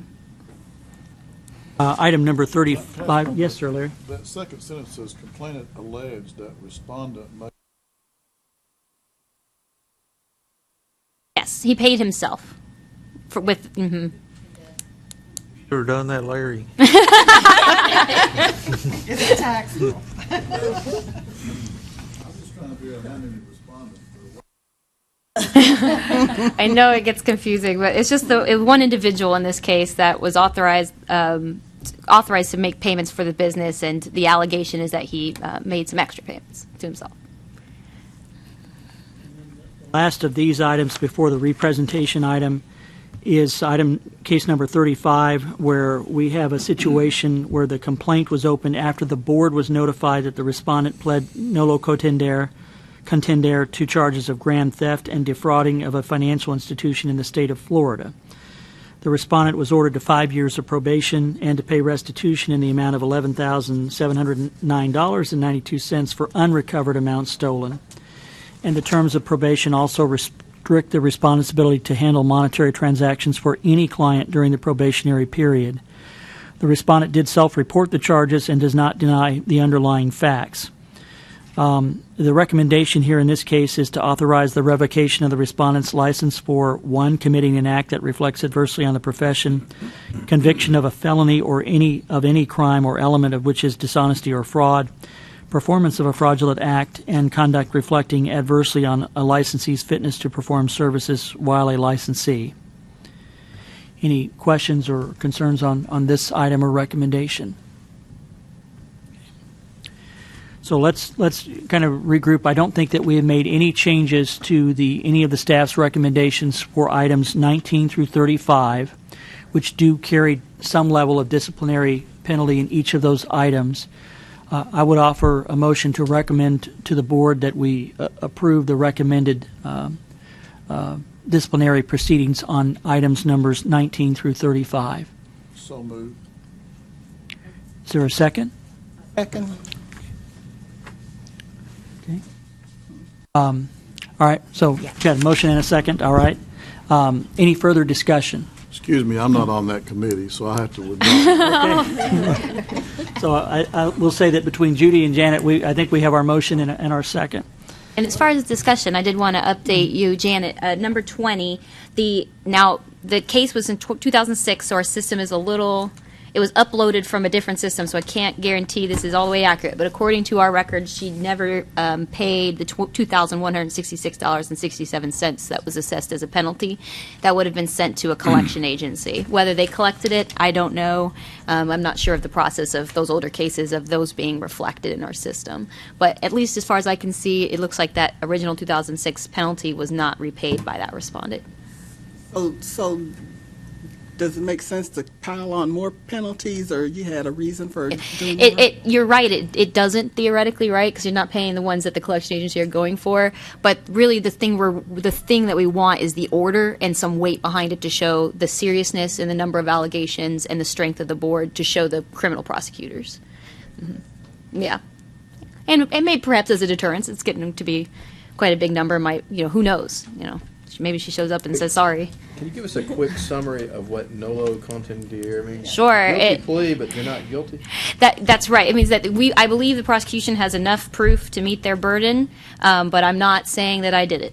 Item number 35. Yes, sir, Larry. That second sentence says complainant alleged that respondent made. Yes, he paid himself with. You ever done that, Larry? It's a tax bill. I'm just trying to figure out how many respondents. I know it gets confusing, but it's just one individual in this case that was authorized to make payments for the business, and the allegation is that he made some extra payments to himself. Last of these items before the representation item is case number 35, where we have a situation where the complaint was opened after the board was notified that the respondent pled nolo contendere to charges of grand theft and defrauding of a financial institution in the state of Florida. The respondent was ordered to 5 years of probation and to pay restitution in the amount of $11,709.92 for unrecovered amounts stolen. And the terms of probation also restrict the respondent's ability to handle monetary transactions for any client during the probationary period. The respondent did self-report the charges and does not deny the underlying facts. The recommendation here in this case is to authorize the revocation of the respondent's license for 1, committing an act that reflects adversely on the profession, conviction of a felony or any crime or element of which is dishonesty or fraud, performance of a fraudulent act, and conduct reflecting adversely on a licensee's fitness to perform services while a licensee. Any questions or concerns on this item or recommendation? So let's kind of regroup. I don't think that we have made any changes to any of the staff's recommendations for items 19 through 35, which do carry some level of disciplinary penalty in each of those items. I would offer a motion to recommend to the board that we approve the recommended disciplinary proceedings on items numbers 19 through 35. So moved. Is there a second? Second. Okay. All right, so got a motion and a second, all right. Any further discussion? Excuse me, I'm not on that committee, so I have to withdraw. So I will say that between Judy and Janet, I think we have our motion and our second. And as far as discussion, I did want to update you, Janet. Number 20, the case was in 2006, so our system is it was uploaded from a different system, so I can't guarantee this is all the way accurate. But according to our records, she never paid the $2,166.67 that was assessed as a penalty. That would have been sent to a collection agency. Whether they collected it, I don't know. I'm not sure of the process of those older cases of those being reflected in our system. But at least as far as I can see, it looks like that original 2006 penalty was not repaid by that respondent. So does it make sense to pile on more penalties, or you had a reason for doing that? You're right. It doesn't theoretically, right? Because you're not paying the ones that the collection agency are going for. But really, the thing that we want is the order and some weight behind it to show the seriousness and the number of allegations and the strength of the board to show the criminal prosecutors. Mm-hmm. Yeah, and maybe perhaps as a deterrence, it's getting to be quite a big number. Might who knows? Maybe she shows up and says sorry. Can you give us a quick summary of what nolo contendere means? Sure. Guilty plea, but you're not guilty? That's right. It means that I believe the prosecution has enough proof to meet their burden, but I'm not saying that I did it.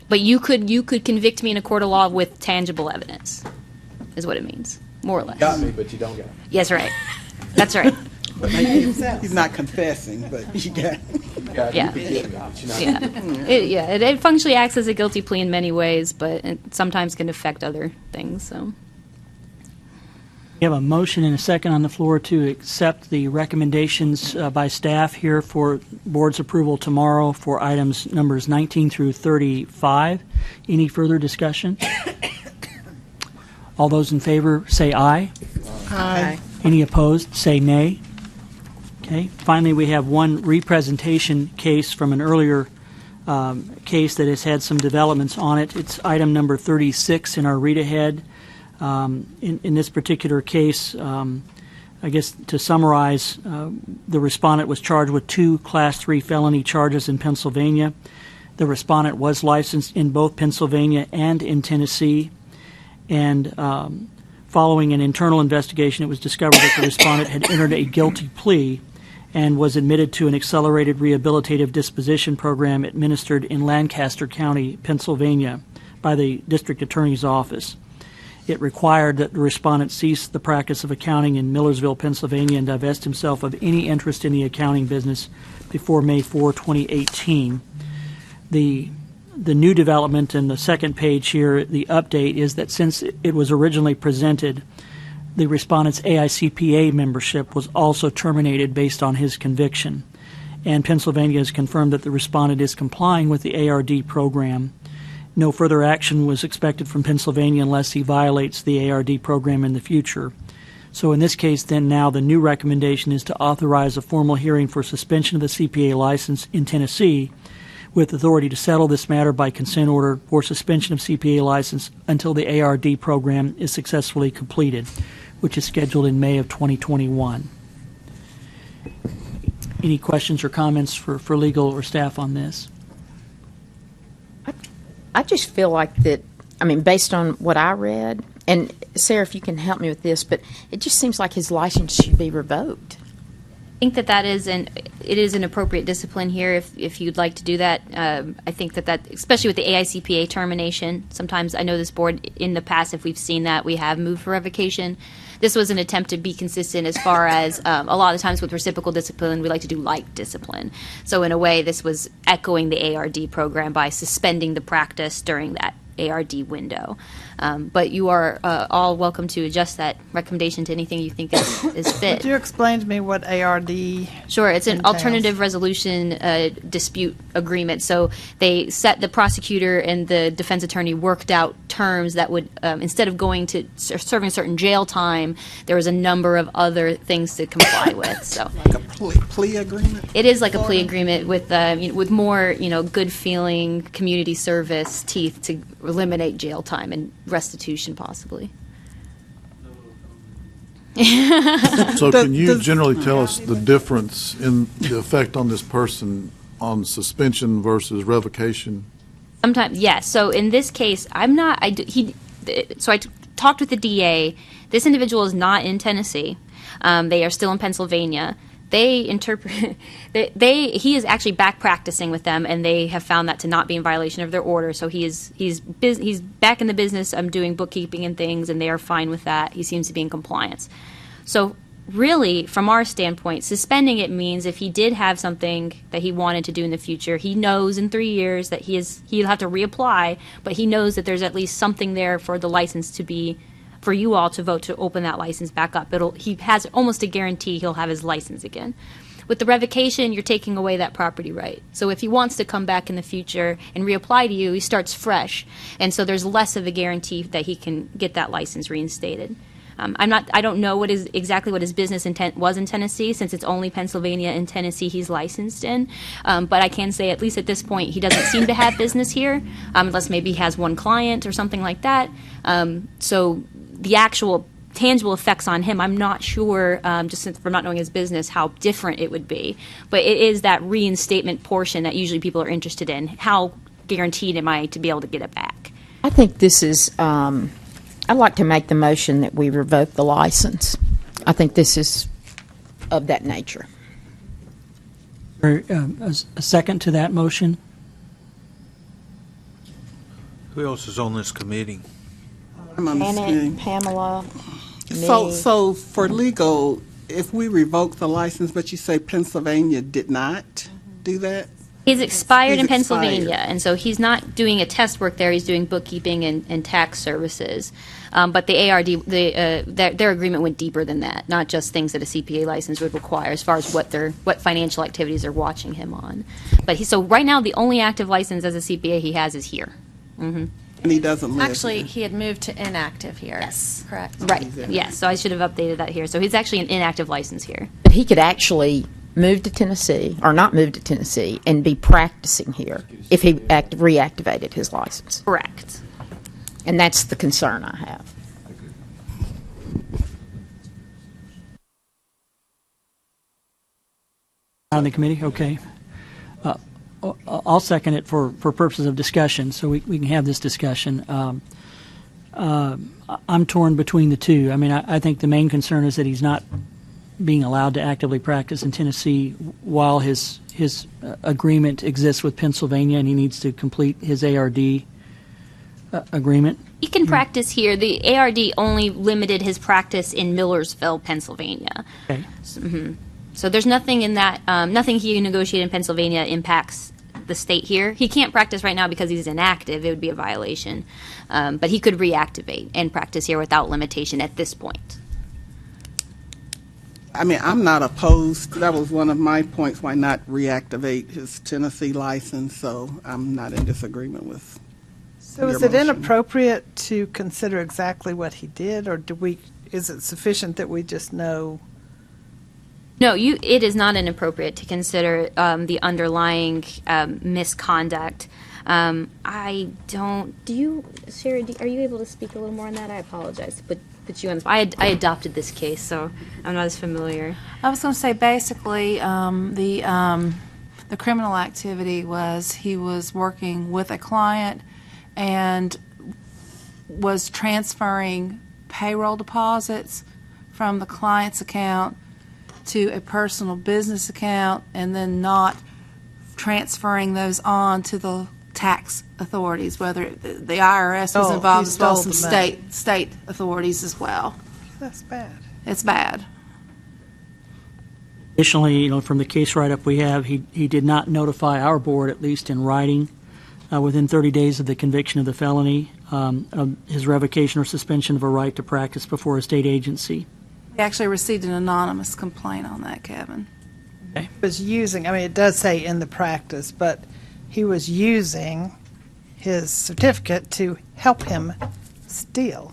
But you could convict me in a court of law with tangible evidence, is what it means, more or less. You got me, but you don't got me. Yes, right. That's right. He's not confessing, but you got Yeah. It functionally acts as a guilty plea in many ways, but it sometimes can affect other things. So. We have a motion and a second on the floor to accept the recommendations by staff here for board's approval tomorrow for items numbers 19 through 35. Any further discussion? All those in favor say aye. Aye. Any opposed say nay. Okay. Finally, we have one representation case from an earlier case that has had some developments on it. It's item number 36 in our read-ahead. In this particular case, I guess to summarize, the respondent was charged with 2 Class 3 felony charges in Pennsylvania. The respondent was licensed in both Pennsylvania and in Tennessee. And following an internal investigation, it was discovered that the respondent had entered a guilty plea and was admitted to an accelerated rehabilitative disposition program administered in Lancaster County, Pennsylvania, by the district attorney's office. It required that the respondent cease the practice of accounting in Millersville, Pennsylvania, and divest himself of any interest in the accounting business before May 4, 2018. The new development in the second page here, the update, is that since it was originally presented, the respondent's AICPA membership was also terminated based on his conviction. And Pennsylvania has confirmed that the respondent is complying with the ARD program. No further action was expected from Pennsylvania unless he violates the ARD program in the future. So in this case, then, now the new recommendation is to authorize a formal hearing for suspension of the CPA license in Tennessee, with authority to settle this matter by consent order or suspension of CPA license until the ARD program is successfully completed, which is scheduled in May of 2021. Any questions or comments for legal or staff on this? I just feel like that, based on what I read, and Sarah, if you can help me with this, but it just seems like his license should be revoked. I think that it is an appropriate discipline here if you'd like to do that. I think that especially with the AICPA termination, sometimes I know this board in the past, if we've seen that, we have moved for revocation. This was an attempt to be consistent as far as a lot of the times with reciprocal discipline, we like to do light discipline. So in a way, this was echoing the ARD program by suspending the practice during that ARD window. But you are all welcome to adjust that recommendation to anything you think is fit. Could you explain to me what ARD Sure. It's an entails? alternative resolution dispute agreement. So they set the prosecutor and the defense attorney worked out terms that would, instead of going to serving a certain jail time, there was a number of other things to comply with. So like a plea agreement? It is like a plea agreement with more, good feeling community service teeth to eliminate jail time and restitution possibly. So can you generally tell us the difference in the effect on this person on suspension versus revocation? Sometimes, yes. So in this case, so I talked with the DA. This individual is not in Tennessee. They are still in Pennsylvania. They interpret he is actually back practicing with them, and they have found that to not be in violation of their order. So he's back in the business. I'm doing bookkeeping and things, and they are fine with that. He seems to be in compliance. So really, from our standpoint, suspending it means if he did have something that he wanted to do in the future, he knows in 3 years that he'll have to reapply, but he knows that there's at least something there for the license to be, for you all to vote to open that license back up. He has almost a guarantee he'll have his license again. With the revocation, you're taking away that property right. So if he wants to come back in the future and reapply to you, he starts fresh, and so there's less of a guarantee that he can get that license reinstated. I don't know exactly what his business intent was in Tennessee, since it's only Pennsylvania and Tennessee he's licensed in. But I can say, at least at this point, he doesn't seem to have business here, unless maybe he has one client or something like that. So the actual tangible effects on him, I'm not sure, just from not knowing his business, how different it would be. But it is that reinstatement portion that usually people are interested in. How guaranteed am I to be able to get it back? I think this is, I'd like to make the motion that we revoke the license. I think this is of that nature. A second to that motion? Who else is on this committee? I'm on this committee. Pamela, me. So for legal, if we revoke the license, but you say Pennsylvania did not do that? He's expired He's in Pennsylvania, expired. and so he's not doing a test work there. He's doing bookkeeping and tax services. But the ARD, their agreement went deeper than that, not just things that a CPA license would require as far as what financial activities they're watching him on. But so right now, the only active license as a CPA he has is here. Mm-hmm. And he doesn't live Actually, here. he had moved to inactive here. Yes. Correct. Right. Yes. So I should have updated that here. So he's actually an inactive license here. But he could actually move to Tennessee, or not move to Tennessee, and be practicing here if he reactivated his license. Correct. And that's the concern I have. On the committee? Okay. I'll second it for purposes of discussion, so we can have this discussion. I'm torn between the two. I mean, I think the main concern is that he's not being allowed to actively practice in Tennessee while his agreement exists with Pennsylvania, and he needs to complete his ARD agreement. He can practice here. The ARD only limited his practice in Millersville, Pennsylvania. Okay. So there's nothing in that, nothing he negotiated in Pennsylvania impacts the state here. He can't practice right now because he's inactive. It would be a violation. But he could reactivate and practice here without limitation at this point. I mean, I'm not opposed. That was one of my points, why not reactivate his Tennessee license, so I'm not in disagreement with So your is it motion. inappropriate to consider exactly what he did, or is it sufficient that we just know? No, it is not inappropriate to consider the underlying misconduct. I don't. Do you, Sherry? Are you able to speak a little more on that? I apologize to put you on. I adopted this case, so I'm not as familiar. I was going to say basically the criminal activity was he was working with a client and was transferring payroll deposits from the client's account to a personal business account and then not transferring those on to the tax authorities, whether the IRS was involved as well as some state authorities as well. That's bad. It's bad. Additionally, from the case write-up we have, he did not notify our board, at least in writing, within 30 days of the conviction of the felony, of his revocation or suspension of a right to practice before a state agency. We actually received an anonymous complaint on that, Kevin. He was using, I mean, it does say in the practice, but he was using his certificate to help him steal.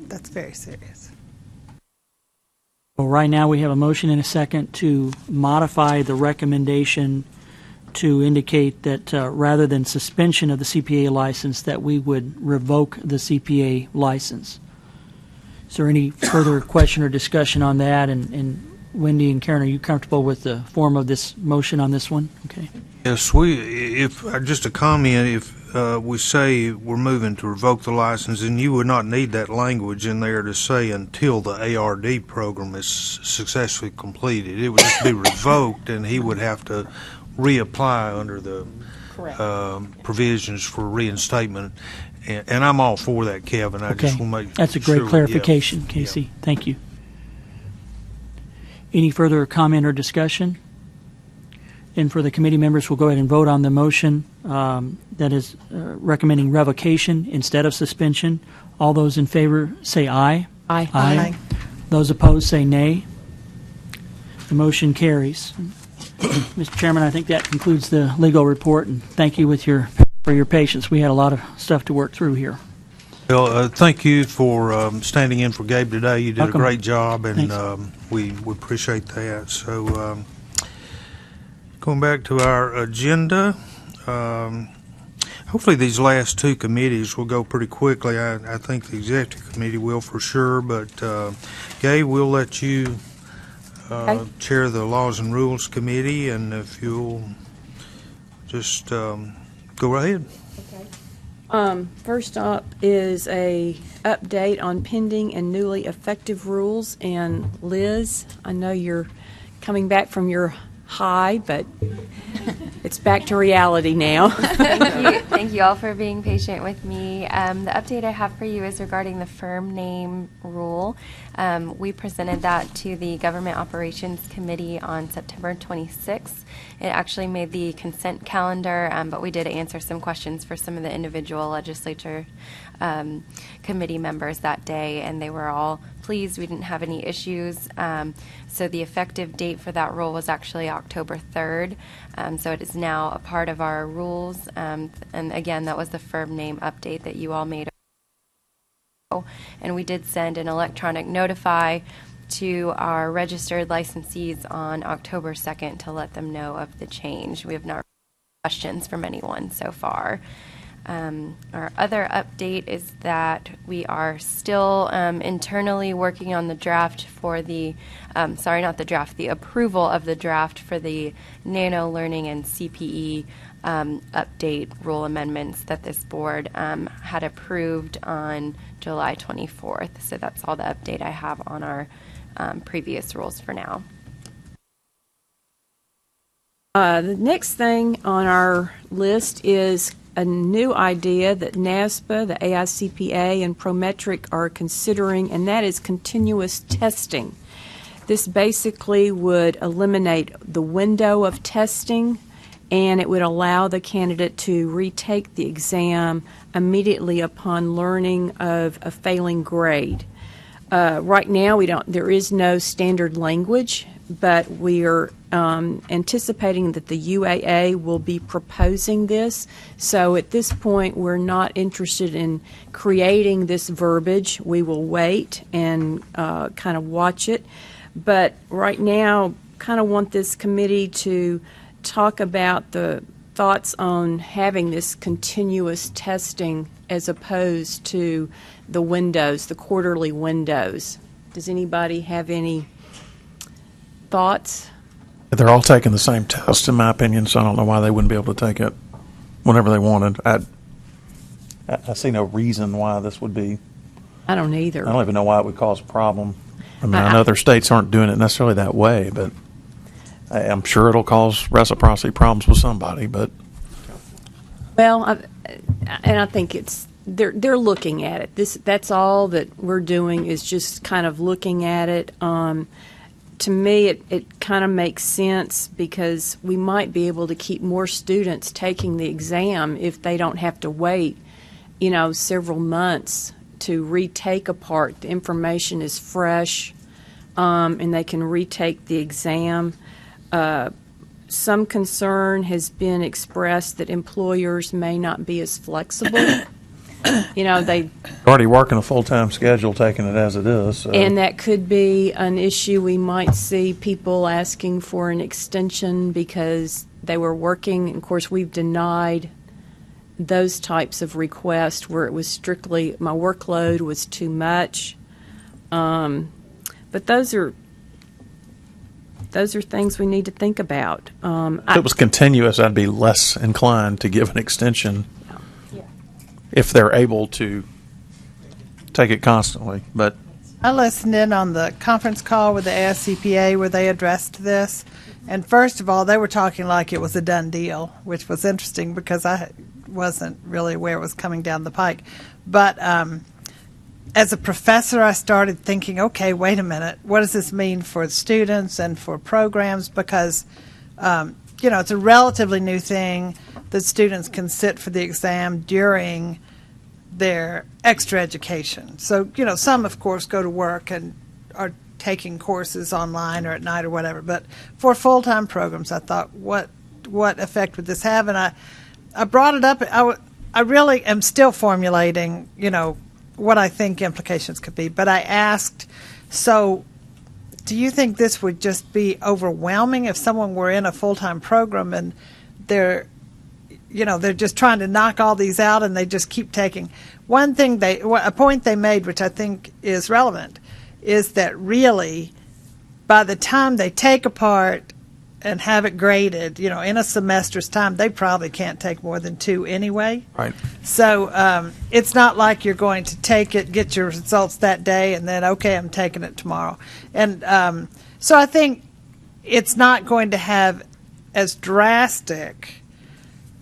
That's very serious. Well, right now we have a motion and a second to modify the recommendation to indicate that rather than suspension of the CPA license, that we would revoke the CPA license. Is there any further question or discussion on that? And Wendy and Karen, are you comfortable with the form of this motion on this one? Okay. Yes, just a comment, if we say we're moving to revoke the license, and you would not need that language in there to say until the ARD program is successfully completed. It would just be revoked, and he would have to reapply under the provisions for reinstatement. And I'm all for that, Kevin. I just want to make That's a great sure, clarification, Casey. Thank you. Any further comment or discussion? And for the committee members, we'll go ahead and vote on the motion that is recommending revocation instead of suspension. All those in favor say aye. Aye. Aye. Those opposed say nay. The motion carries. Mr. Chairman, I think that concludes the legal report, and thank you for your patience. We had a lot of stuff to work through here. Well, thank you for standing in for Gabe today. You did Welcome. a great job, and we appreciate that. So, going back to our agenda, hopefully these last two committees will go pretty quickly. I think the executive committee will for sure, but Gabe, we'll let you chair the Laws and Rules Committee, and if you'll just go right ahead. First up is a update on pending and newly effective rules. And Liz, I know you're coming back from your high, but it's back to reality now. Thank you all for being patient with me. The update I have for you is regarding the firm name rule. We presented that to the Government Operations Committee on September 26th. It actually made the consent calendar, but we did answer some questions for some of the individual legislature committee members that day, and they were all pleased. We didn't have any issues. So the effective date for that rule was actually October 3rd. So it is now a part of our rules. And again, that was the firm name update that you all made. And we did send an electronic notify to our registered licensees on October 2nd to let them know of the change. We have not received questions from anyone so far. Our other update is that we are still internally working on the draft for the, the approval of the draft for the Nano Learning and CPE update rule amendments that this board had approved on July 24th. So that's all the update I have on our previous rules for now. The next thing on our list is a new idea that NASPA, the AICPA, and Prometric are considering, and that is continuous testing. This basically would eliminate the window of testing, and it would allow the candidate to retake the exam immediately upon learning of a failing grade. Right now, there is no standard language, but we are anticipating that the UAA will be proposing this. So at this point, we're not interested in creating this verbiage. We will wait and kind of watch it. But right now, kind of want this committee to talk about the thoughts on having this continuous testing as opposed to the windows, the quarterly windows. Does anybody have any thoughts? They're all taking the same test, in my opinion, so I don't know why they wouldn't be able to take it whenever they wanted. I see no reason why this would be. I don't either. I don't even know why it would cause a problem. I mean, I know other states aren't doing it necessarily that way, but I'm sure it'll cause reciprocity problems with somebody. But well, and I think they're looking at it. That's all that we're doing is just kind of looking at it. To me, it kind of makes sense because we might be able to keep more students taking the exam if they don't have to wait, several months to retake a part. The information is fresh, and they can retake the exam. Some concern has been expressed that employers may not be as flexible. They already working a full-time schedule, taking it as it is. So. And that could be an issue. We might see people asking for an extension because they were working. Of course, we've denied those types of requests where it was strictly my workload was too much, But those are things we need to think about. If it was continuous, I'd be less inclined to give an extension if they're able to take it constantly. But I listened in on the conference call with the ASCPA where they addressed this. And first of all, they were talking like it was a done deal, which was interesting because I wasn't really aware it was coming down the pike. But as a professor, I started thinking, okay, wait a minute, what does this mean for students and for programs? Because, it's a relatively new thing that students can sit for the exam during their extra education. So, some, of course, go to work and are taking courses online or at night or whatever. But for full-time programs, I thought, what effect would this have? And I brought it up. I really am still formulating, what I think implications could be. But I asked, so do you think this would just be overwhelming if someone were in a full-time program and they're just trying to knock all these out and they just keep taking? One thing a point they made, which I think is relevant, is that really by the time they take apart and have it graded, in a semester's time, they probably can't take more than 2 anyway. right. So it's not like you're going to take it, get your results that day, and then, okay, I'm taking it tomorrow. And so I think it's not going to have as drastic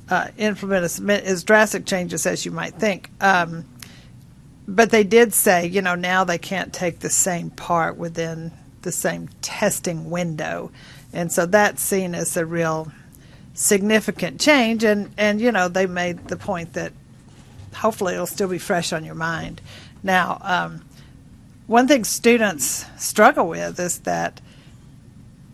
as drastic changes as you might think. But they did say, now they can't take the same part within the same testing window. And so that's seen as a real significant change. And they made the point that hopefully it'll still be fresh on your mind. Now, one thing students struggle with is that,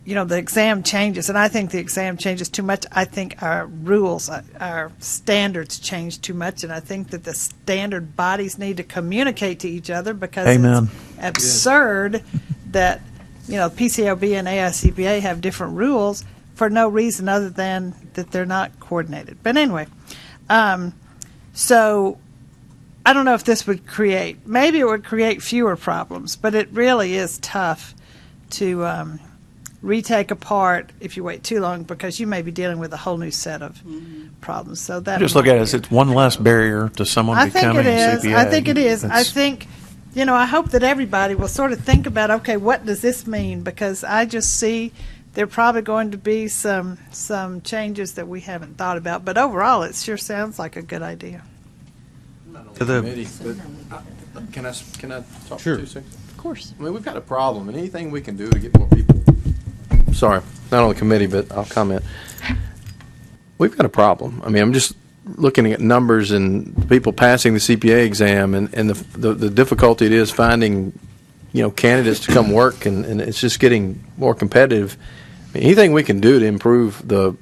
the exam changes. And I think the exam changes too much. I think our rules, our standards change too much. And I think that the standard bodies need to communicate to each other because Amen. It's absurd that PCOB and AICPA have different rules for no reason other than that they're not coordinated. But anyway, so I don't know if this would maybe it would create fewer problems, but it really is tough to retake apart if you wait too long because you may be dealing with a whole new set of problems. So that Just look at it as it's one less barrier to someone becoming a CPA. I think it is. I think, I hope that everybody will sort of think about, okay, what does this mean? Because I just see there are probably going to be some changes that we haven't thought about. But overall, it sure sounds like a good idea. Can I talk Sure. for 2 seconds? Of course. I mean, we've got a problem, and anything we can do to get more people. Sorry, not on the committee, but I'll comment. We've got a problem. I mean, I'm just looking at numbers and people passing the CPA exam, and the difficulty it is finding, candidates to come work, and it's just getting more competitive. I mean, anything we can do to improve the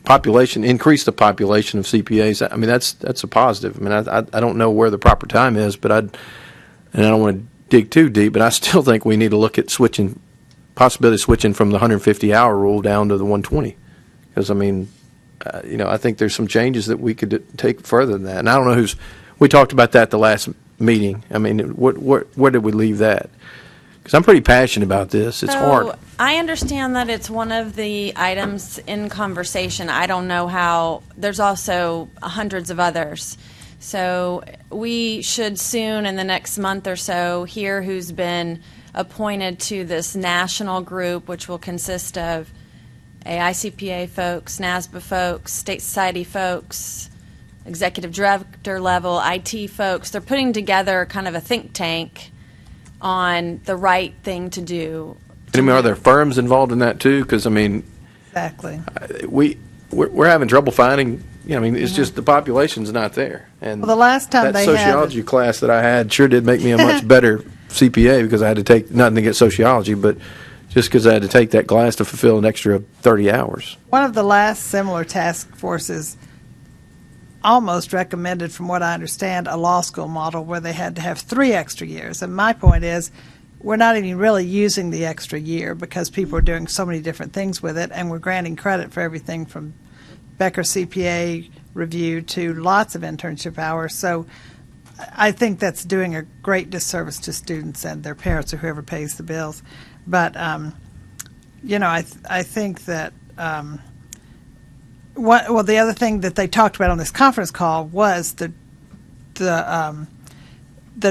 population, increase the population of CPAs, I mean, that's a positive. I mean, I don't know where the proper time is, but I don't want to dig too deep, but I still think we need to look at possibility of switching from the 150-hour rule down to the 120. Because, I mean, I think there's some changes that we could take further than that. And I don't know we talked about that the last meeting. I mean, where did we leave that? Because I'm pretty passionate about this. It's hard. I understand that it's one of the items in conversation. I don't know how. There's also hundreds of others. So we should soon, in the next month or so, hear who's been appointed to this national group, which will consist of AICPA folks, NASBA folks, State Society folks, executive director level, IT folks. They're putting together kind of a think tank on the right thing to do. And I mean, are there firms involved in that too? Because, I mean, Exactly. we're having trouble finding. I mean, it's just the population's not there. And Well, the last time that they had sociology class that I had sure did make me a much better CPA because I had to take nothing against sociology, but just because I had to take that class to fulfill an extra 30 hours. One of the last similar task forces almost recommended, from what I understand, a law school model where they had to have 3 extra years. And my point is, we're not even really using the extra year because people are doing so many different things with it, and we're granting credit for everything from Becker CPA review to lots of internship hours. So I think that's doing a great disservice to students and their parents or whoever pays the bills. But I think that the other thing that they talked about on this conference call was the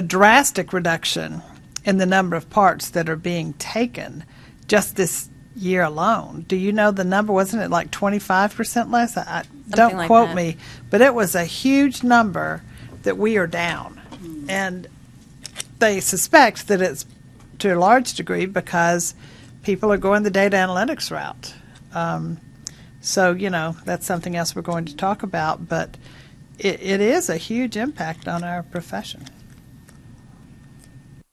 drastic reduction in the number of parts that are being taken just this year alone. Do you know the number? Wasn't it like 25% less? Don't like quote that. me, but it was a huge number that we are down. And they suspect that it's to a large degree because people are going the data analytics route. So, that's something else we're going to talk about, but it is a huge impact on our profession.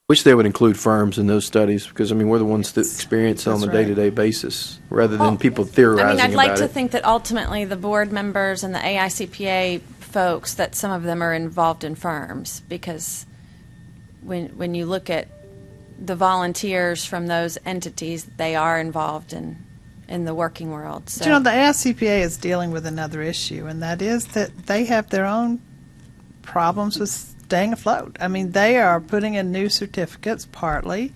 Wish they would include firms in those studies because, we're the ones that experience it on a That's right. day-to-day basis rather than people theorizing I'd like about to it. think that ultimately the board members and the AICPA folks, that some of them are involved in firms, because when you look at the volunteers from those entities, they are involved in the working world. So. The AICPA is dealing with another issue, and that is that they have their own problems with staying afloat. They are putting in new certificates partly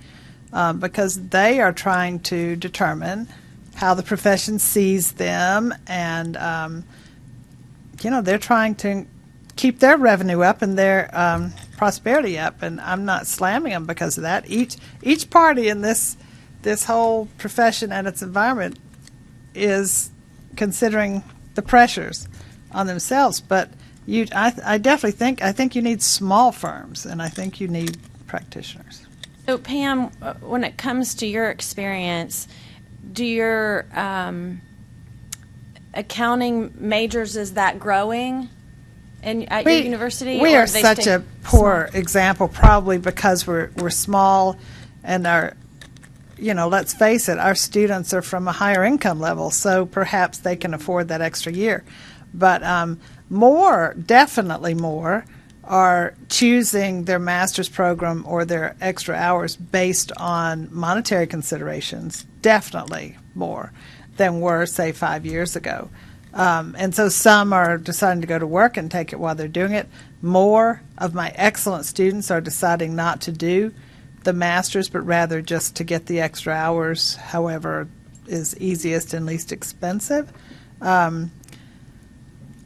because they are trying to determine how the profession sees them, and they're trying to keep their revenue up and their prosperity up. And I'm not slamming them because of that. Each party in this whole profession and its environment is considering the pressures on themselves, but I definitely think you need small firms, and I think you need practitioners. So, Pam, when it comes to your experience, do your accounting majors, is that growing at your university? We or are do they such stay a poor small? example, probably because we're small, and let's face it, our students are from a higher income level, so perhaps they can afford that extra year. But definitely more, are choosing their master's program or their extra hours based on monetary considerations, definitely more than were, say, 5 years ago. And so some are deciding to go to work and take it while they're doing it. More of my excellent students are deciding not to do the master's, but rather just to get the extra hours, however is easiest and least expensive.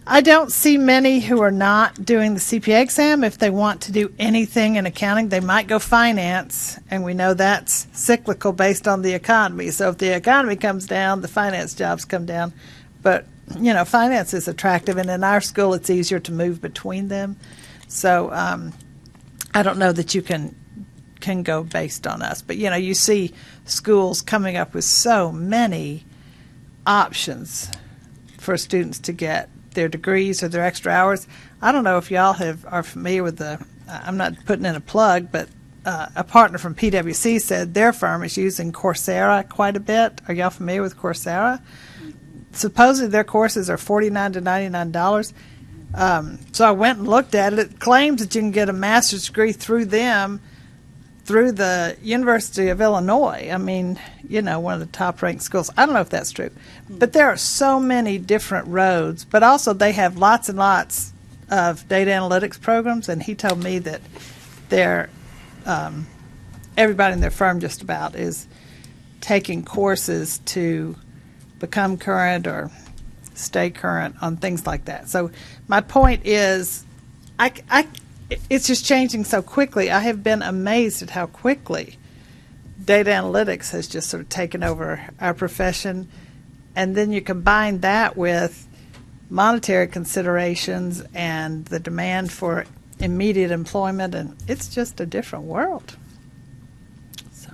I don't see many who are not doing the CPA exam. If they want to do anything in accounting, they might go finance, and we know that's cyclical based on the economy. So if the economy comes down, the finance jobs come down. But, finance is attractive, and in our school it's easier to move between them. So I don't know that you can go based on us. But, you see schools coming up with so many options for students to get their degrees or their extra hours. I don't know if y'all are familiar with I'm not putting in a plug, but a partner from PwC said their firm is using Coursera quite a bit. Are y'all familiar with Coursera? Supposedly their courses are $49 to $99. So I went and looked at it. It claims that you can get a master's degree through them through the University of Illinois. One of the top-ranked schools. I don't know if that's true. But there are so many different roads. But also they have lots and lots of data analytics programs, and he told me that everybody in their firm just about is taking courses to become current or stay current on things like that. So my point is, it's just changing so quickly. I have been amazed at how quickly data analytics has just sort of taken over our profession. And then you combine that with monetary considerations and the demand for immediate employment, and it's just a different world. So.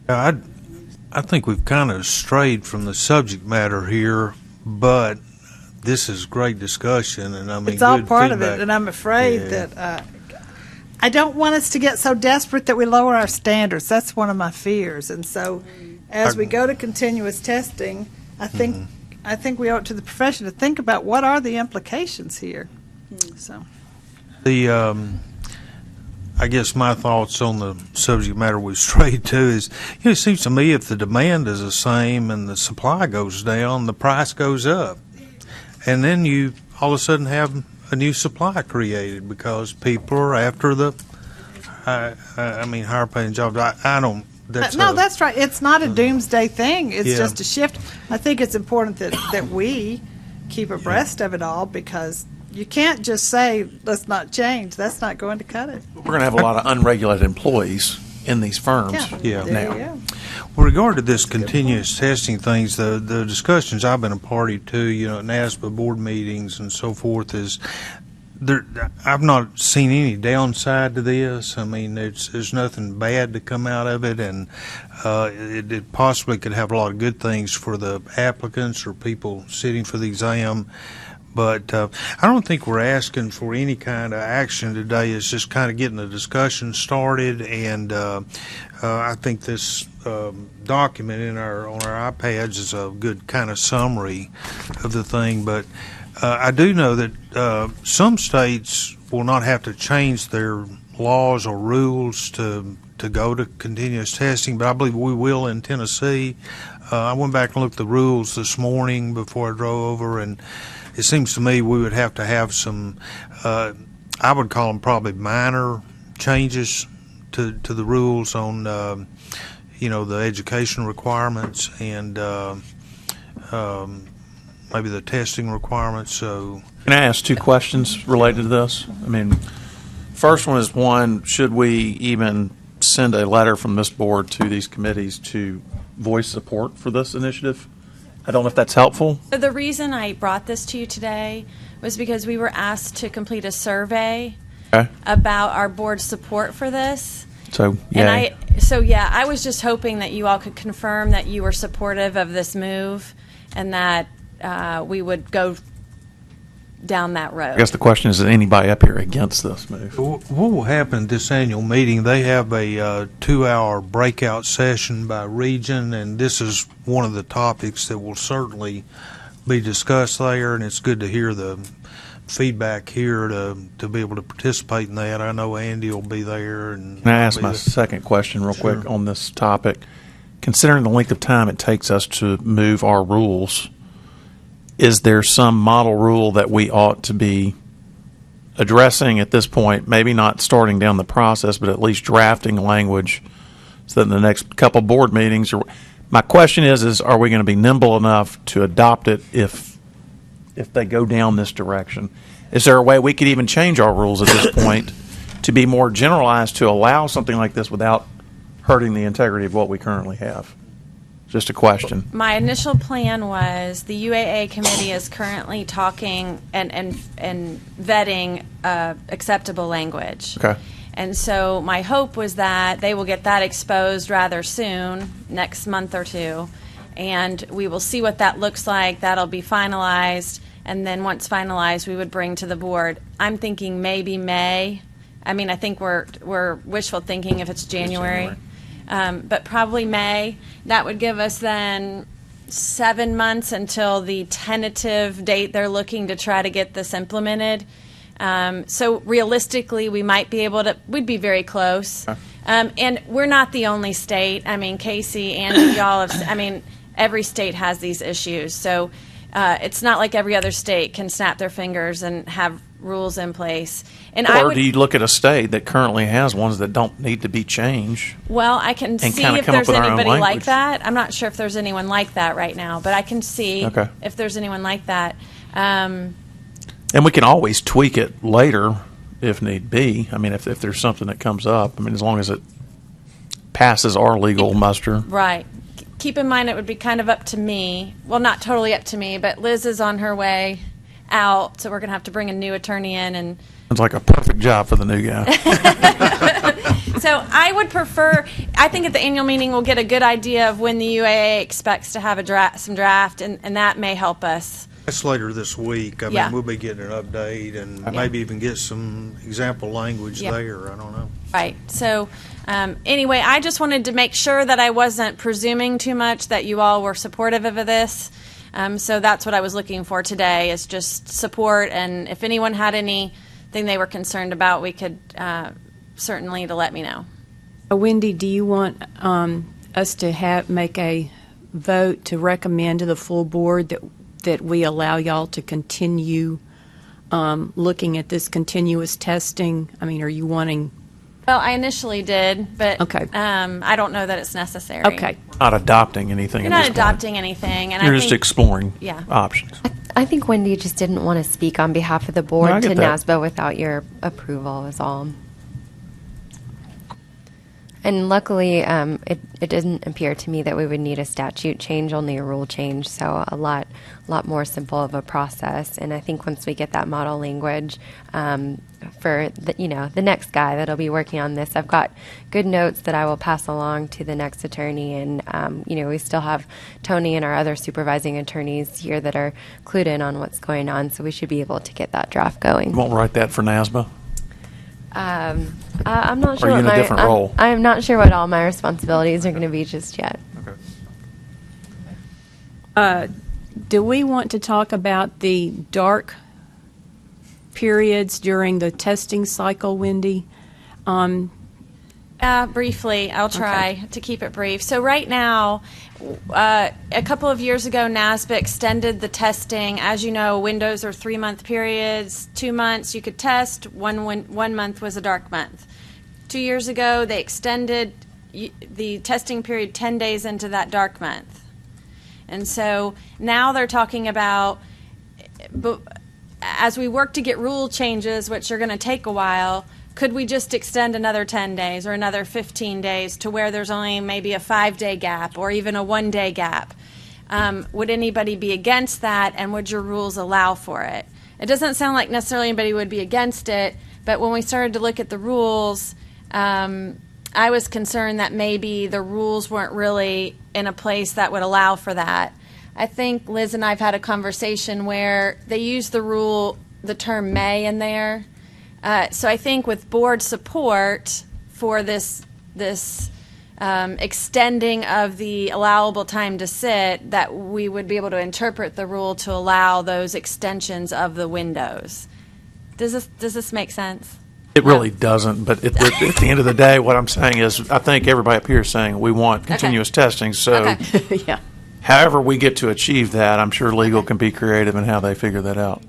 I think we've kind of strayed from the subject matter here, but this is great discussion, and it's all good part feedback. of it, and I'm afraid that I don't want us to get so desperate that we lower our standards. That's one of my fears, and so as we go to continuous testing, I think we owe it to the profession to think about what are the implications here. So I guess my thoughts on the subject matter we strayed to is, it seems to me if the demand is the same and the supply goes down, the price goes up. And then you all of a sudden have a new supply created because people are after the, higher paying jobs. I don't. That's right. It's not a doomsday thing. It's Yeah. just a shift. I think it's important that we keep abreast of it all, because you can't just say, let's not change. That's not going to cut it. We're going to have a lot of unregulated employees in these firms Yeah. There you now. go. With regard to this continuous testing things, the discussions I've been a party to, at NASPA board meetings and so forth, is there. I've not seen any downside to this. I mean, there's nothing bad to come out of it, and it possibly could have a lot of good things for the applicants or people sitting for the exam. But I don't think we're asking for any kind of action today. It's just kind of getting the discussion started, and I think this document on our iPads is a good kind of summary of the thing. But I do know that some states will not have to change their laws or rules to go to continuous testing, but I believe we will in Tennessee. I went back and looked at the rules this morning before I drove over, and it seems to me we would have to have some, I would call them probably minor changes to the rules on, the education requirements and maybe the testing requirements. So, Can I ask two questions related to this? I mean, first one is should we even send a letter from this board to these committees to voice support for this initiative? I don't know if that's helpful. The reason I brought this to you today was because we were asked to complete a survey about our board's support for this. So, And I was just hoping that you all could confirm that you were supportive of this move and that we would go down that road. I guess the question is anybody up here against this move? what will happen at this annual meeting? They have a 2-hour breakout session by region, and this is one of the topics that will certainly be discussed there. And it's good to hear the feedback here to be able to participate in that. I know Andy will be there. And Can I ask my second question real quick on this topic? Considering the length of time it takes us to move our rules, is there some model rule that we ought to be addressing at this point? Maybe not starting down the process, but at least drafting language so that in the next couple board meetings. My question is are we going to be nimble enough to adopt it if they go down this direction? Is there a way we could even change our rules at this point to be more generalized to allow something like this without hurting the integrity of what we currently have? Just a question. My initial plan was the UAA committee is currently talking and vetting acceptable language. Okay. And so my hope was that they will get that exposed rather soon, next month or two, and we will see what that looks like. That'll be finalized, and then once finalized, we would bring to the board. I'm thinking maybe May. I mean, I think we're wishful thinking if it's January. But probably May. That would give us then 7 months until the tentative date they're looking to try to get this implemented. So realistically, we might be able to, we'd be very close. And we're not the only state. I mean, Casey, Andy, y'all have, every state has these issues. So it's not like every other state can snap their fingers and have rules in place. And do you look at a state that currently has ones that don't need to be changed? Well, I can see if there's anybody like that. I'm not sure if there's anyone like that right now, but I can see if there's anyone like that. And we can always tweak it later if need be. I mean, if there's something that comes up, as long as it passes our legal muster. Right. Keep in mind it would be kind of up to me. Well, not totally up to me, but Liz is on her way out, so we're going to have to bring a new attorney in. And it's like a perfect job for the new guy. So I would prefer, I think at the annual meeting we'll get a good idea of when the UAA expects to have some draft, and that may help us. That's later this week. I mean, we'll be getting an update and maybe even get some example language there. I don't know. Right. So anyway, I just wanted to make sure that I wasn't presuming too much, that you all were supportive of this. So that's what I was looking for today, is just support. And if anyone had anything they were concerned about, we could certainly to let me know. Wendy, do you want us to make a vote to recommend to the full board that we allow y'all to continue looking at this continuous testing? I mean, are you wanting? Well, I initially did, but Okay. I don't know that it's necessary. Okay. Not adopting anything. You're at not this point. adopting anything, and You're I just think, exploring Yeah. options. I think Wendy just didn't want to speak on behalf of the board No, I to get that. NASBA without your approval is all. And luckily, it didn't appear to me that we would need a statute change, only a rule change. So a lot more simple of a process. And I think once we get that model language for the next guy that'll be working on this, I've got good notes that I will pass along to the next attorney. And we still have Tony and our other supervising attorneys here that are clued in on what's going on. So we should be able to get that draft going. You won't write that for NASBA? I'm not sure. Are you in a different role? I'm not sure what all my responsibilities are going to be just yet. Do we want to talk about the dark periods during the testing cycle, Wendy? Briefly, I'll try to keep it brief. So right now, a couple of years ago, NASBA extended the testing. As you know, windows are 3-month periods. 2 months you could test. 1 month was a dark month. 2 years ago, they extended the testing period 10 days into that dark month. And so now they're talking about, as we work to get rule changes, which are going to take a while, could we just extend another 10 days or another 15 days to where there's only maybe a 5-day gap or even a 1-day gap? Would anybody be against that, and would your rules allow for it? It doesn't sound like necessarily anybody would be against it, but when we started to look at the rules, I was concerned that maybe the rules weren't really in a place that would allow for that. I think Liz and I have had a conversation where they use the term may in there. So I think with board support for this extending of the allowable time to sit, that we would be able to interpret the rule to allow those extensions of the windows. Does this make sense? It really doesn't, but at the end of the day, what I'm saying is, I think everybody up here is saying we want continuous testing, so Yeah. however we get to achieve that, I'm sure legal can be creative in how they figure that out.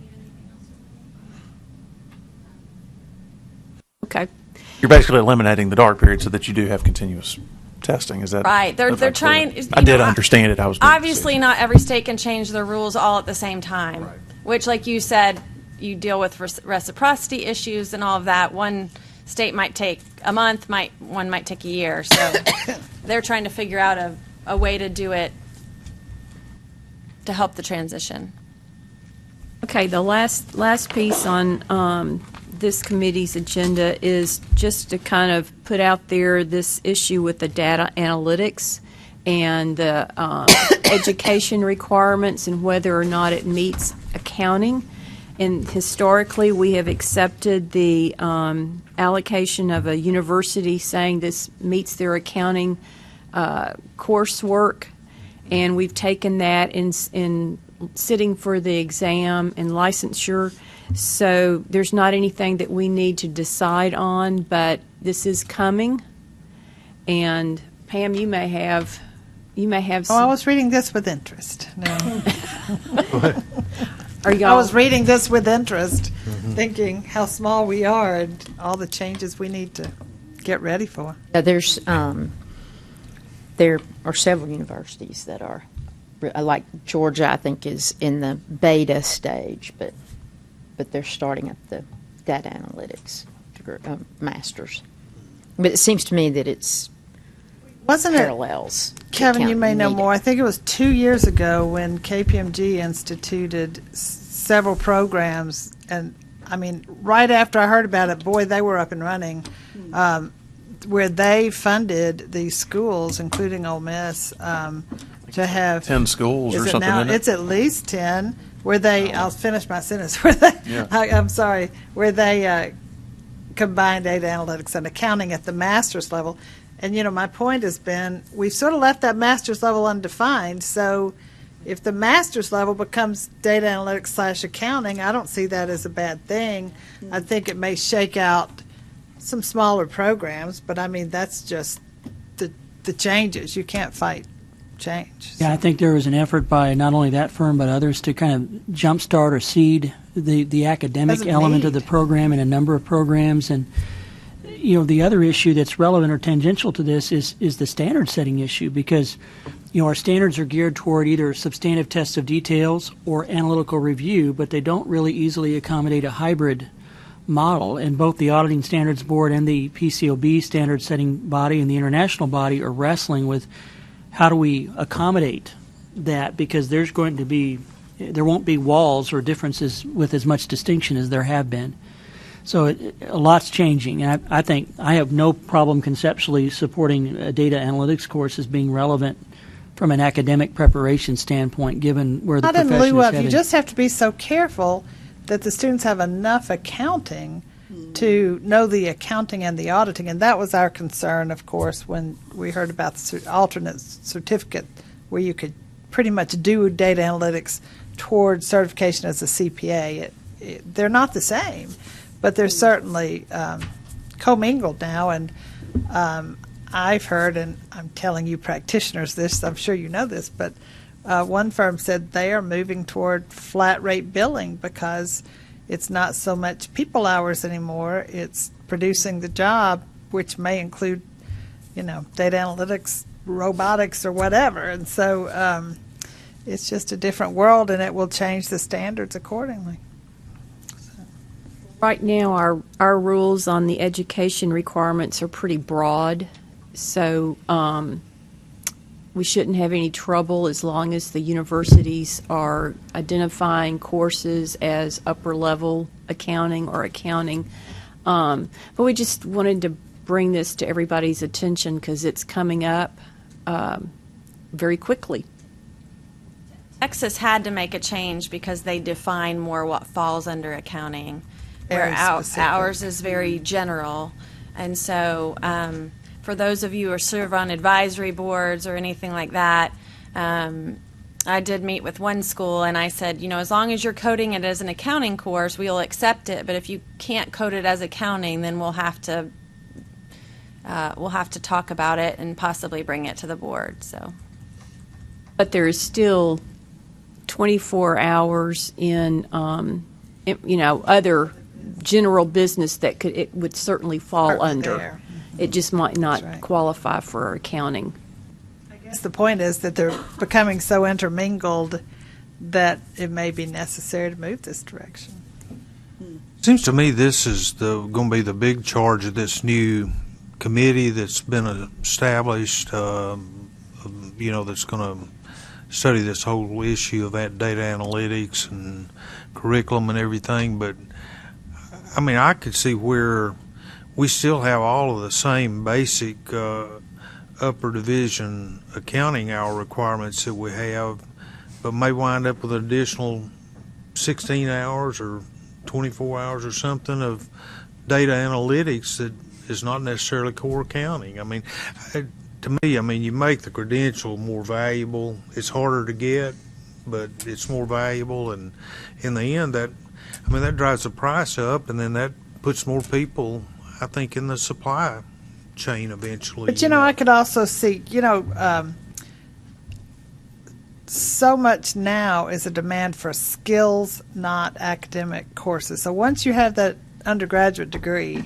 Okay. You're basically eliminating the dark period so that you do have continuous testing. Is that Right. They're okay, trying. clear? I did understand it. I was being Obviously, not every state can change their rules all at the same time. Which, like you said, you deal with reciprocity issues and all of that. One state might take a month, one might take a year. So they're trying to figure out a way to do it to help the transition. Okay, the last piece on this committee's agenda is just to kind of put out there this issue with the data analytics and the education requirements and whether or not it meets accounting. And historically, we have accepted the allocation of a university saying this meets their accounting coursework, and we've taken that in sitting for the exam and licensure. So there's not anything that we need to decide on, but this is coming. And Pam, you may have some. Oh, I was reading this with interest. No. Are y'all? I was reading this with interest, thinking how small we are and all the changes we need to get ready for. There are several universities that are, like Georgia, I think, is in the beta stage, but they're starting up the data analytics masters. But it seems to me that it's Wasn't parallels. it, Kevin, you may know needed. more. I think it was 2 years ago when KPMG instituted several programs, and I mean, right after I heard about it, boy, they were up and running, where they funded these schools, including Ole Miss, to have 10 schools or something, now? isn't it? It's at least 10. Where they, I'll finish my sentence. Where they, Yeah. I'm sorry, where they combine data analytics and accounting at the master's level. And, you know, my point has been, we've sort of left that master's level undefined. So if the master's level becomes data analytics / accounting, I don't see that as a bad thing. I think it may shake out some smaller programs, but I mean, that's just the changes. You can't fight change. Yeah, I think there was an effort by not only that firm but others to kind of jumpstart or seed the academic Doesn't element of need. the program in a number of programs. And the other issue that's relevant or tangential to this is the standard setting issue, because our standards are geared toward either substantive tests of details or analytical review, but they don't really easily accommodate a hybrid model. And both the Auditing Standards Board and the PCOB standard setting body and the international body are wrestling with how do we accommodate that, because there won't be walls or differences with as much distinction as there have been. So a lot's changing, and I think I have no problem conceptually supporting a data analytics course as being relevant from an academic preparation standpoint, given where the Not in profession lieu is of. headed. You just have to be so careful that the students have enough accounting to know the accounting and the auditing. And that was our concern, of course, when we heard about the alternate certificate where you could pretty much do data analytics towards certification as a CPA. They're not the same, but they're certainly commingled now. And I've heard, and I'm telling you practitioners this, I'm sure you know this, but one firm said they are moving toward flat rate billing because it's not so much people hours anymore. It's producing the job, which may include, data analytics, robotics, or whatever. And so it's just a different world, and it will change the standards accordingly. Right now, our rules on the education requirements are pretty broad, so we shouldn't have any trouble as long as the universities are identifying courses as upper-level accounting or accounting. But we just wanted to bring this to everybody's attention because it's coming up very quickly. Texas had to make a change because they define more what falls under accounting, Very where specific. ours is very general. And so for those of you who serve on advisory boards or anything like that, I did meet with one school, and I said, as long as you're coding it as an accounting course, we'll accept it. But if you can't code it as accounting, then we'll have to talk about it and possibly bring it to the board. So, But there is still 24 hours in, other general business that it would certainly fall Certainly under. there. It just might not That's right. qualify for accounting. I guess the point is that they're becoming so intermingled that it may be necessary to move this direction. Seems to me this is going to be the big charge of this new committee that's been established, that's going to study this whole issue of that data analytics and curriculum and everything. But, I could see where we still have all of the same basic upper division accounting hour requirements that we have, but may wind up with an additional 16 hours or 24 hours or something of data analytics that is not necessarily core accounting. To me, you make the credential more valuable. It's harder to get, but it's more valuable, and in the end, that drives the price up, and then that puts more people, I think, in the supply chain eventually. But, I could also see, so much now is a demand for skills, not academic courses. So once you have that undergraduate degree,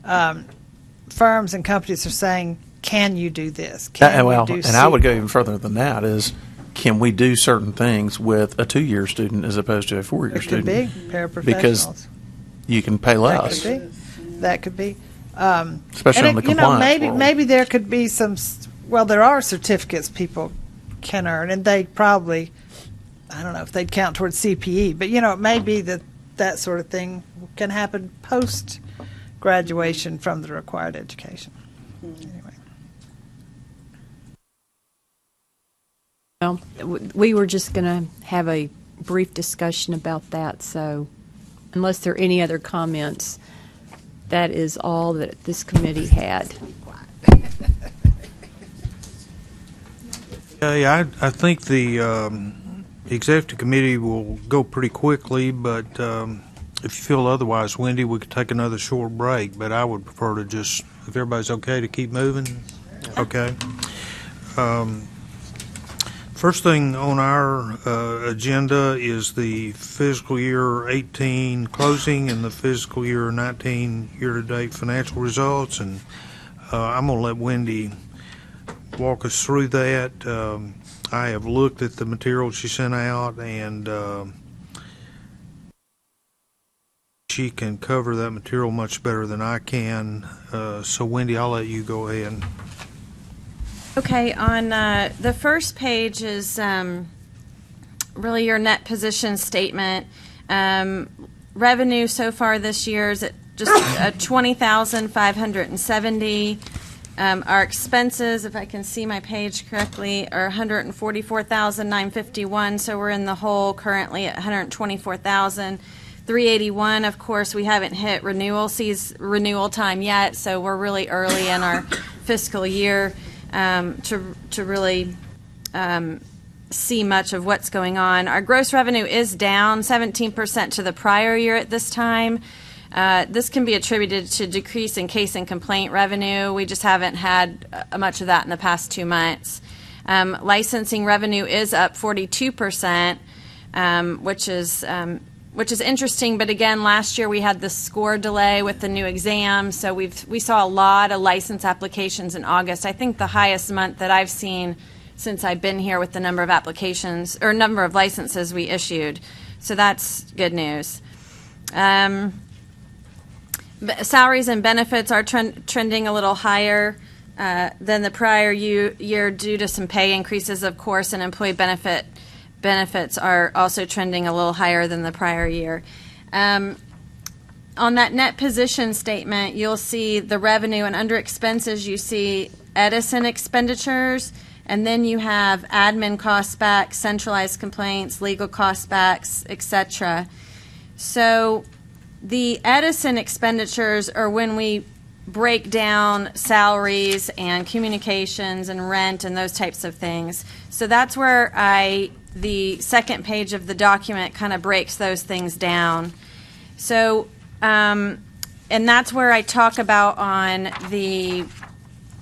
firms and companies are saying, can you do this? Can you do I would go even further than that is, can we do certain things with a 2-year student as opposed to a 4-year It student? could be paraprofessionals. Because you can pay less. That could be. Especially on the compliance world. Maybe there could be some. Well, there are certificates people can earn, and they probably, I don't know if they'd count towards CPE, but it may be that sort of thing can happen post graduation from the required education. Anyway. Well, we were just going to have a brief discussion about that, so unless there are any other comments, that is all that this committee had. Yeah, I think the executive committee will go pretty quickly, but if you feel otherwise, Wendy, we could take another short break, but I would prefer to just, if everybody's okay, to keep moving. Okay. First thing on our agenda is the fiscal year 18 closing and the fiscal year 19 year-to-date financial results, and I'm going to let Wendy walk us through that. I have looked at the material she sent out, and she can cover that material much better than I can. So, Wendy, I'll let you go ahead. Okay, on the first page is really your net position statement. Revenue so far this year is at just $20,570. Our expenses, if I can see my page correctly, are $144,951. So we're in the hole currently at $124,381. Of course, we haven't hit renewal time yet, so we're really early in our fiscal year to really see much of what's going on. Our gross revenue is down 17% to the prior year at this time. This can be attributed to decrease in case and complaint revenue. We just haven't had much of that in the past 2 months. Licensing revenue is up 42%, which is interesting. But again, last year we had the score delay with the new exam, so we saw a lot of license applications in August. I think the highest month that I've seen since I've been here with the number of applications or number of licenses we issued. So that's good news. Salaries and benefits are trending a little higher than the prior year due to some pay increases, of course, and employee benefits are also trending a little higher than the prior year. On that net position statement, you'll see the revenue, and under expenses you see Edison expenditures, and then you have admin costs back, centralized complaints, legal costs backs, etc. So the Edison expenditures are when we break down salaries and communications and rent and those types of things. So that's where the second page of the document kind of breaks those things down. So, and that's where I talk about on the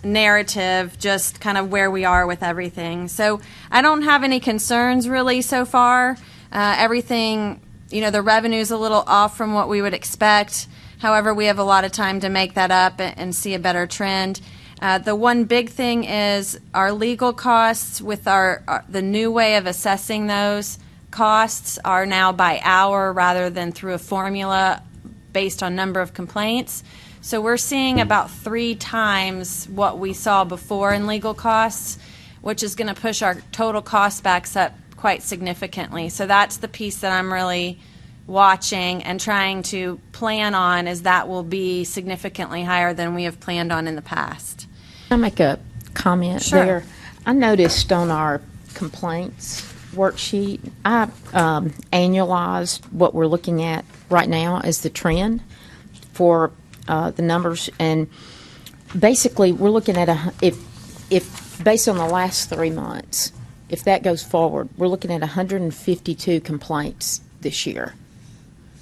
narrative just kind of where we are with everything. So I don't have any concerns really so far. Everything, the revenue's a little off from what we would expect. However, we have a lot of time to make that up and see a better trend. The one big thing is our legal costs with the new way of assessing those costs are now by hour rather than through a formula based on number of complaints. So we're seeing about 3 times what we saw before in legal costs, which is going to push our total cost backs up quite significantly. So that's the piece that I'm really watching and trying to plan on, is that will be significantly higher than we have planned on in the past. Can I make a comment Sure. there? I noticed on our complaints worksheet, I annualized what we're looking at right now as the trend for the numbers, and basically we're looking at if based on the last 3 months, if that goes forward, we're looking at 152 complaints this year.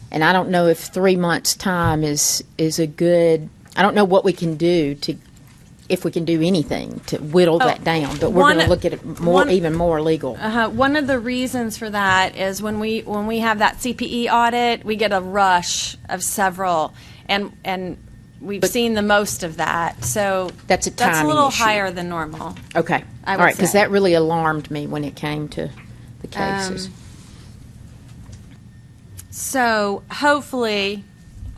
And I don't know if 3 months' time is a good. I don't know what we can do if we can do anything to whittle that down. But we're going to look at it even more legal. One of the reasons for that is when we have that CPE audit, we get a rush of several, and we've seen the most of that. So that's a little issue. Higher than normal. Okay, all right, because that really alarmed me when it came to the cases. So hopefully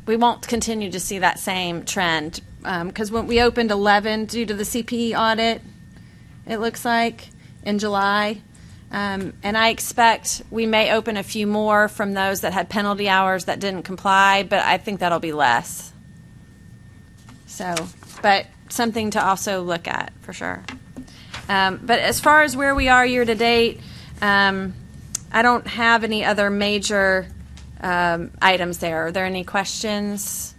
we won't continue to see that same trend, because when we opened 11 due to the CPE audit, it looks like, in July. And I expect we may open a few more from those that had penalty hours that didn't comply, but I think that'll be less. So, but something to also look at for sure. But as far as where we are year to date, I don't have any other major items there. Are there any questions?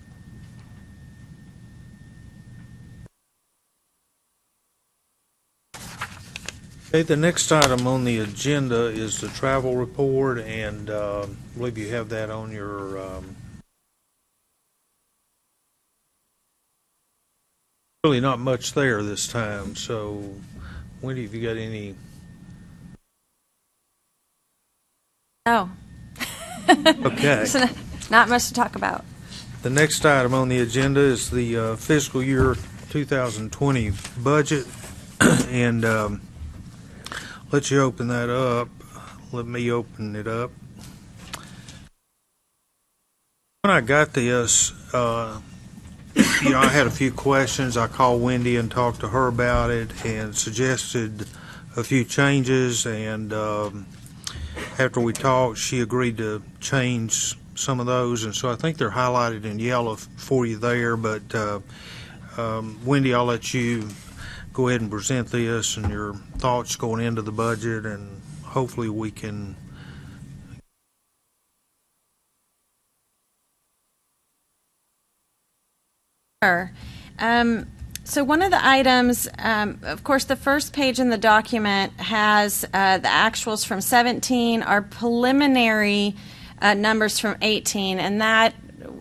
Okay, the next item on the agenda is the travel report, and I believe you have that on your really not much there this time. So, Wendy, have you got any Oh. Okay. So not much to talk about. The next item on the agenda is the fiscal year 2020 budget, and let you open that up. Let me open it up. When I got this, I had a few questions. I called Wendy and talked to her about it and suggested a few changes, and after we talked, she agreed to change some of those, and so I think they're highlighted in yellow for you there, but Wendy, I'll let you go ahead and present this and your thoughts going into the budget, and hopefully we can So one of the items, of course, the first page in the document has the actuals from 17, our preliminary numbers from 18, and that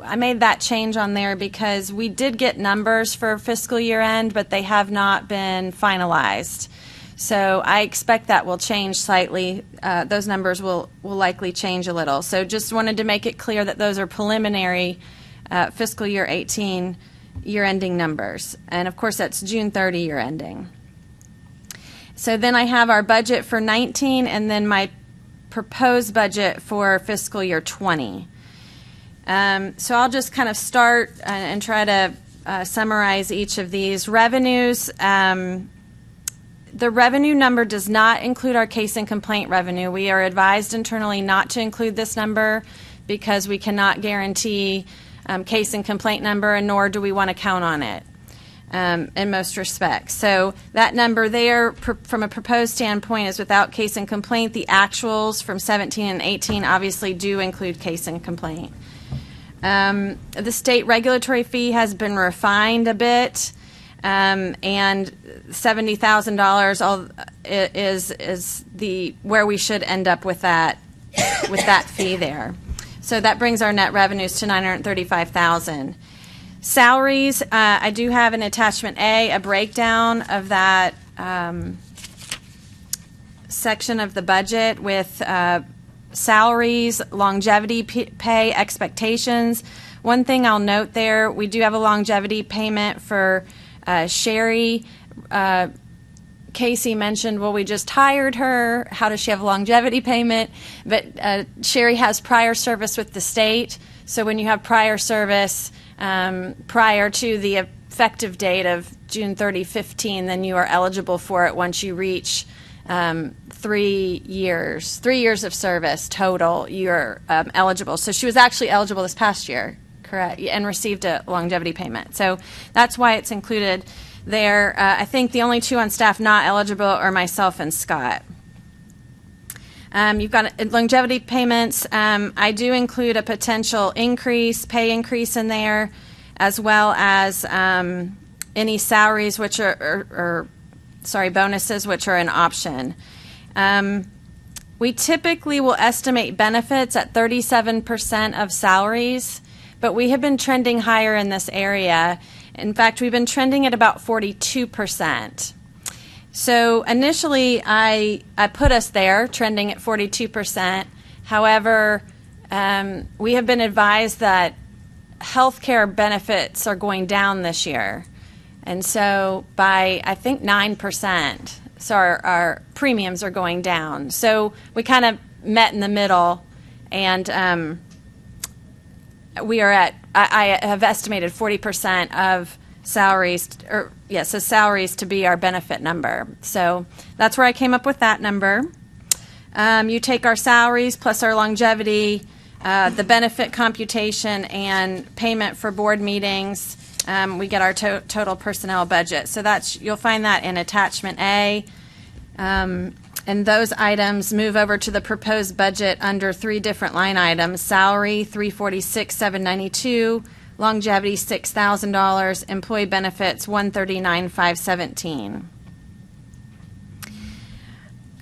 I made that change on there because we did get numbers for fiscal year end, but they have not been finalized. So I expect that will change slightly. Those numbers will likely change a little. So just wanted to make it clear that those are preliminary fiscal year 18 year-ending numbers. And of course, that's June 30 year-ending. So then I have our budget for 19 and then my proposed budget for fiscal year 20. So I'll just kind of start and try to summarize each of these. Revenues, the revenue number does not include our case and complaint revenue. We are advised internally not to include this number because we cannot guarantee case and complaint number, and nor do we want to count on it in most respects. So that number there, from a proposed standpoint, is without case and complaint. The actuals from 17 and 18 obviously do include case and complaint. The state regulatory fee has been refined a bit, and $70,000 is the where we should end up with that fee there. So that brings our net revenues to $935,000. Salaries, I do have in attachment A a breakdown of that section of the budget with salaries, longevity pay expectations. One thing I'll note there, we do have a longevity payment for Sherry. Casey mentioned, well, we just hired her. How does she have a longevity payment? But Sherry has prior service with the state. So when you have prior service prior to the effective date of June 30, 15, then you are eligible for it once you reach 3 years of service total. You're eligible. So she was actually eligible this past year, correct, and received a longevity payment. So that's why it's included there. I think the only two on staff not eligible are myself and Scott. You've got longevity payments. I do include a potential pay increase in there, as well as any salaries which bonuses which are an option. We typically will estimate benefits at 37% of salaries, but we have been trending higher in this area. In fact, we've been trending at about 42%. So initially, I put us there, trending at 42%. However, we have been advised that healthcare benefits are going down this year. And so by, I think, 9%. So our premiums are going down. So we kind of met in the middle, and we are at, I have estimated 40% of salaries, so salaries to be our benefit number. So that's where I came up with that number. You take our salaries plus our longevity, the benefit computation, and payment for board meetings. We get our total personnel budget. So you'll find that in attachment A. And those items move over to the proposed budget under 3 different line items: salary $346,792, longevity $6,000, employee benefits $139,517.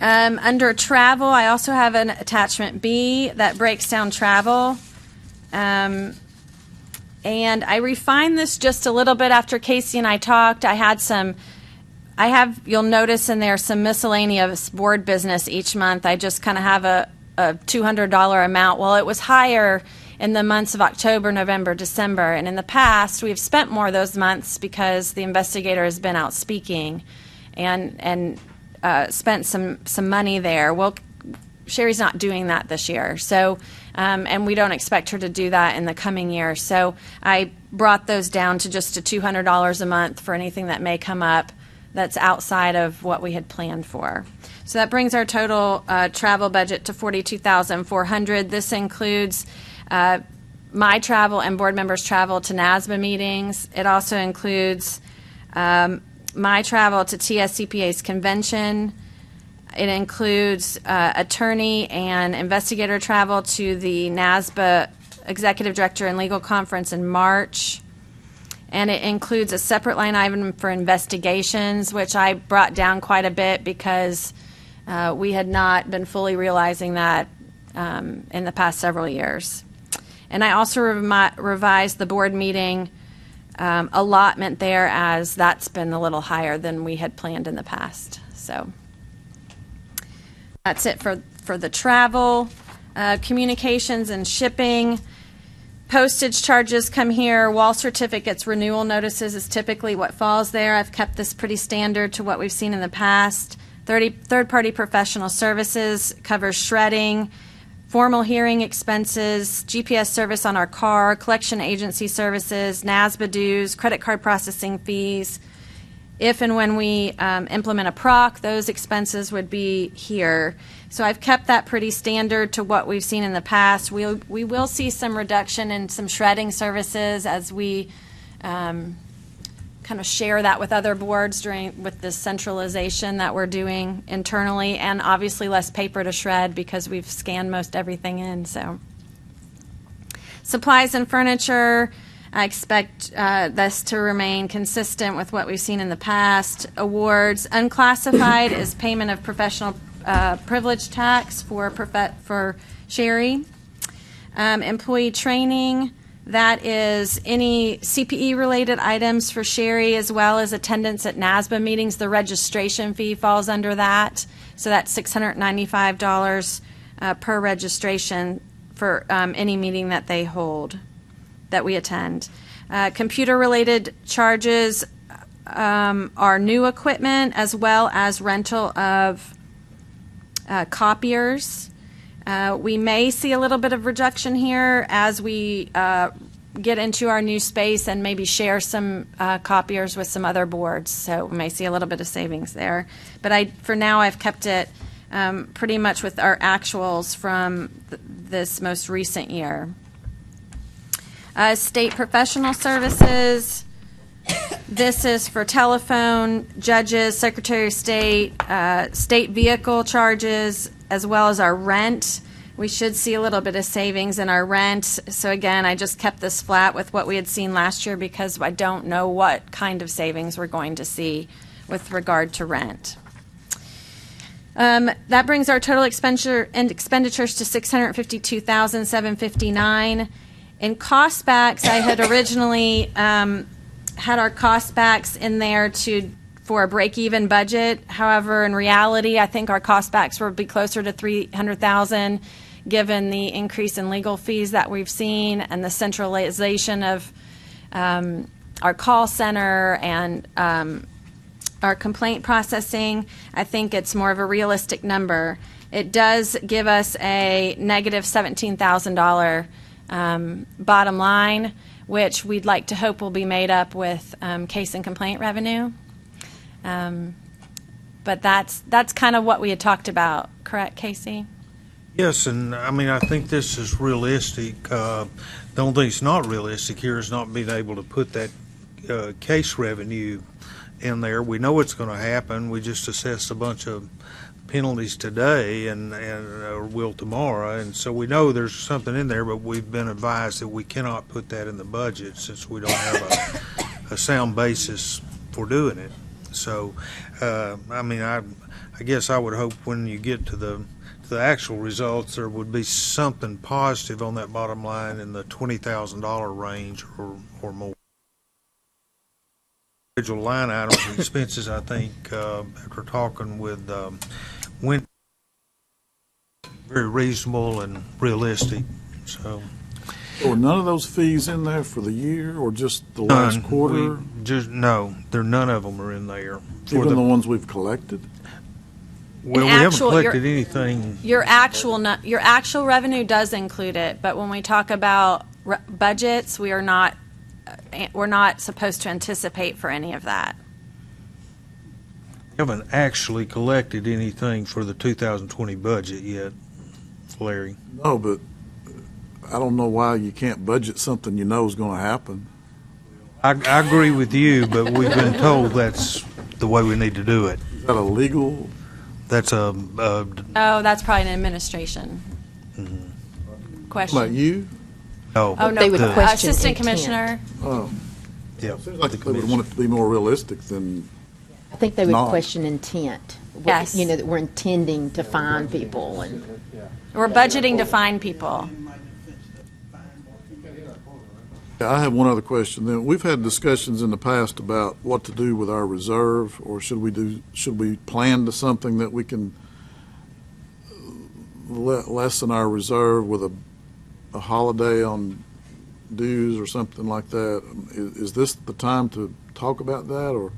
Under travel, I also have an attachment B that breaks down travel. And I refined this just a little bit after Casey and I talked. You'll notice in there some miscellaneous board business each month. I just kind of have $200 amount. Well, it was higher in the months of October, November, December, and in the past we've spent more those months because the investigator has been out speaking and spent some money there. Well, Sherry's not doing that this year, so and we don't expect her to do that in the coming year. So I brought those down to just to $200 a month for anything that may come up that's outside of what we had planned for. So that brings our total travel budget to $42,400. This includes my travel and board members' travel to NASBA meetings. It also includes my travel to TSCPA's convention. It includes attorney and investigator travel to the NASBA Executive Director and Legal Conference in March. And it includes a separate line item for investigations, which I brought down quite a bit because we had not been fully realizing that in the past several years. And I also revised the board meeting allotment there, as that's been a little higher than we had planned in the past. So that's it for the travel. Communications and shipping. Postage charges come here. Wall certificates, renewal notices is typically what falls there. I've kept this pretty standard to what we've seen in the past. Third-party professional services covers shredding, formal hearing expenses, GPS service on our car, collection agency services, NASBA dues, credit card processing fees. If and when we implement a proc, those expenses would be here. So I've kept that pretty standard to what we've seen in the past. We will see some reduction in some shredding services as we kind of share that with other boards with the centralization that we're doing internally, and obviously less paper to shred because we've scanned most everything in. So supplies and furniture, I expect this to remain consistent with what we've seen in the past. Awards, unclassified is payment of professional privilege tax for Sherry. Employee training, that is any CPE-related items for Sherry, as well as attendance at NASBA meetings. The registration fee falls under that, so that's $695 per registration for any meeting that they hold, that we attend. Computer-related charges are new equipment, as well as rental of copiers. We may see a little bit of reduction here as we get into our new space and maybe share some copiers with some other boards. So we may see a little bit of savings there. But for now, I've kept it pretty much with our actuals from this most recent year. State professional services. This is for telephone, judges, Secretary of State, state vehicle charges, as well as our rent. We should see a little bit of savings in our rent. So again, I just kept this flat with what we had seen last year because I don't know what kind of savings we're going to see with regard to rent. That brings our total expenditures to $652,759. In cost backs, I had originally had our cost backs in there for a break-even budget. However, in reality, I think our cost backs will be closer to $300,000, given the increase in legal fees that we've seen and the centralization of our call center and our complaint processing. I think it's more of a realistic number. It does give us a negative $17,000 bottom line, which we'd like to hope will be made up with case and complaint revenue. But that's kind of what we had talked about, correct, Casey? Yes, and I mean, I think this is realistic. The only thing that's not realistic here is not being able to put that case revenue in there. We know it's going to happen. We just assessed a bunch of penalties today and will tomorrow, and so we know there's something in there, but we've been advised that we cannot put that in the budget since we don't have a sound basis for doing it. So, I mean, I guess I would hope when you get to the actual results, there would be something positive on that bottom line in the $20,000 range or more. Individual line items and expenses, I think, after talking with very reasonable and realistic, so. Were none of those fees in there for the year, or just the last None. quarter? No, none of them are in there. Even the ones we've collected? Well, we haven't collected anything. Your actual revenue does include it, but when we talk about budgets, we're not supposed to anticipate for any of that. We haven't actually collected anything for the 2020 budget yet, Larry. No, but I don't know why you can't budget something you know is going to happen. I agree with you, but we've been told that's the way we need to do it. Is that a legal? That's Oh, that's probably an administration question. Like you? No. Oh, no, They would question Assistant intent. Commissioner. Oh. Yeah. Seems like they would want it to be more realistic than. I think they would Not. question intent. Yes. You know, that we're intending to fine people and. We're budgeting to fine people. I have one other question. Then we've had discussions in the past about what to do with our reserve, or should we plan to something that we can lessen our reserve with a holiday on dues or something like that? Is this the time to talk about that, or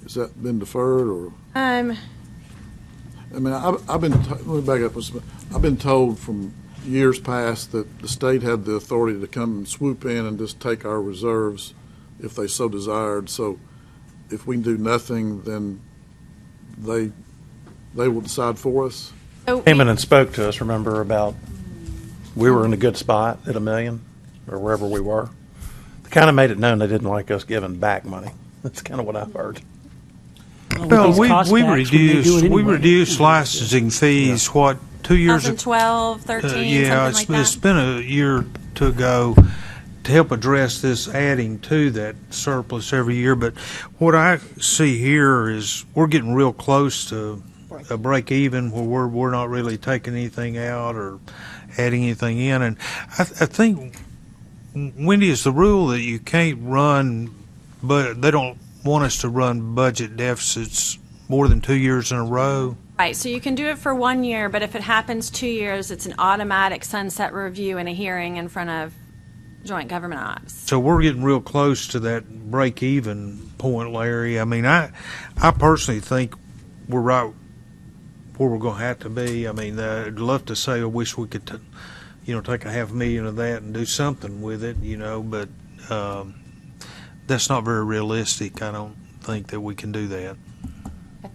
has that been deferred, or? I mean, I've been let me back up. I've been told from years past that the state had the authority to come and swoop in and just take our reserves if they so desired. So if we do nothing, then they will decide for us. Came in and spoke to us, remember, about we were in a good spot at $1 million or wherever we were. They kind of made it known they didn't like us giving back money. That's kind of what I've heard. Well, we reduced licensing fees, 2 years ago? 2012, 13, yeah, something like that. it's been a year or two ago to help address this adding to that surplus every year. But what I see here is we're getting real close to a break even where we're not really taking anything out or adding anything in. And I think, Wendy, is the rule that you can't run, but they don't want us to run budget deficits more than 2 years in a row. Right, so you can do it for 1 year, but if it happens 2 years, it's an automatic sunset review and a hearing in front of Joint Government Ops. So we're getting real close to that break-even point, Larry. I mean, I personally think we're right where we're going to have to be. I mean, I'd love to say I wish we could, take $500,000 of that and do something with it, but that's not very realistic. I don't think that we can do that.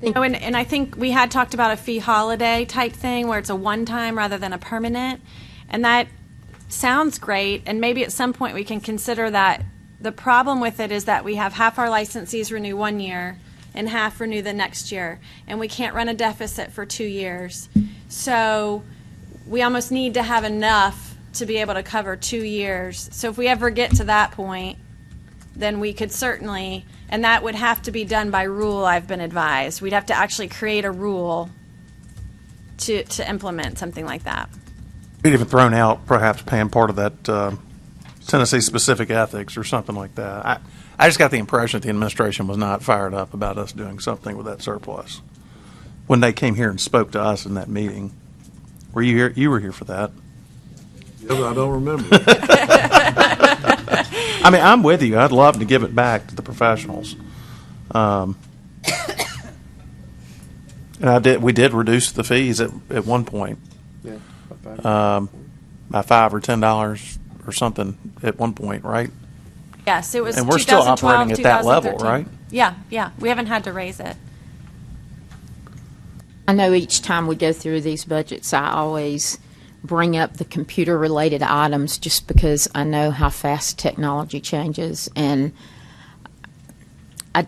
And I think we had talked about a fee holiday type thing where it's a one-time rather than a permanent, and that sounds great, and maybe at some point we can consider that. The problem with it is that we have half our licensees renew 1 year and half renew the next year, and we can't run a deficit for 2 years. So we almost need to have enough to be able to cover 2 years. So if we ever get to that point, then we could certainly, and that would have to be done by rule, I've been advised. We'd have to actually create a rule to implement something like that. We'd even thrown out perhaps paying part of that Tennessee-specific ethics or something like that. I just got the impression that the administration was not fired up about us doing something with that surplus. When they came here and spoke to us in that meeting, were you here? You were here for that. Yeah, but I don't remember. I mean, I'm with you. I'd love to give it back to the professionals. And we did reduce the fees at one point. Yeah. By $5 or $10 or something at one point, right? Yes, it was And we're still 2012, operating at that level, 2013. right? Yeah. We haven't had to raise it. I know each time we go through these budgets, I always bring up the computer-related items just because I know how fast technology changes, and I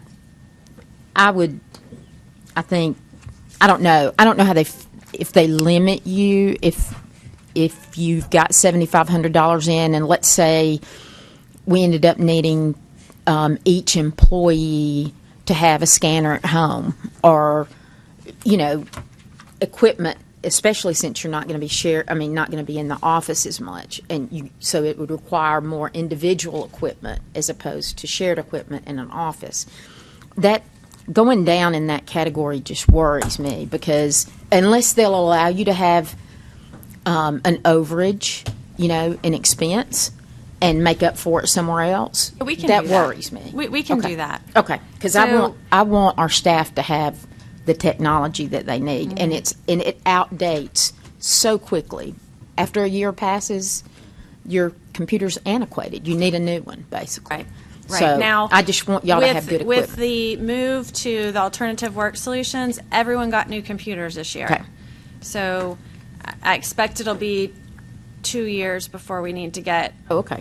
don't know how if they limit you if you've got $7,500 in, and let's say we ended up needing each employee to have a scanner at home, or equipment, especially since you're not going to be not going to be in the office as much, so it would require more individual equipment as opposed to shared equipment in an office. That going down in that category just worries me, because unless they'll allow you to have an overage, an expense, and make up for it somewhere else. We can that do that. worries me. We can Okay. do that. Okay, because So- I want our staff to have the technology that they need, and it outdates so quickly. After a year passes, your computer's antiquated. You need a new one, basically. Right. Right. So Now, I just want y'all to have good equipment. With the move to the alternative work solutions, everyone got new computers this year. Okay. So I expect it'll be 2 years before we need to get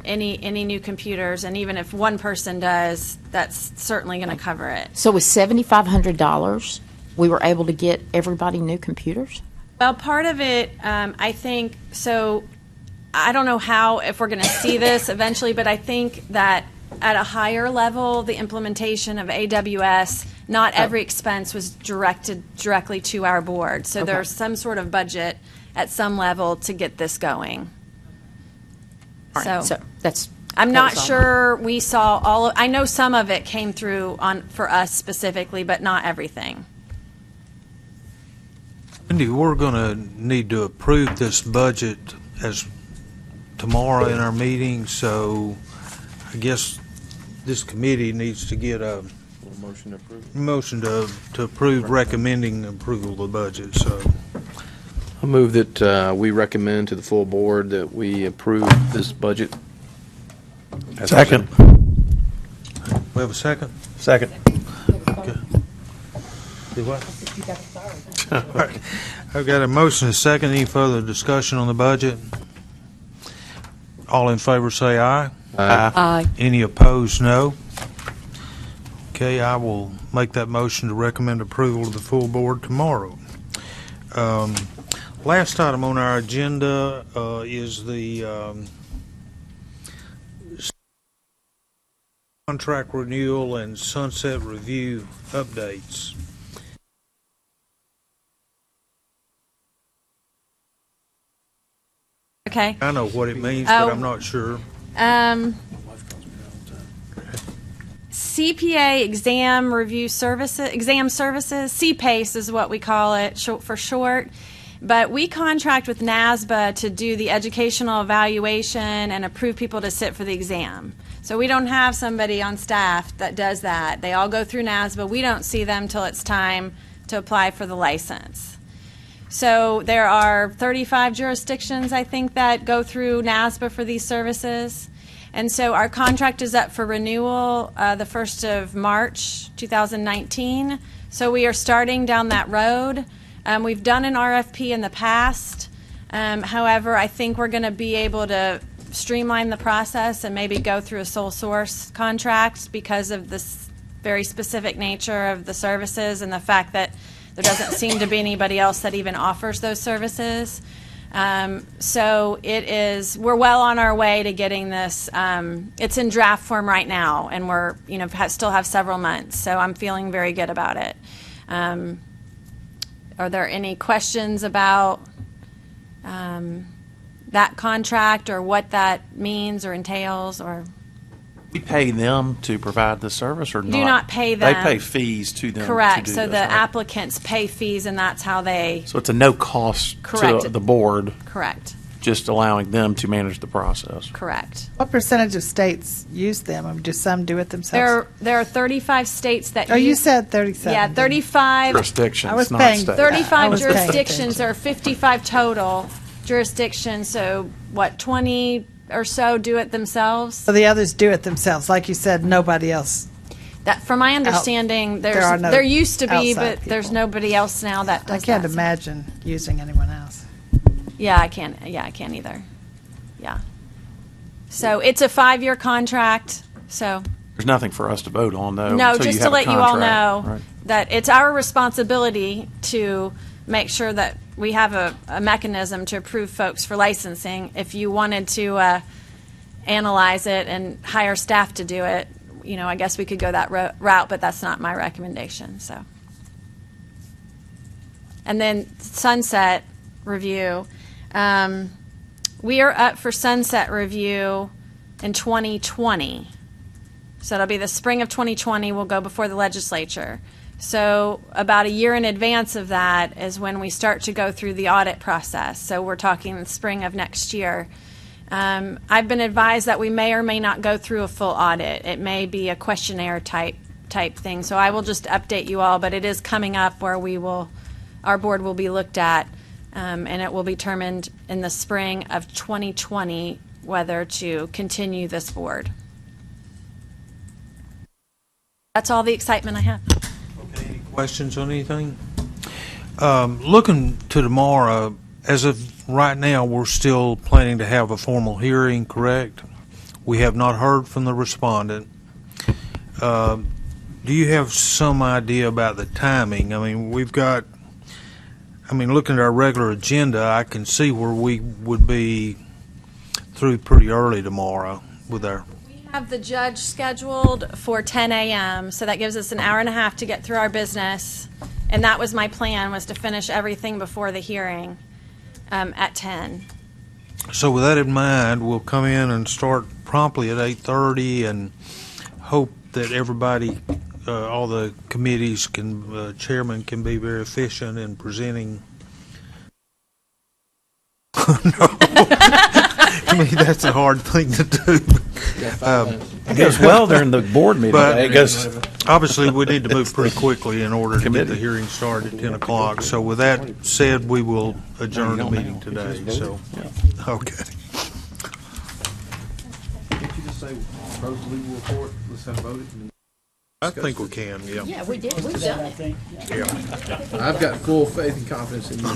any new computers. And even if one person does, that's certainly going to cover it. So with $7,500, we were able to get everybody new computers? Well, part of it, I think, so I don't know if we're going to see this eventually, but I think that at a higher level, the implementation of AWS, not every expense was directed directly to our board. So there's some sort of budget at some level to get this going. All right, so that's. I'm that not was all. sure we saw all of, I know some of it came through for us specifically, but not everything. Wendy, we're going to need to approve this budget as tomorrow in our meeting, so I guess this committee needs to get a motion to approve recommending approval of the budget. So I move that we recommend to the full board that we approve this budget. Second. we have a second? Second. Okay. Do what? All right. I've got a motion and a second. Any further discussion on the budget? All in favor say aye. Aye. Any opposed, no. Okay, I will make that motion to recommend approval to the full board tomorrow. Last item on our agenda is the contract renewal and sunset review updates. Okay. I know what it means, but I'm not sure. CPA exam review services, exam services, CPACE is what we call it for short. But we contract with NASBA to do the educational evaluation and approve people to sit for the exam. So we don't have somebody on staff that does that. They all go through NASBA. We don't see them till it's time to apply for the license. So there are 35 jurisdictions, I think, that go through NASBA for these services. And so our contract is up for renewal the 1st of March, 2019. So we are starting down that road. We've done an RFP in the past. However, I think we're going to be able to streamline the process and maybe go through a sole source contract because of this very specific nature of the services and the fact that there doesn't seem to be anybody else that even offers those services. So we're well on our way to getting this. It's in draft form right now, and we're, still have several months. So I'm feeling very good about it. Are there any questions about that contract or what that means or entails or? We pay them to provide the service or not? Do not pay them. They pay fees to them. Correct. To do So this, the right? applicants pay fees, and that's how they. So it's a no cost Correct. to the board, Correct. just allowing them to manage the process. Correct. What percentage of states use them? Or do some do it themselves? There are 35 states that Oh, you use. said 37. Yeah, 35. Jurisdictions, I was not paying states. 35 I was paying jurisdictions. There are 55 total jurisdictions. So 20 or so do it themselves? So the others do it themselves. Like you said, nobody else. That, from my understanding, are no there used to be, outside but there's people. nobody else now that I does can't that. imagine using anyone else. Yeah, I can't. Yeah, I can't either. Yeah. So it's a 5-year contract. So There's nothing for us to vote on, though. no, until just you to have a let you all contract, know right? that it's our responsibility to make sure that we have a mechanism to approve folks for licensing. If you wanted to analyze it and hire staff to do it, I guess we could go that route, but that's not my recommendation. So, and then sunset review. We are up for sunset review in 2020. So it'll be the spring of 2020. We'll go before the legislature. So about a year in advance of that is when we start to go through the audit process. So we're talking the spring of next year. I've been advised that we may or may not go through a full audit. It may be a questionnaire type thing. So I will just update you all, but it is coming up where our board will be looked at, and it will be determined in the spring of 2020 whether to continue this board. That's all the excitement I have. Okay, any questions on anything? Looking to tomorrow, as of right now, we're still planning to have a formal hearing, correct? We have not heard from the respondent. Do you have some idea about the timing? I mean, looking at our regular agenda, I can see where we would be through pretty early tomorrow with our... We have the judge scheduled for 10 a.m., so that gives us an hour and a half to get through our business. And that was my plan, was to finish everything before the hearing at 10. So with that in mind, we'll come in and start promptly at 8:30 and hope that everybody, all the committees, chairman can be very efficient in presenting. No. I mean, that's a hard thing to do. It goes well during the board meeting. But I guess obviously we need to move pretty quickly in order to get the hearing started at 10 o'clock. So with that said, we will adjourn the meeting today. So, okay. Can't you just say proposed legal report? Let's have voted. I think we can, yeah. Yeah, we did. We've done it. Yeah. I've got full faith and confidence in you.